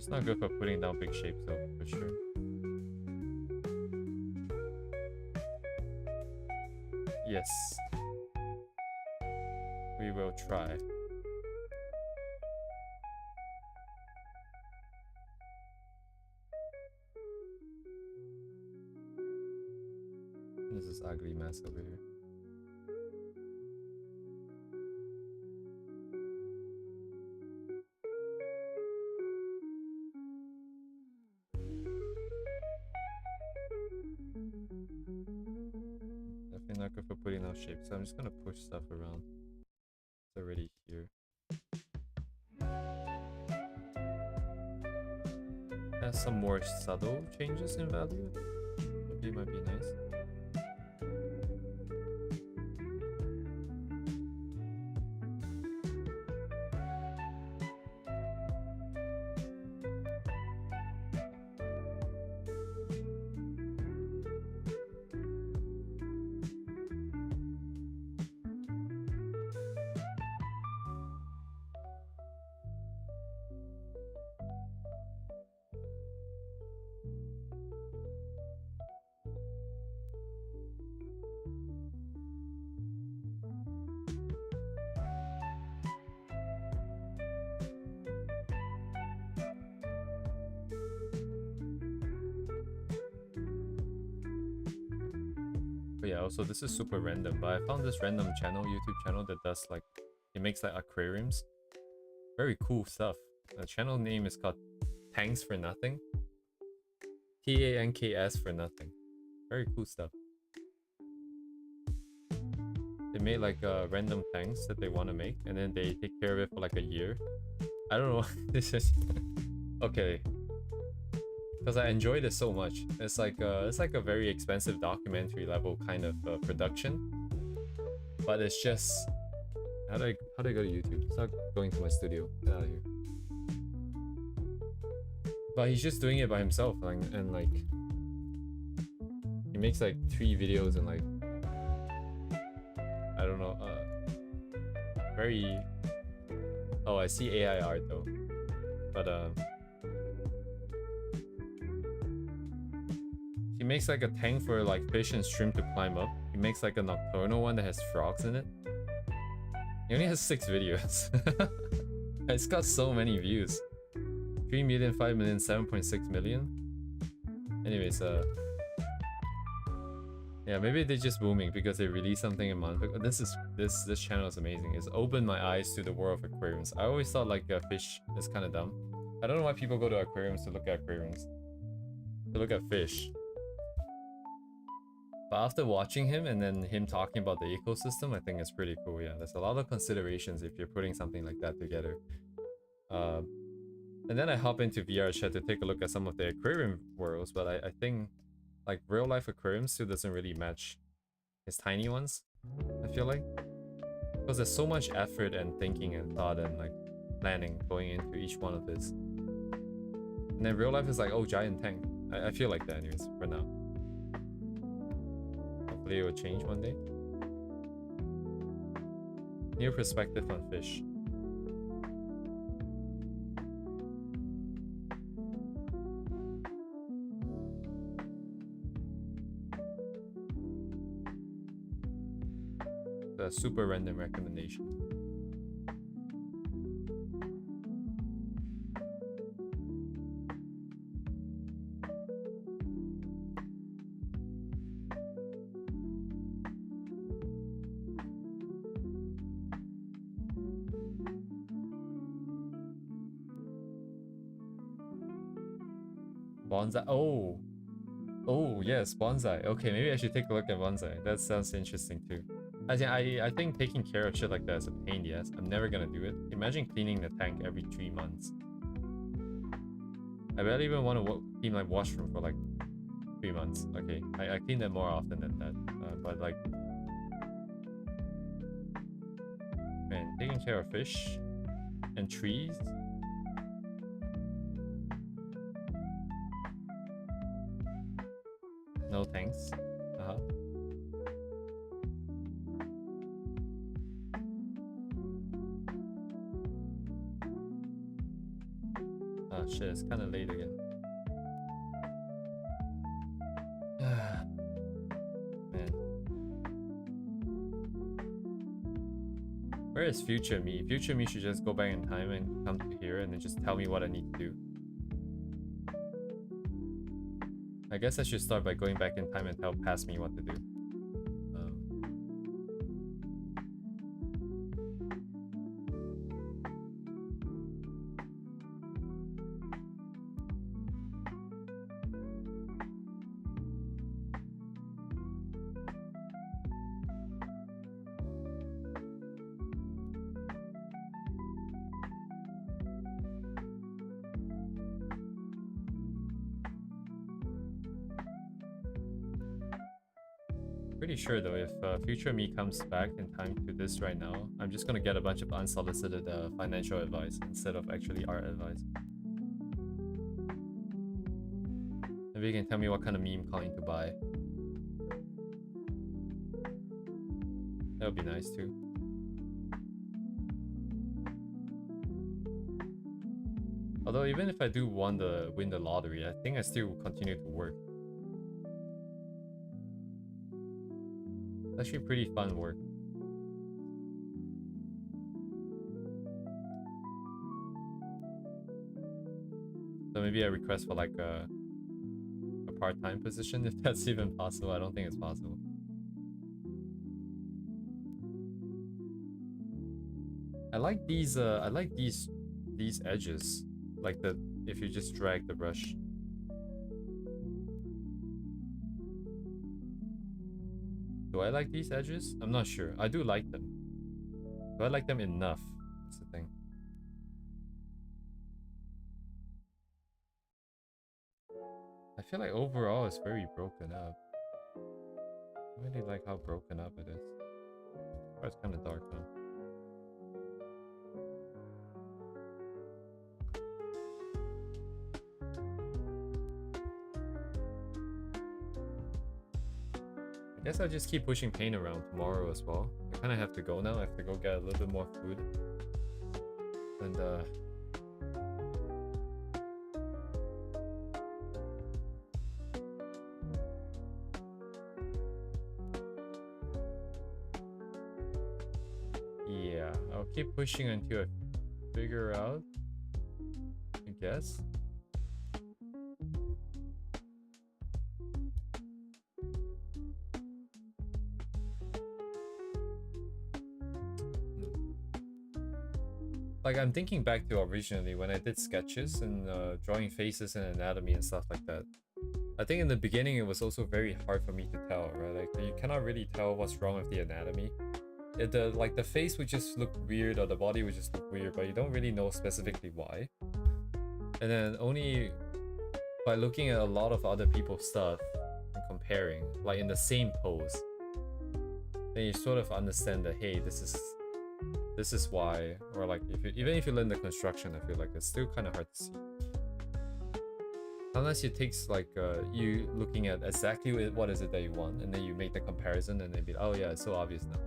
It's not good for putting down big shapes though, for sure. Yes. We will try. This is ugly mess over here. Definitely not good for putting out shapes, so I'm just gonna push stuff around. It's already here. Has some more subtle changes in value. Maybe it might be nice. But yeah, also this is super random, but I found this random channel, YouTube channel that does like, it makes like aquariums. Very cool stuff. The channel name is called Tanks for Nothing. TANKS for Nothing. Very cool stuff. They made like random tanks that they want to make, and then they take care of it for like a year. I don't know. This is okay. Because I enjoyed it so much. It's like a very expensive documentary level kind of production, but it's just how do I go to YouTube? Stop going to my studio. Get out of here. But he's just doing it by himself, and like he makes like 3 videos and like I don't know. Very. Oh, I see AI art though, but he makes like a tank for like fish and shrimp to climb up. He makes like a nocturnal one that has frogs in it. He only has 6 videos. It's got so many views. 3 million, 5 million, 7.6 million. Anyways, yeah, maybe they're just booming because they released something a month ago. This channel is amazing. It's opened my eyes to the world of aquariums. I always thought like fish is kind of dumb. I don't know why people go to aquariums to look at aquariums. To look at fish. But after watching him and then him talking about the ecosystem, I think it's pretty cool. Yeah, there's a lot of considerations if you're putting something like that together. And then I hop into VRChat to take a look at some of the aquarium worlds, but I think like real life aquariums still doesn't really match his tiny ones, I feel like. Because there's so much effort and thinking and thought and like planning going into each one of this. And then real life is like, oh, giant tank. I feel like that anyways, for now. Hopefully it will change one day. New perspective on fish. A super random recommendation. Bonsai. Oh yes, bonsai. Okay, maybe I should take a look at bonsai. That sounds interesting too. I think taking care of shit like that is a pain in the ass. I'm never gonna do it. Imagine cleaning the tank every 3 months. I barely even want to clean my washroom for like 3 months. Okay, I clean them more often than that. But like, man, taking care of fish and trees. No thanks. Ah, shit. it's kind of late again. Man. Where is future me? Future me should just go back in time and come to here and then just tell me what I need to do. I guess I should start by going back in time and tell past me what to do. Pretty sure though, if future me comes back in time to this right now, I'm just gonna get a bunch of unsolicited financial advice instead of actually art advice. Maybe you can tell me what kind of meme coin to buy. That would be nice too. Although even if I do win the lottery, I think I still continue to work. Actually pretty fun work. So maybe I request for like a part-time position if that's even possible. I don't think it's possible. I like these edges. Like if you just drag the brush. Do I like these edges? I'm not sure. I do like them. Do I like them enough? That's the thing. I feel like overall it's very broken up. I really like how broken up it is. Oh, it's kind of dark though. I guess I'll just keep pushing paint around tomorrow as well. I kind of have to go now. I have to go get a little bit more food. And yeah, I'll keep pushing until I figure out, I guess. Like, I'm thinking back to originally when I did sketches and drawing faces and anatomy and stuff like that. I think in the beginning it was also very hard for me to tell, right? Like, you cannot really tell what's wrong with the anatomy. Like, the face would just look weird or the body would just look weird, but you don't really know specifically why. And then only by looking at a lot of other people's stuff and comparing, like in the same pose, then you sort of understand that, hey, this is why. Or like, even if you learn the construction, I feel like it's still kind of hard to see. Unless it takes like you looking at exactly what is it that you want, and then you make the comparison, and then be like, oh yeah, it's so obvious now.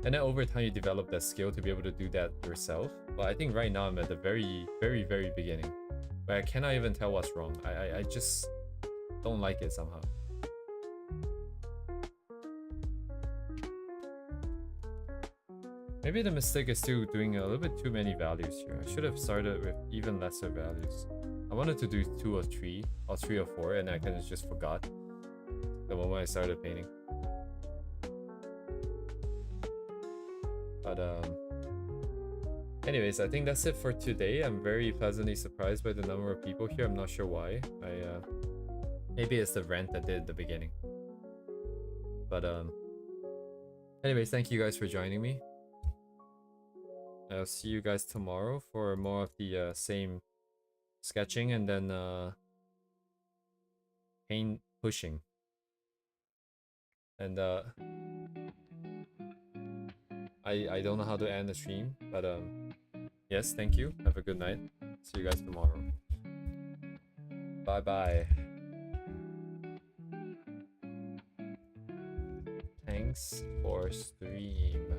And then over time you develop that skill to be able to do that yourself. But I think right now I'm at the very, very, very beginning, where I cannot even tell what's wrong. I just don't like it somehow. Maybe the mistake is still doing a little bit too many values here. I should have started with even lesser values. I wanted to do 2 or 3, or 3 or 4, and I kind of just forgot the moment I started painting. But anyways, I think that's it for today. I'm very pleasantly surprised by the number of people here. I'm not sure why. Maybe it's the rant I did at the beginning. But anyways, thank you guys for joining me. I'll see you guys tomorrow for more of the same sketching and then paint pushing. And I don't know how to end the stream, but yes, thank you. Have a good night. See you guys tomorrow. Bye bye. Thanks for stream.